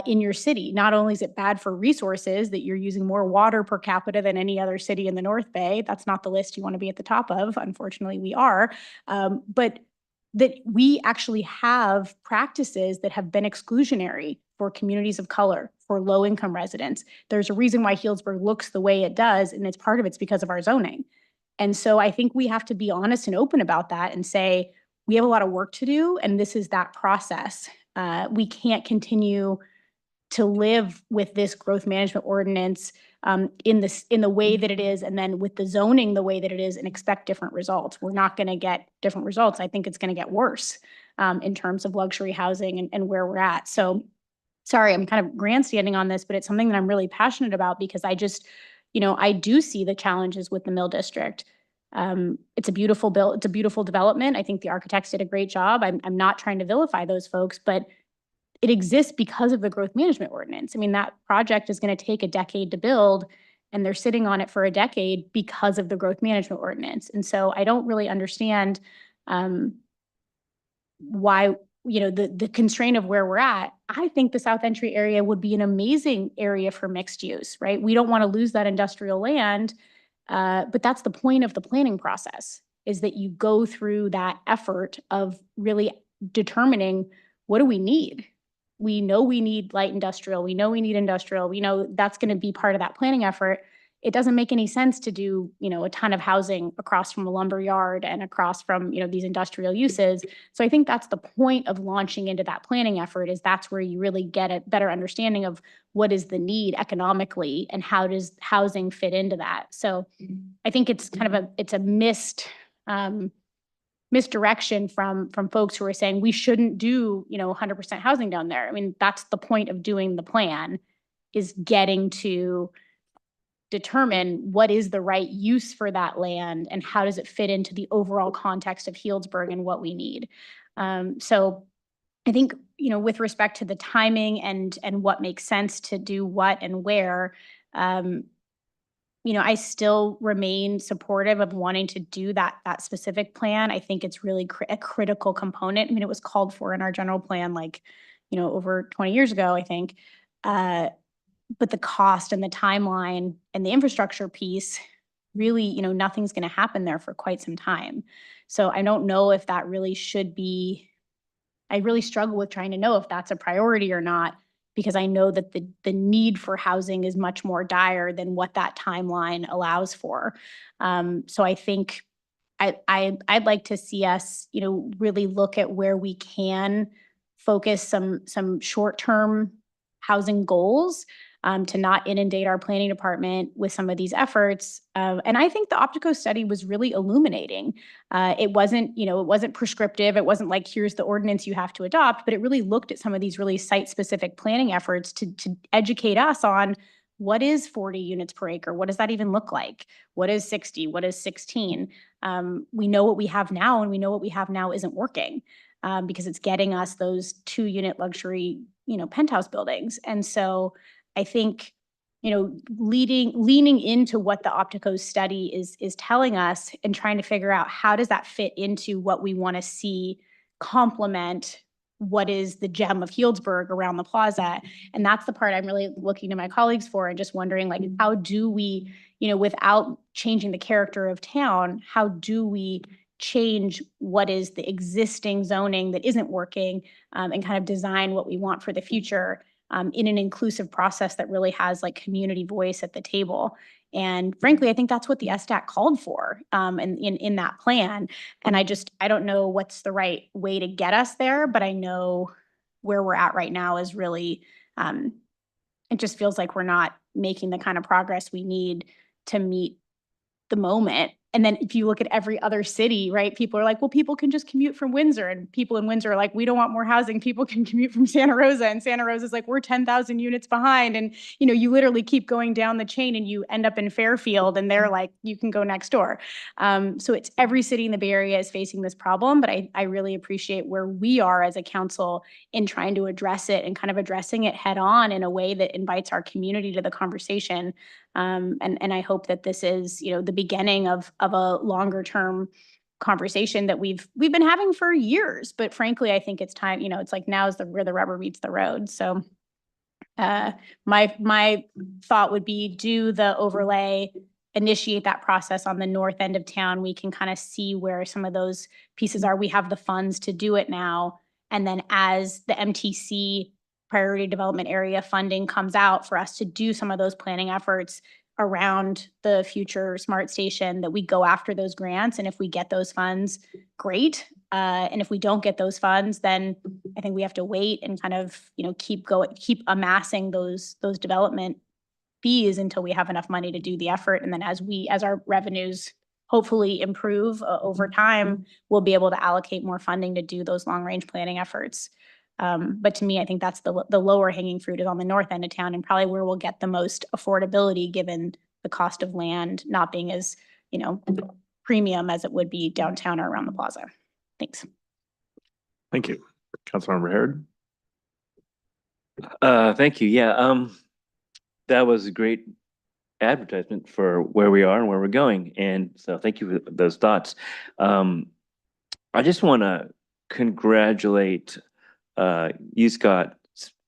Speaker 22: in your city. Not only is it bad for resources, that you're using more water per capita than any other city in the North Bay. That's not the list you want to be at the top of. Unfortunately, we are. But that we actually have practices that have been exclusionary for communities of color, for low-income residents. There's a reason why Healdsburg looks the way it does, and it's because of our zoning. And so I think we have to be honest and open about that and say, we have a lot of work to do, and this is that process. We can't continue to live with this growth management ordinance in the way that it is, and then with the zoning the way that it is, and expect different results. We're not going to get different results. I think it's going to get worse in terms of luxury housing and where we're at. So sorry, I'm kind of grandstanding on this, but it's something that I'm really passionate about because I just, I do see the challenges with the Mill District. It's a beautiful it's a beautiful development. I think the architects did a great job. I'm not trying to vilify those folks, but it exists because of the growth management ordinance. I mean, that project is going to take a decade to build, and they're sitting on it for a decade because of the growth management ordinance. And so I don't really understand why, the constraint of where we're at. I think the South Entry area would be an amazing area for mixed use, right? We don't want to lose that industrial land, but that's the point of the planning process, is that you go through that effort of really determining, what do we need? We know we need light industrial. We know we need industrial. We know that's going to be part of that planning effort. It doesn't make any sense to do, a ton of housing across from a lumber yard and across from, these industrial uses. So I think that's the point of launching into that planning effort, is that's where you really get a better understanding of what is the need economically and how does housing fit into that. So I think it's kind of a misdirection from folks who are saying we shouldn't do 100% housing down there. I mean, that's the point of doing the plan, is getting to determine what is the right use for that land and how does it fit into the overall context of Healdsburg and what we need. So I think, with respect to the timing and what makes sense to do what and where, I still remain supportive of wanting to do that specific plan. I think it's really a critical component. I mean, it was called for in our general plan, over 20 years ago, I think. But the cost and the timeline and the infrastructure piece, really, nothing's going to happen there for quite some time. So I don't know if that really should be, I really struggle with trying to know if that's a priority or not, because I know that the need for housing is much more dire than what that timeline allows for. So I think I'd like to see us, really look at where we can focus some short-term housing goals, to not inundate our planning department with some of these efforts. And I think the Optico study was really illuminating. It wasn't prescriptive. It wasn't like, here's the ordinance you have to adopt, but it really looked at some of these really site-specific planning efforts to educate us on what is 40 units per acre? What does that even look like? What is 60? What is 16? We know what we have now, and we know what we have now isn't working, because it's getting us those 2-unit luxury, penthouse buildings. And so I think, leaning into what the Optico study is telling us and trying to figure out how does that fit into what we want to see complement what is the gem of Healdsburg around the plaza. And that's the part I'm really looking to my colleagues for, and just wondering, how do we, without changing the character of town, how do we change what is the existing zoning that isn't working, and kind of design what we want for the future, in an inclusive process that really has community voice at the table. And frankly, I think that's what the SDAC called for, in that plan. And I don't know what's the right way to get us there, but I know where we're at right now is really, it just feels like we're not making the kind of progress we need to meet the moment. And then if you look at every other city, right, people are like, well, people can just commute from Windsor, and people in Windsor are like, we don't want more housing. People can commute from Santa Rosa, and Santa Rosa is like, we're 10,000 units behind. And, you literally keep going down the chain and you end up in Fairfield, and they're like, you can go next door. So it's every city in the Bay Area is facing this problem, but I really appreciate where we are as a council in trying to address it and kind of addressing it head on in a way that invites our community to the conversation. And I hope that this is, the beginning of a longer term conversation that we've been having for years. But frankly, I think it's time, it's like now is where the rubber meets the road. So my thought would be do the overlay, initiate that process on the north end of town. We can kind of see where some of those pieces are. We have the funds to do it now. And then as the MTC priority development area funding comes out for us to do some of those planning efforts around the future smart station, that we go after those grants. And if we get those funds, great. And if we don't get those funds, then I think we have to wait and kind of, keep amassing those development fees until we have enough money to do the effort. And then as our revenues hopefully improve over time, we'll be able to allocate more funding to do those long-range planning efforts. But to me, I think that's the lower hanging fruit is on the north end of town and probably where we'll get the most affordability given the cost of land not being as, premium as it would be downtown or around the plaza. Thanks.
Speaker 1: Thank you. Councilmember Harrod.
Speaker 9: Thank you. Yeah, that was a great advertisement for where we are and where we're going. And so thank you for those thoughts. I just want to congratulate you, Scott,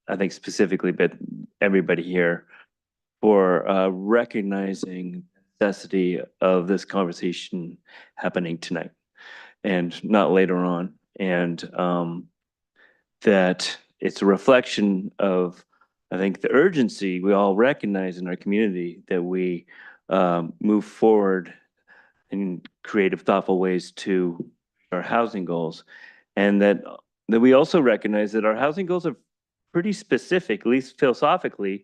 Speaker 9: I think specifically, but everybody here for recognizing the necessity of this conversation happening tonight and not later on. And that it's a reflection of, I think, the urgency we all recognize in our community that we move forward in creative, thoughtful ways to our housing goals. And that we also recognize that our housing goals are pretty specific, at least philosophically.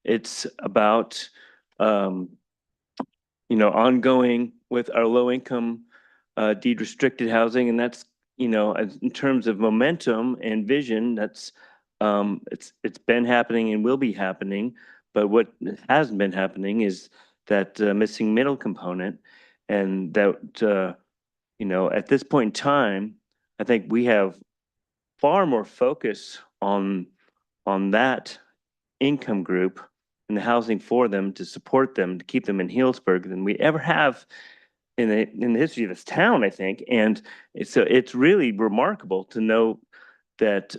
Speaker 9: It's about, ongoing with our low income deed restricted housing. And that's, in terms of momentum and vision, that's it's been happening and will be happening. But what hasn't been happening is that missing middle component. And that, at this point in time, I think we have far more focus on that income group and the housing for them to support them, to keep them in Healdsburg than we ever have in the history of this town, I think. And it's really remarkable to know that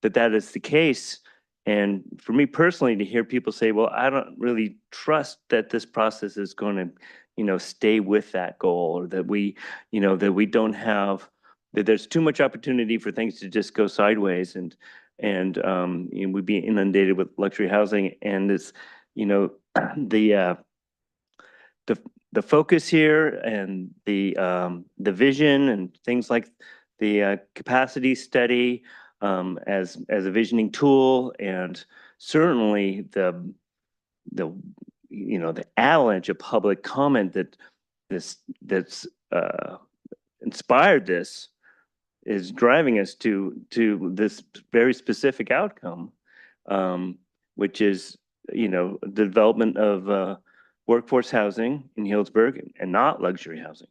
Speaker 9: that is the case. And for me personally, to hear people say, well, I don't really trust that this process is going to, stay with that goal, or that we don't have, that there's too much opportunity for things to just go sideways and we'd be inundated with luxury housing. And it's, the focus here and the vision and things like the capacity study as a visioning tool, and certainly the avalanche of public comment that's inspired this is driving us to this very specific outcome, which is the development of workforce housing in Healdsburg and not luxury housing.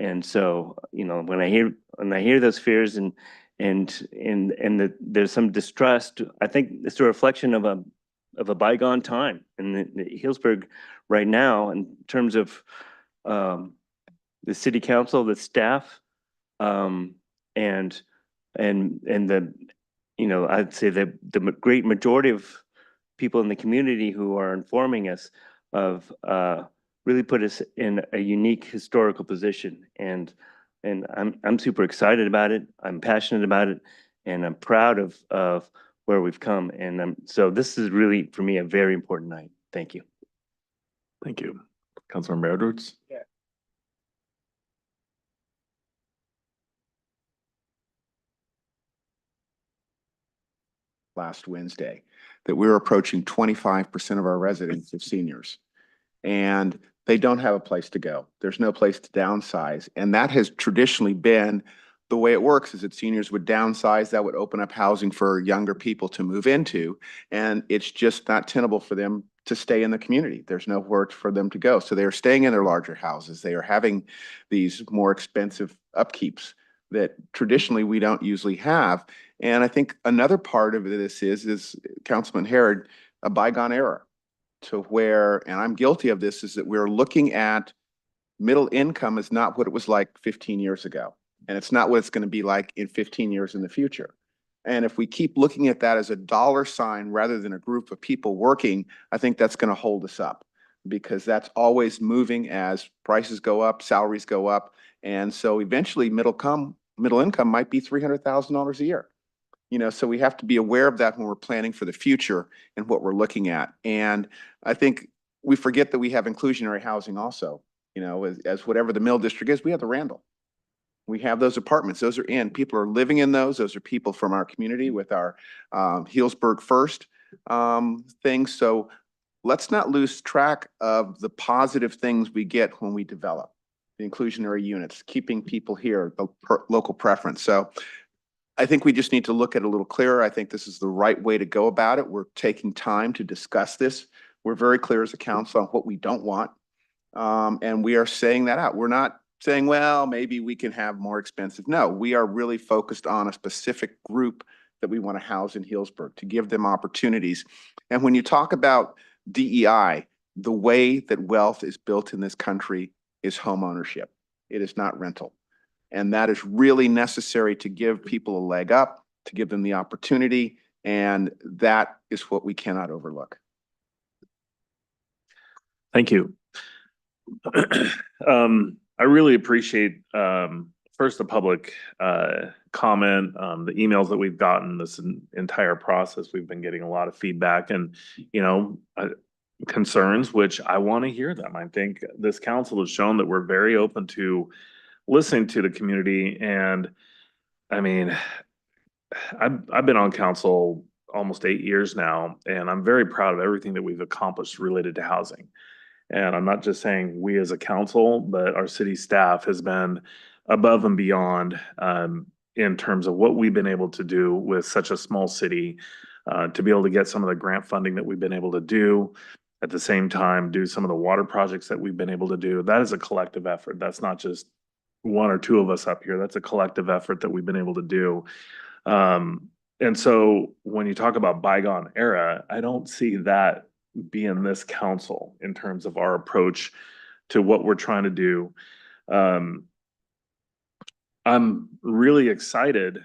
Speaker 9: And so when I hear those fears and there's some distrust, I think it's a reflection of a bygone time in the Healdsburg right now in terms of the city council, the staff, and the I'd say the great majority of people in the community who are informing us of really put us in a unique historical position. And I'm super excited about it. I'm passionate about it, and I'm proud of where we've come. And so this is really, for me, a very important night. Thank you.
Speaker 1: Thank you. Councilmember Edwards.
Speaker 6: Yeah. Last Wednesday, that we're approaching 25% of our residents of seniors. And they don't have a place to go. There's no place to downsize. And that has traditionally been the way it works, is that seniors would downsize. That would open up housing for younger people to move into. And it's just not tenable for them to stay in the community. There's nowhere for them to go. So they are staying in their larger houses. They are having these more expensive upkeeps that traditionally we don't usually have. And I think another part of this is Councilman Harrod, a bygone era, to where, and I'm guilty of this, is that we're looking at middle income is not what it was like 15 years ago. And it's not what it's going to be like in 15 years in the future. And if we keep looking at that as a dollar sign rather than a group of people working, I think that's going to hold us up, because that's always moving as prices go up, salaries go up. And so eventually middle income might be $300,000 a year. So we have to be aware of that when we're planning for the future and what we're looking at. And I think we forget that we have inclusionary housing also. As whatever the Mill District is, we have the Randall. We have those apartments. Those are in. People are living in those. Those are people from our community with our Healdsburg First things. So let's not lose track of the positive things we get when we develop the inclusionary units, keeping people here, the local preference. So I think we just need to look at it a little clearer. I think this is the right way to go about it. We're taking time to discuss this. We're very clear as a council on what we don't want. And we are saying that out. We're not saying, well, maybe we can have more expensive. No, we are really focused on a specific group that we want to house in Healdsburg to give them opportunities. And when you talk about DEI, the way that wealth is built in this country is home ownership. It is not rental. And that is really necessary to give people a leg up, to give them the opportunity. And that is what we cannot overlook.
Speaker 1: Thank you. I really appreciate, first, the public comment, the emails that we've gotten this entire process. We've been getting a lot of feedback and, concerns, which I want to hear them. I think this council has shown that we're very open to listening to the community. And I mean, I've been on council almost 8 years now, and I'm very proud of everything that we've accomplished related to housing. And I'm not just saying we as a council, but our city staff has been above and beyond in terms of what we've been able to do with such a small city, to be able to get some of the grant funding that we've been able to do. At the same time, do some of the water projects that we've been able to do. That is a collective effort. That's not just one or two of us up here. That's a collective effort that we've been able to do. And so when you talk about bygone era, I don't see that being this council in terms of our approach to what we're trying to do. I'm really excited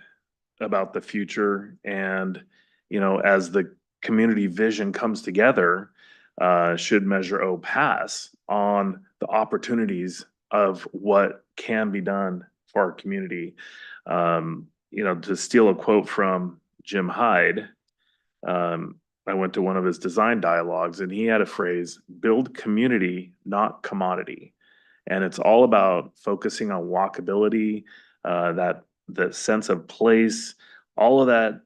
Speaker 1: about the future, and as the community vision comes together, should Measure O pass, on the opportunities of what can be done for our community. To steal a quote from Jim Hyde, I went to one of his design dialogues and he had a phrase, build community, not commodity. And it's all about focusing on walkability, that sense of place, all of that.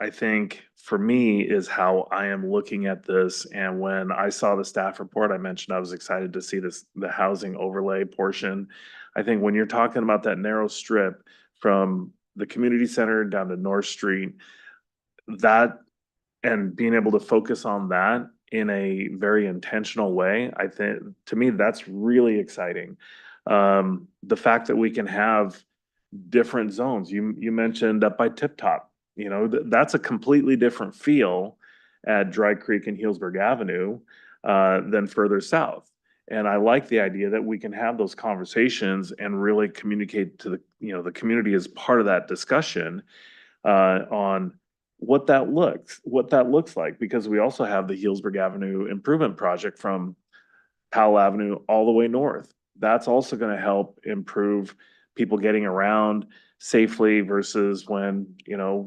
Speaker 1: I think for me is how I am looking at this. And when I saw the staff report, I mentioned I was excited to see the housing overlay portion. I think when you're talking about that narrow strip from the community center down to North Street, that, and being able to focus on that in a very intentional way, I think to me, that's really exciting. The fact that we can have different zones, you mentioned up by Tip Top. That's a completely different feel at Dry Creek and Healdsburg Avenue than further south. And I like the idea that we can have those conversations and really communicate to the community as part of that discussion on what that looks like, because we also have the Healdsburg Avenue improvement project from Powell Avenue all the way north. That's also going to help improve people getting around safely versus when,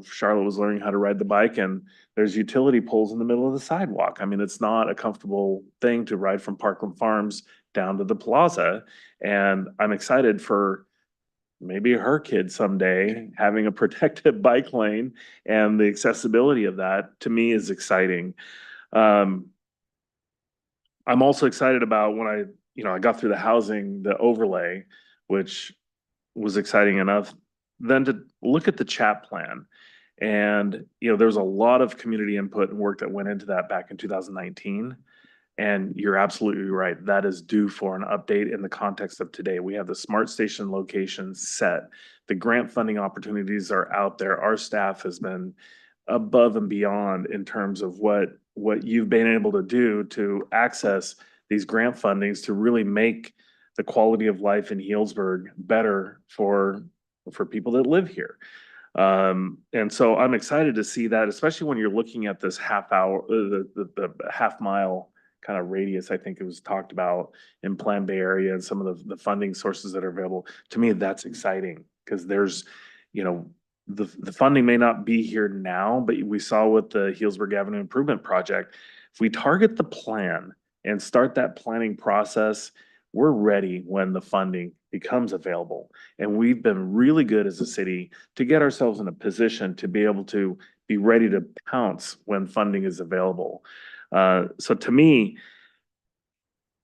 Speaker 1: Charlotte was learning how to ride the bike and there's utility poles in the middle of the sidewalk. I mean, it's not a comfortable thing to ride from Parkland Farms down to the plaza. And I'm excited for maybe her kid someday having a protected bike lane, and the accessibility of that to me is exciting. I'm also excited about when I got through the housing, the overlay, which was exciting enough then to look at the chat plan. And, there's a lot of community input and work that went into that back in 2019. And you're absolutely right. That is due for an update in the context of today. We have the smart station locations set. The grant funding opportunities are out there. Our staff has been above and beyond in terms of what you've been able to do to access these grant fundings to really make the quality of life in Healdsburg better for people that live here. And so I'm excited to see that, especially when you're looking at this the half mile kind of radius. I think it was talked about in Plan Bay area and some of the funding sources that are available. To me, that's exciting because there's, the funding may not be here now, but we saw with the Healdsburg Avenue Improvement Project, if we target the plan and start that planning process, we're ready when the funding becomes available. And we've been really good as a city to get ourselves in a position to be able to be ready to pounce when funding is available. So to me,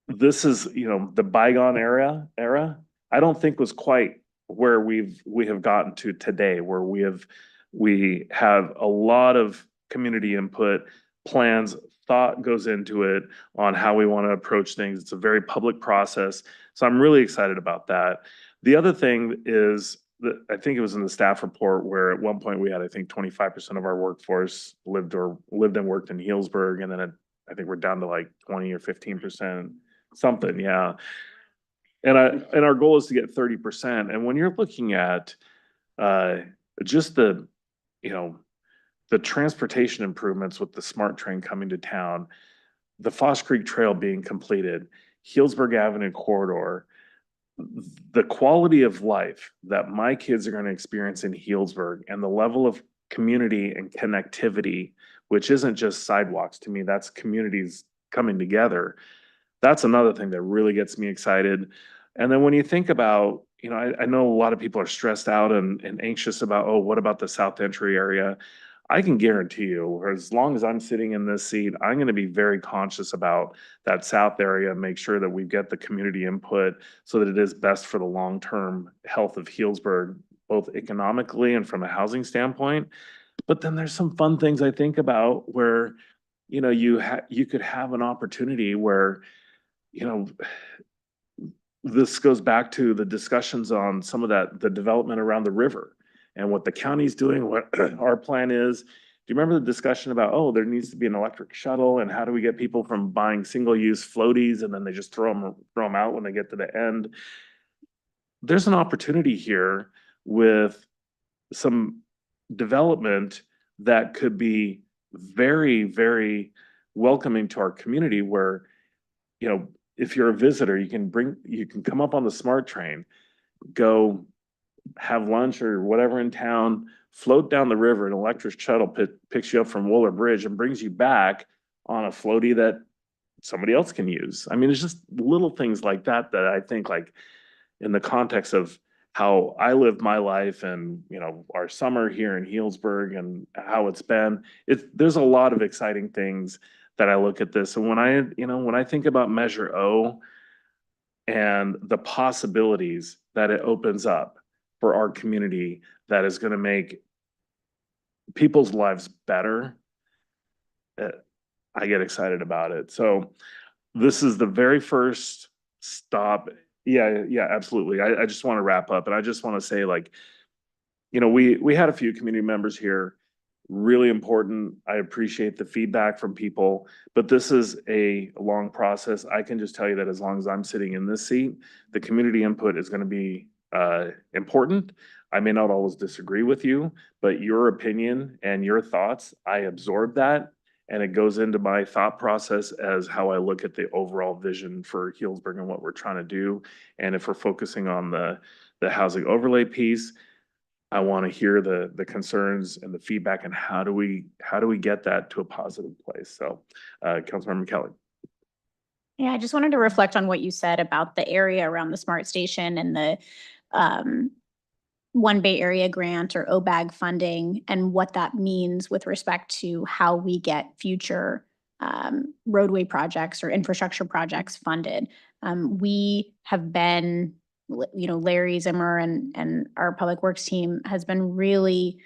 Speaker 1: this is, the bygone era, I don't think was quite where we have gotten to today, where we have a lot of community input, plans, thought goes into it on how we want to approach things. It's a very public process. So I'm really excited about that. The other thing is that I think it was in the staff report where at one point we had, I think 25% of our workforce lived and worked in Healdsburg. And then I think we're down to like 20 or 15%, something. Yeah. And our goal is to get 30%. And when you're looking at just the transportation improvements with the SMART train coming to town, the Foss Creek Trail being completed, Healdsburg Avenue corridor, the quality of life that my kids are going to experience in Healdsburg and the level of community and connectivity, which isn't just sidewalks to me, that's communities coming together. That's another thing that really gets me excited. And then when you think about, I know a lot of people are stressed out and anxious about, oh, what about the South Entry area? I can guarantee you, as long as I'm sitting in this seat, I'm going to be very conscious about that South area, make sure that we get the community input so that it is best for the long-term health of Healdsburg, both economically and from a housing standpoint. But then there's some fun things I think about where, you could have an opportunity where, this goes back to the discussions on some of the development around the river and what the county's doing, what our plan is. Do you remember the discussion about, oh, there needs to be an electric shuttle and how do we get people from buying single-use floaties and then they just throw them out when they get to the end? There's an opportunity here with some development that could be very, very welcoming to our community where, if you're a visitor, you can come up on the SMART train, go have lunch or whatever in town, float down the river, an electric shuttle picks you up from Wooler Bridge and brings you back on a floaty that somebody else can use. I mean, it's just little things like that that I think, like, in the context of how I lived my life and, our summer here in Healdsburg and how it's been, there's a lot of exciting things that I look at this. And when I think about Measure O and the possibilities that it opens up for our community, that is going to make people's lives better, I get excited about it. So this is the very first stop. Yeah, absolutely. I just want to wrap up and I just want to say, we had a few community members here. Really important. I appreciate the feedback from people, but this is a long process. I can just tell you that as long as I'm sitting in this seat, the community input is going to be important. I may not always disagree with you, but your opinion and your thoughts, I absorb that and it goes into my thought process as how I look at the overall vision for Healdsburg and what we're trying to do. And if we're focusing on the housing overlay piece, I want to hear the concerns and the feedback and how do we get that to a positive place? So, Councilmember Kelly.
Speaker 22: Yeah, I just wanted to reflect on what you said about the area around the SMART station and the One Bay Area grant or OBAG funding and what that means with respect to how we get future roadway projects or infrastructure projects funded. We have been, Larry Zimmer and our public works team has been really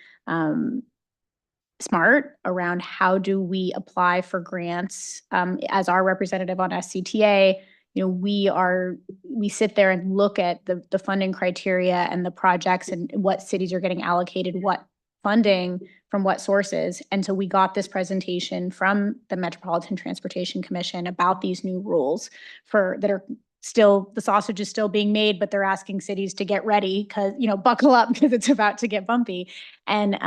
Speaker 22: smart around how do we apply for grants. As our representative on SCTA, we sit there and look at the funding criteria and the projects and what cities are getting allocated what funding from what sources. And so we got this presentation from the Metropolitan Transportation Commission about these new rules that are still, the sausage is still being made, but they're asking cities to get ready because, buckle up because it's about to get bumpy. And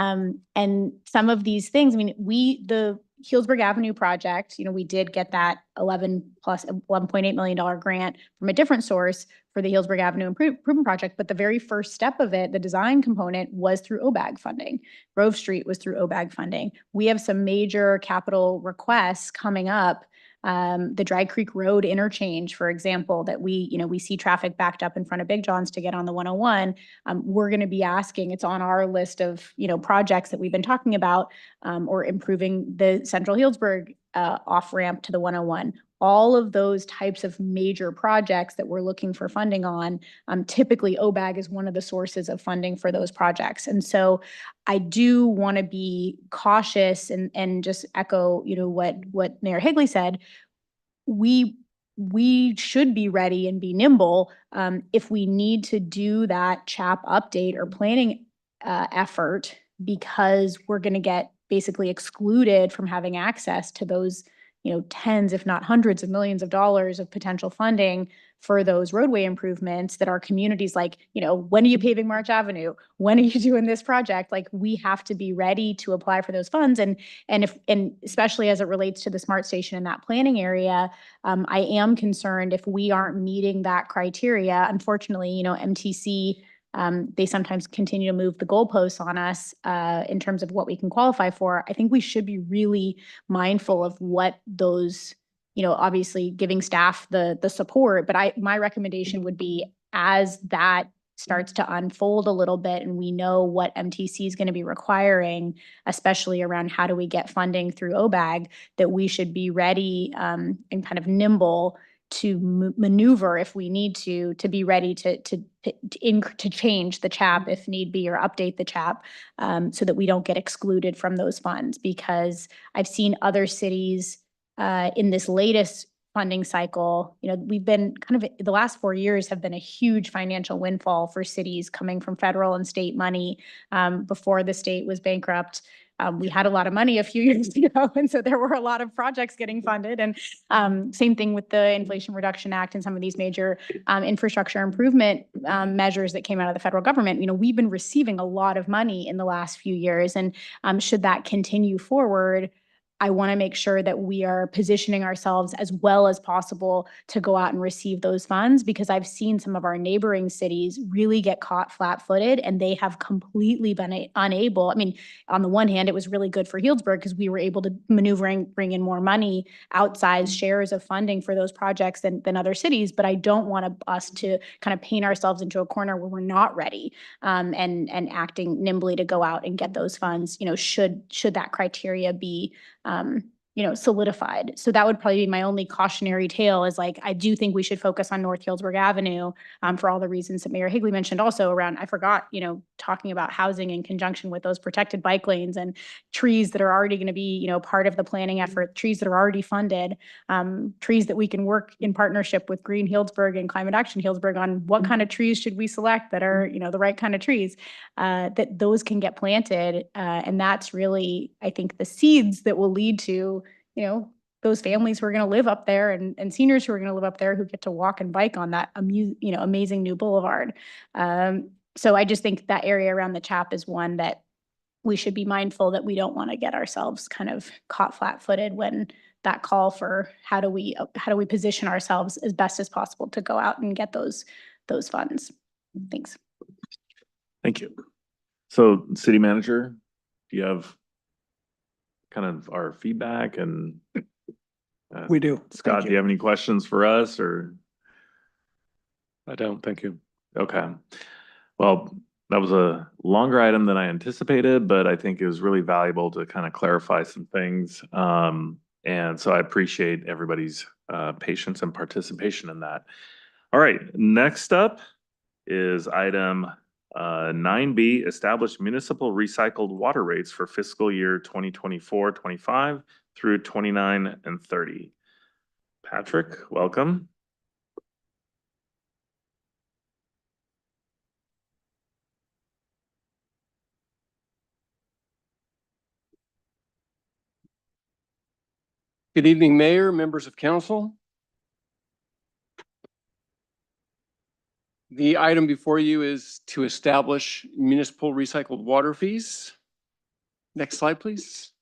Speaker 22: some of these things, the Healdsburg Avenue project, we did get that $11.8 million grant from a different source for the Healdsburg Avenue Improvement Project. But the very first step of it, the design component, was through OBAG funding. Grove Street was through OBAG funding. We have some major capital requests coming up the Dry Creek Road interchange, for example, that we see traffic backed up in front of Big John's to get on the 101. We're going to be asking, it's on our list of, projects that we've been talking about, or improving the Central Healdsburg off-ramp to the 101. All of those types of major projects that we're looking for funding on, typically OBAG is one of the sources of funding for those projects. And so I do want to be cautious and just echo, what Mayor Higley said. We should be ready and be nimble if we need to do that CHAP update or planning effort, because we're going to get basically excluded from having access to those tens, if not hundreds of millions of dollars of potential funding for those roadway improvements that our communities like, when are you paving March Avenue? When are you doing this project? Like, we have to be ready to apply for those funds. And especially as it relates to the smart station in that planning area, I am concerned if we aren't meeting that criteria. Unfortunately, MTC, they sometimes continue to move the goalposts on us in terms of what we can qualify for. I think we should be really mindful of what those, obviously giving staff the support, but my recommendation would be, as that starts to unfold a little bit and we know what MTC is going to be requiring, especially around how do we get funding through OBAG, that we should be ready and kind of nimble to maneuver if we need to be ready to change the CHAP if need be, or update the CHAP so that we don't get excluded from those funds. Because I've seen other cities in this latest funding cycle, we've been the last 4 years have been a huge financial windfall for cities coming from federal and state money before the state was bankrupt. We had a lot of money a few years ago, and so there were a lot of projects getting funded. And same thing with the Inflation Reduction Act and some of these major infrastructure improvement measures that came out of the federal government. We've been receiving a lot of money in the last few years, and should that continue forward, I want to make sure that we are positioning ourselves as well as possible to go out and receive those funds, because I've seen some of our neighboring cities really get caught flat-footed, and they have completely been unable. I mean, on the one hand, it was really good for Healdsburg because we were able to maneuver and bring in more money, outsized shares of funding for those projects than other cities. But I don't want us to kind of paint ourselves into a corner where we're not ready and acting nimbly to go out and get those funds, should that criteria be solidified. So that would probably be my only cautionary tale, is like, I do think we should focus on North Healdsburg Avenue for all the reasons that Mayor Higley mentioned, also around, I forgot, talking about housing in conjunction with those protected bike lanes and trees that are already going to be, part of the planning effort, trees that are already funded, trees that we can work in partnership with Green Healdsburg and Climate Action Healdsburg on what kind of trees should we select that are, the right kind of trees, that those can get planted. And that's really, I think, the seeds that will lead to those families who are going to live up there and seniors who are going to live up there who get to walk and bike on that amazing new boulevard. So I just think that area around the CHAP is one that we should be mindful that we don't want to get ourselves kind of caught flat-footed when that call for how do we position ourselves as best as possible to go out and get those funds. Thanks.
Speaker 1: Thank you. So, City Manager, do you have kind of our feedback? And
Speaker 12: We do.
Speaker 1: Scott, do you have any questions for us, or?
Speaker 2: I don't. Thank you.
Speaker 1: Okay. Well, that was a longer item than I anticipated, but I think it was really valuable to kind of clarify some things. And so I appreciate everybody's patience and participation in that. All right, next up is item 9B, establish municipal recycled water rates for fiscal year 2024-25 through 29 and 30. Patrick, welcome.
Speaker 7: Good evening, Mayor, members of council. The item before you is to establish municipal recycled water fees. Next slide, please.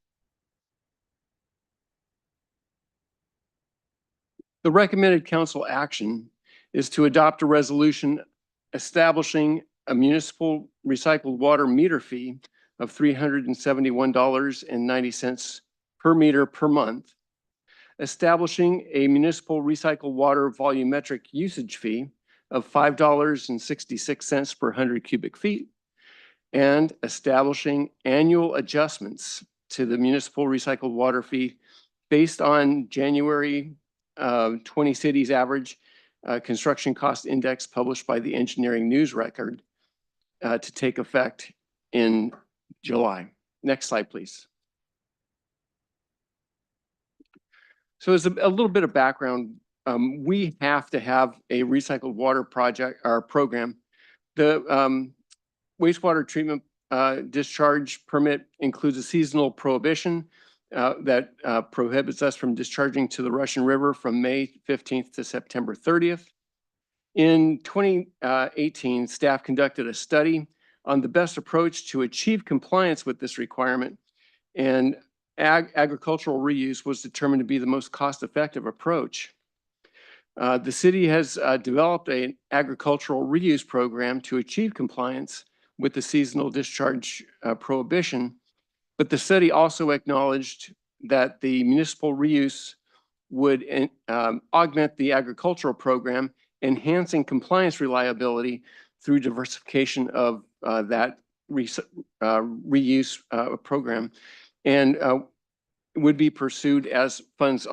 Speaker 7: The recommended council action is to adopt a resolution establishing a municipal recycled water meter fee of $371.90 per meter per month, establishing a municipal recycled water volumetric usage fee of $5.66 per 100 cubic feet, and establishing annual adjustments to the municipal recycled water fee based on January 20 cities average construction cost index published by the Engineering News Record to take effect in July. Next slide, please. So as a little bit of background, we have to have a recycled water project or program. The wastewater treatment discharge permit includes a seasonal prohibition that prohibits us from discharging to the Russian River from May 15th to September 30th. In 2018, staff conducted a study on the best approach to achieve compliance with this requirement, and agricultural reuse was determined to be the most cost-effective approach. The city has developed an agricultural reuse program to achieve compliance with the seasonal discharge prohibition, but the study also acknowledged that the municipal reuse would augment the agricultural program, enhancing compliance reliability through diversification of that reuse program, and would be pursued as funds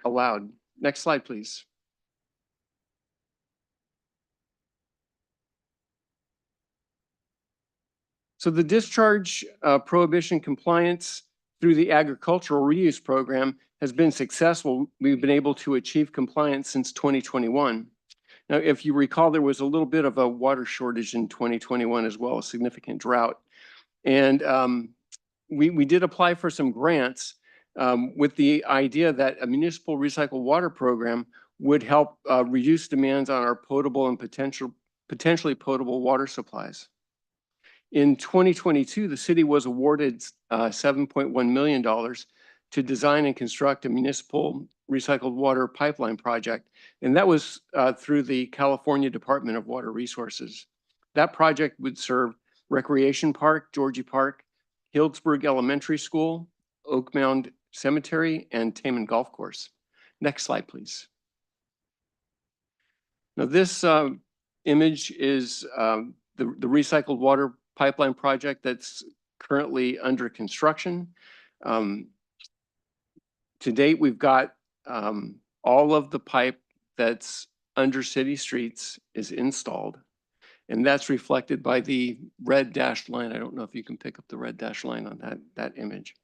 Speaker 7: allowed. Next slide, please. So the discharge prohibition compliance through the agricultural reuse program has been successful. We've been able to achieve compliance since 2021. Now, if you recall, there was a little bit of a water shortage in 2021 as well, a significant drought. And we did apply for some grants with the idea that a municipal recycled water program would help reduce demands on our potable and potentially potable water supplies. In 2022, the city was awarded $7.1 million to design and construct a municipal recycled water pipeline project. And that was through the California Department of Water Resources. That project would serve Recreation Park, Georgie Park, Healdsburg Elementary School, Oak Mound Cemetery, and Taman Golf Course. Next slide, please. Now this image is the recycled water pipeline project that's currently under construction. To date, we've got all of the pipe that's under city streets is installed, and that's reflected by the red dashed line. I don't know if you can pick up the red dashed line on that image.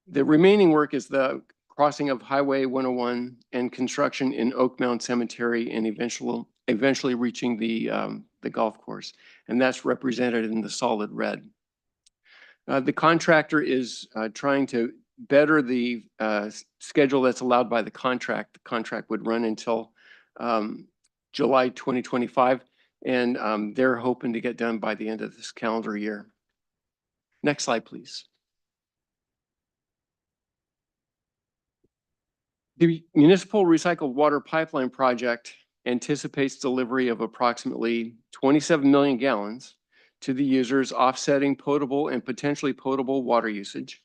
Speaker 7: The remaining work is the crossing of Highway 101 and construction in Oak Mound Cemetery, and eventually reaching the golf course, and that's represented in the solid red. The contractor is trying to better the schedule that's allowed by the contract. The contract would run until July 2025, and they're hoping to get done by the end of this calendar year. Next slide, please. The municipal recycled water pipeline project anticipates delivery of approximately 27 million gallons to the users, offsetting potable and potentially potable water usage.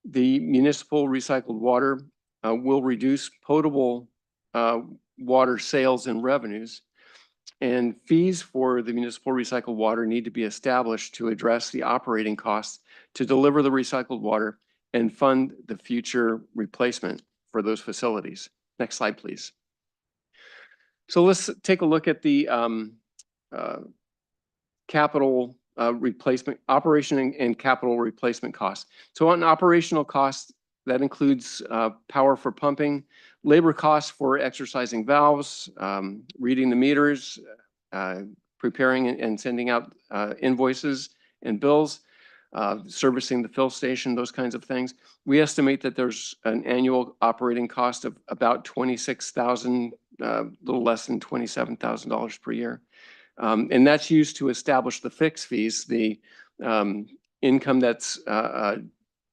Speaker 7: The municipal recycled water will reduce potable water sales and revenues, and fees for the municipal recycled water need to be established to address the operating costs to deliver the recycled water and fund the future replacement for those facilities. Next slide, please. So let's take a look at the capital replacement, operation and capital replacement costs. So on operational costs, that includes power for pumping, labor costs for exercising valves, reading the meters, preparing and sending out invoices and bills, servicing the fill station, those kinds of things. We estimate that there's an annual operating cost of about $26,000, a little less than $27,000 per year. And that's used to establish the fixed fees, the income that's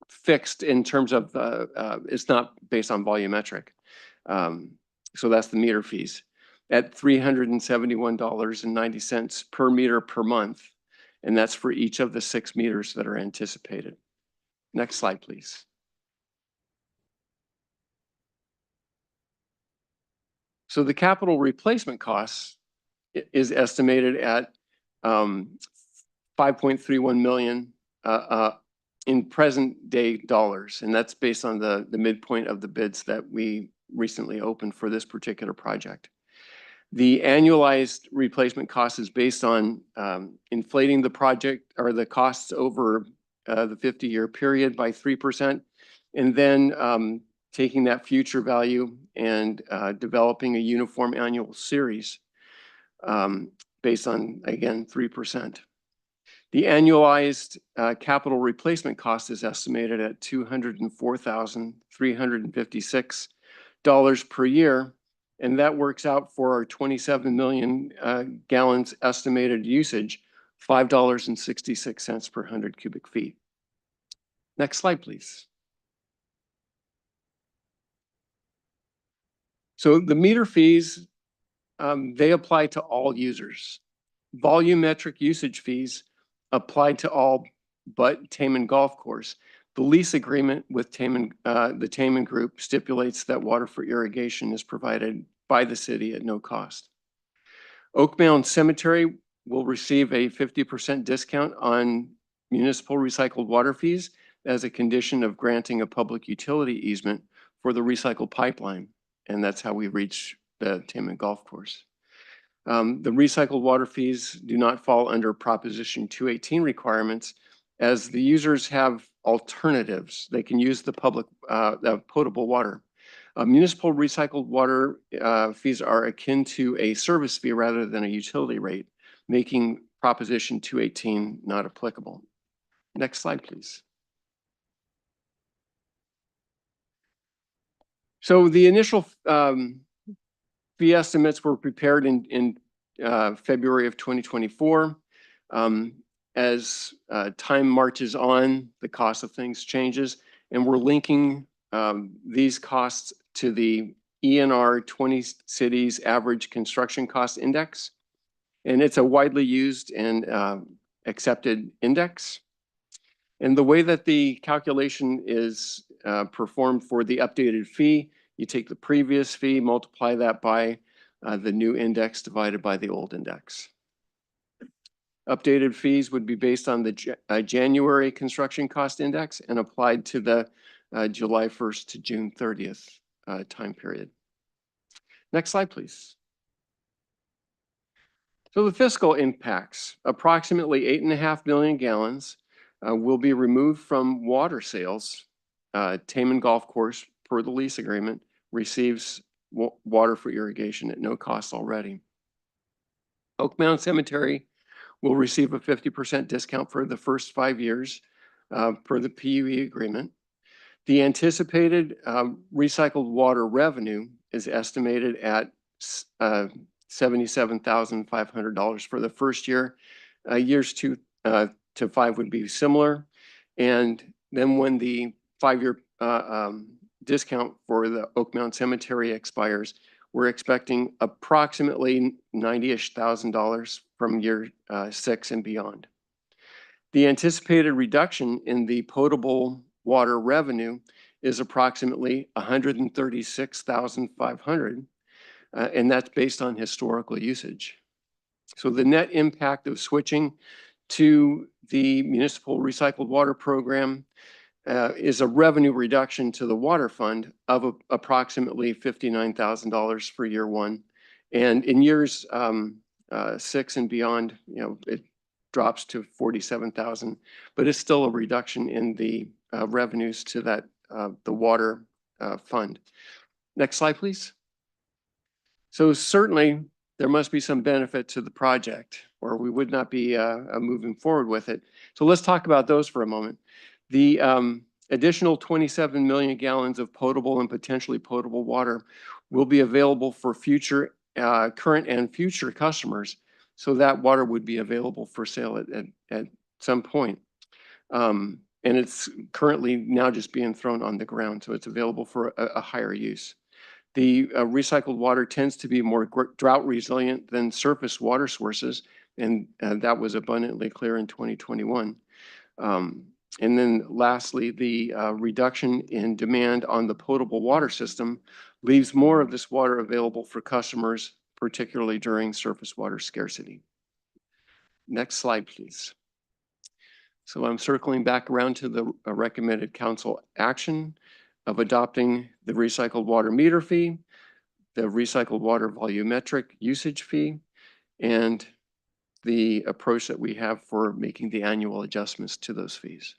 Speaker 7: fixed in terms of, it's not based on volumetric. So that's the meter fees at $371.90 per meter per month. And that's for each of the 6 meters that are anticipated. Next slide, please. So the capital replacement costs is estimated at 5.31 million in present day dollars. And that's based on the midpoint of the bids that we recently opened for this particular project. The annualized replacement cost is based on inflating the project or the costs over the 50-year period by 3%, and then taking that future value and developing a uniform annual series based on, again, 3%. The annualized capital replacement cost is estimated at $204,356 per year, and that works out for our 27 million gallons estimated usage, $5.66 per 100 cubic feet. Next slide, please. So the meter fees, they apply to all users. Volumetric usage fees apply to all but Taman Golf Course. The lease agreement with the Taman Group stipulates that water for irrigation is provided by the city at no cost. Oak Mound Cemetery will receive a 50% discount on municipal recycled water fees as a condition of granting a public utility easement for the recycled pipeline. And that's how we reach the Taman Golf Course. The recycled water fees do not fall under Proposition 218 requirements, as the users have alternatives. They can use the public potable water. Municipal recycled water fees are akin to a service fee rather than a utility rate, making Proposition 218 not applicable. Next slide, please. So the initial fee estimates were prepared in February of 2024. As time marches on, the cost of things changes, and we're linking these costs to the ENR 20 Cities Average Construction Cost Index. And it's a widely used and accepted index. And the way that the calculation is performed for the updated fee, you take the previous fee, multiply that by the new index divided by the old index. Updated fees would be based on the January construction cost index and applied to the July 1st to June 30th time period. Next slide, please. So the fiscal impacts, approximately 8.5 million gallons will be removed from water sales. Taman Golf Course, per the lease agreement, receives water for irrigation at no cost already. Oak Mound Cemetery will receive a 50% discount for the first 5 years per the PUE agreement. The anticipated recycled water revenue is estimated at $77,500 for the first year. Years 2 to 5 would be similar. And then when the 5-year discount for the Oak Mound Cemetery expires, we're expecting approximately $90,000 from year 6 and beyond. The anticipated reduction in the potable water revenue is approximately $136,500, and that's based on historical usage. So the net impact of switching to the municipal recycled water program is a revenue reduction to the water fund of approximately $59,000 for year 1. And in years 6 and beyond, it drops to $47,000, but it's still a reduction in the revenues to that the water fund. Next slide, please. So certainly there must be some benefit to the project, or we would not be moving forward with it. So let's talk about those for a moment. The additional 27 million gallons of potable and potentially potable water will be available for future, current and future customers. So that water would be available for sale at some point. And it's currently now just being thrown on the ground, so it's available for a higher use. The recycled water tends to be more drought resilient than surface water sources, and that was abundantly clear in 2021. And then lastly, the reduction in demand on the potable water system leaves more of this water available for customers, particularly during surface water scarcity. Next slide, please. So I'm circling back around to the recommended council action of adopting the recycled water meter fee, the recycled water volumetric usage fee, and the approach that we have for making the annual adjustments to those fees.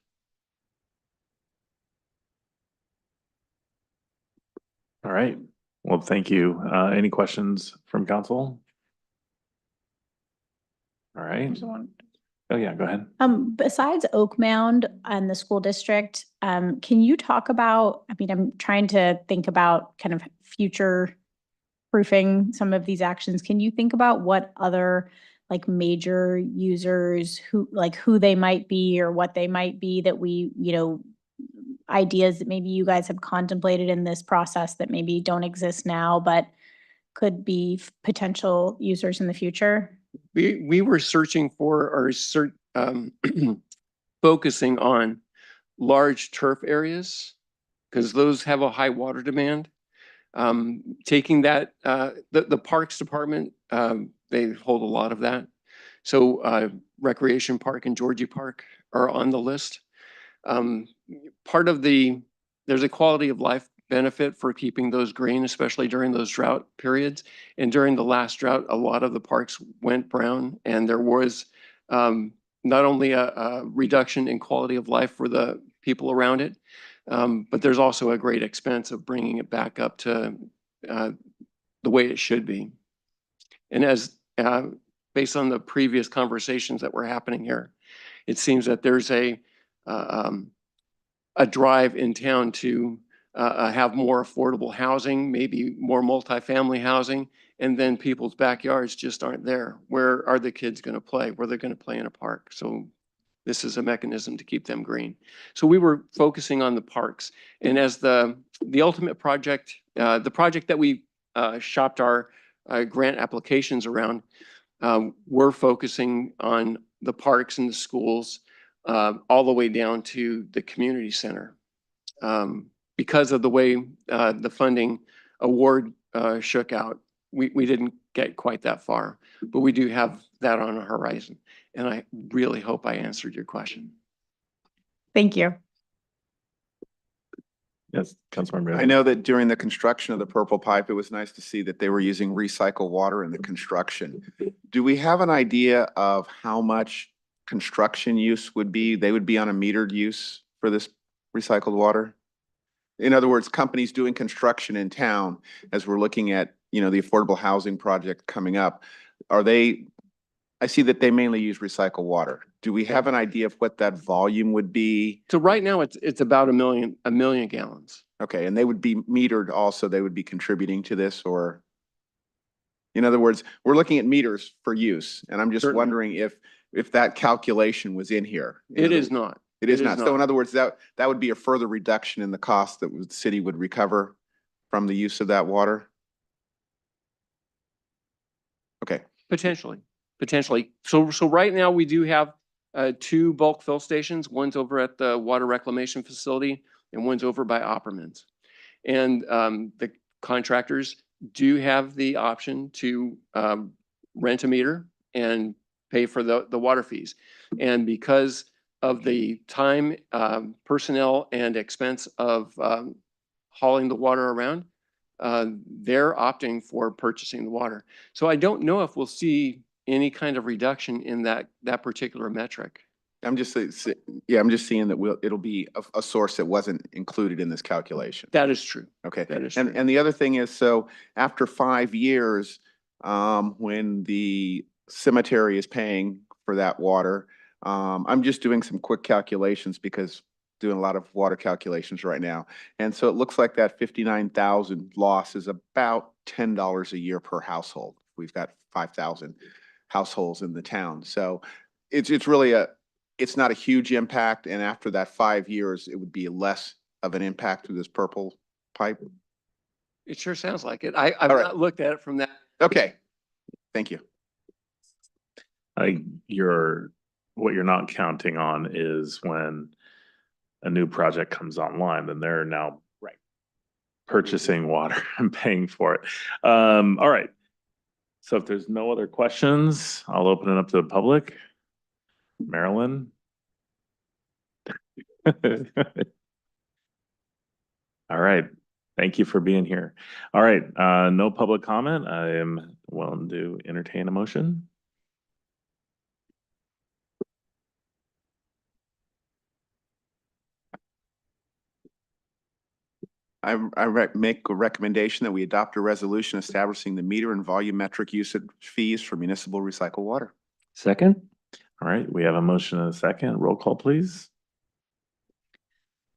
Speaker 1: All right. Well, thank you. Any questions from council? All right. Oh, yeah, go ahead.
Speaker 22: Besides Oak Mound and the school district, can you talk about, I mean, I'm trying to think about kind of future proofing some of these actions. Can you think about what other like major users who they might be or what they might be that we, ideas that maybe you guys have contemplated in this process that maybe don't exist now, but could be potential users in the future?
Speaker 7: We were searching for or focusing on large turf areas because those have a high water demand. Taking that, the Parks Department, they hold a lot of that. So Recreation Park and Georgie Park are on the list. Part of there's a quality of life benefit for keeping those green, especially during those drought periods. And during the last drought, a lot of the parks went brown and there was not only a reduction in quality of life for the people around it, but there's also a great expense of bringing it back up to the way it should be. And as based on the previous conversations that were happening here, it seems that there's a drive in town to have more affordable housing, maybe more multifamily housing, and then people's backyards just aren't there. Where are the kids going to play? Where they're going to play in a park? So this is a mechanism to keep them green. So we were focusing on the parks. And as the ultimate project, the project that we shopped our grant applications around, we're focusing on the parks and the schools all the way down to the community center. Because of the way the funding award shook out, we didn't get quite that far, but we do have that on the horizon. And I really hope I answered your question.
Speaker 22: Thank you.
Speaker 1: Yes, Councilmember.
Speaker 6: I know that during the construction of the Purple Pipe, it was nice to see that they were using recycled water in the construction. Do we have an idea of how much construction use would be? They would be on a metered use for this recycled water? In other words, companies doing construction in town, as we're looking at, the affordable housing project coming up, I see that they mainly use recycled water. Do we have an idea of what that volume would be?
Speaker 7: So right now it's about a million gallons.
Speaker 6: Okay, and they would be metered also, they would be contributing to this, or? In other words, we're looking at meters for use, and I'm just
Speaker 7: Certainly.
Speaker 6: wondering if that calculation was in here.
Speaker 7: It is not.
Speaker 6: It is not. So in other words, that would be a further reduction in the cost that the city would recover from the use of that water? Okay.
Speaker 7: Potentially. So right now we do have 2 bulk fill stations. One's over at the water reclamation facility and one's over by Opperman's. And the contractors do have the option to rent a meter and pay for the water fees. And because of the time, personnel, and expense of hauling the water around, they're opting for purchasing the water. So I don't know if we'll see any kind of reduction in that particular metric.
Speaker 6: I'm just seeing that it'll be a source that wasn't included in this calculation.
Speaker 7: That is true.
Speaker 6: Okay.
Speaker 7: That is true.
Speaker 6: And the other thing is, so after 5 years, when the cemetery is paying for that water, I'm just doing some quick calculations because doing a lot of water calculations right now. And so it looks like that 59,000 loss is about $10 a year per household. We've got 5,000 households in the town. So it's really it's not a huge impact. And after that 5 years, it would be less of an impact to this Purple Pipe.
Speaker 7: It sure sounds like it. I've
Speaker 6: All right.
Speaker 7: not looked at it from that.
Speaker 6: Okay. Thank you.
Speaker 1: What you're not counting on is when a new project comes online, then they're now purchasing water and paying for it. All right. So if there's no other questions, I'll open it up to the public. Marilyn? All right. Thank you for being here. All right. No public comment. I am willing to entertain a motion.
Speaker 6: Make a recommendation that we adopt a resolution establishing the meter and volumetric usage fees for municipal recycled water.
Speaker 9: Second?
Speaker 1: All right. We have a motion and a second. Roll call, please.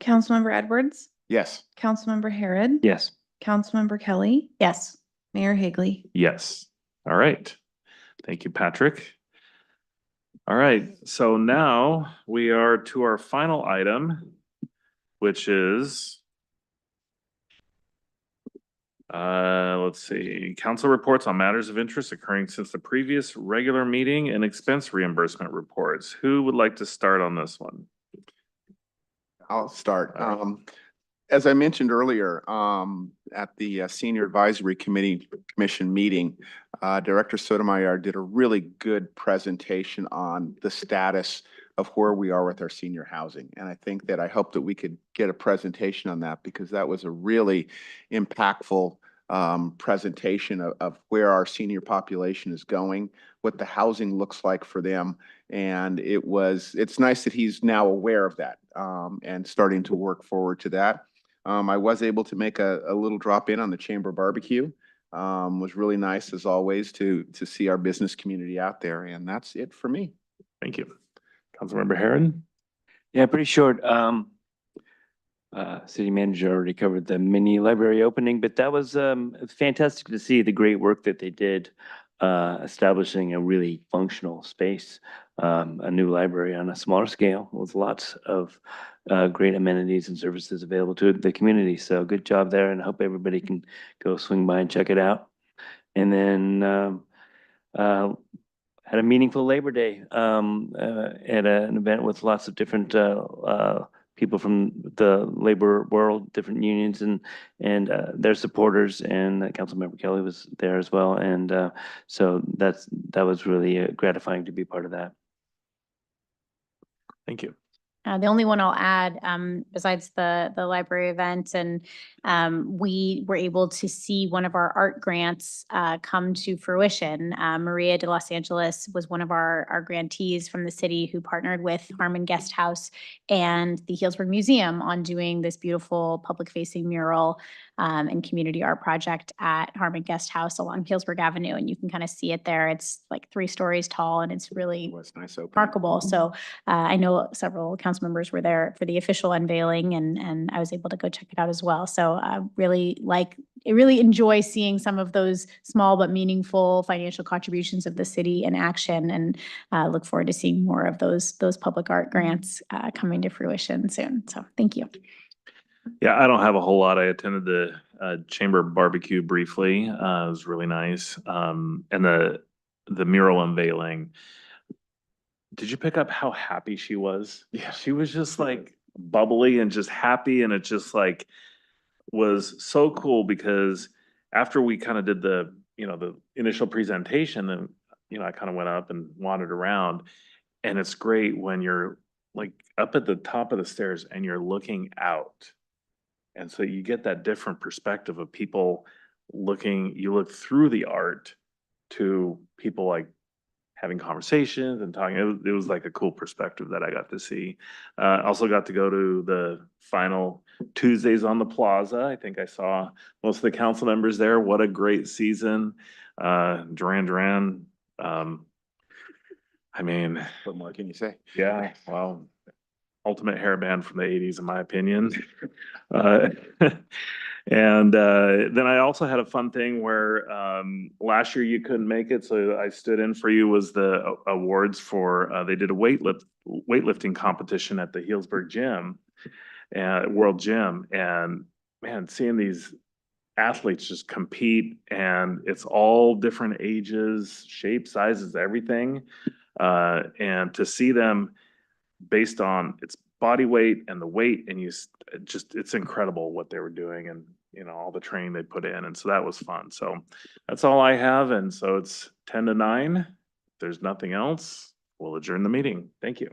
Speaker 3: Councilmember Edwards,
Speaker 6: Yes.
Speaker 3: Councilmember Harrod.
Speaker 9: Yes.
Speaker 3: Councilmember Kelly,
Speaker 22: Yes.
Speaker 3: Mayor Higley.
Speaker 1: Yes. All right. Thank you, Patrick. All right. So now we are to our final item, which is let's see, council reports on matters of interest occurring since the previous regular meeting and expense reimbursement reports. Who would like to start on this one?
Speaker 6: I'll start. As I mentioned earlier, at the Senior Advisory Commission meeting, Director Sotomayor did a really good presentation on the status of where we are with our senior housing. And I think that I hope that we could get a presentation on that, because that was a really impactful presentation of where our senior population is going, what the housing looks like for them. And it's nice that he's now aware of that and starting to work forward to that. I was able to make a little drop in on the Chamber Barbecue. Was really nice as always to see our business community out there. And that's it for me.
Speaker 1: Thank you. Councilmember Herron?
Speaker 9: Yeah, pretty short. City manager already covered the mini library opening, but that was fantastic to see the great work that they did establishing a really functional space, a new library on a smaller scale with lots of great amenities and services available to the community. So good job there, and I hope everybody can go swing by and check it out. And then had a meaningful Labor Day at an event with lots of different people from the labor world, different unions and their supporters, and Councilmember Kelly was there as well. And so that was really gratifying to be part of that.
Speaker 1: Thank you.
Speaker 22: The only one I'll add, besides the library event, and we were able to see one of our art grants come to fruition. Maria de Los Angeles was one of our grantees from the city who partnered with Harmon Guest House and the Healdsburg Museum on doing this beautiful public-facing mural and community art project at Harmon Guest House along Healdsburg Avenue. And you can kind of see it there. It's like 3 stories tall, and it's really remarkable. So I know several council members were there for the official unveiling, and I was able to go check it out as well. So I really enjoy seeing some of those small but meaningful financial contributions of the city in action, and look forward to seeing more of those public art grants coming to fruition soon. So thank you.
Speaker 1: Yeah, I don't have a whole lot. I attended the Chamber Barbecue briefly. It was really nice. And the mural unveiling. Did you pick up how happy she was? Yeah, she was just like bubbly and just happy, and it just like was so cool, because after we kind of did the initial presentation, and I kind of went up and wandered around, and it's great when you're like up at the top of the stairs and you're looking out. And so you get that different perspective of people looking, you look through the art to people like having conversations and talking. It was like a cool perspective that I got to see. Also got to go to the final Tuesdays on the Plaza. I think I saw most of the council members there. What a great season. Duran. I mean,
Speaker 6: what more can you say?
Speaker 1: Yeah, well, ultimate hair band from the 80s, in my opinion. And then I also had a fun thing where last year you couldn't make it, so I stood in for you, was the awards for, they did a weightlifting competition at the Healdsburg Gym, World Gym. And man, seeing these athletes just compete, and it's all different ages, shapes, sizes, everything. And to see them based on its body weight and the weight, and it's incredible what they were doing. And you know, all the training they put in. And so that was fun. So that's all I have. And so it's 10 to 9. If there's nothing else, we'll adjourn the meeting. Thank you.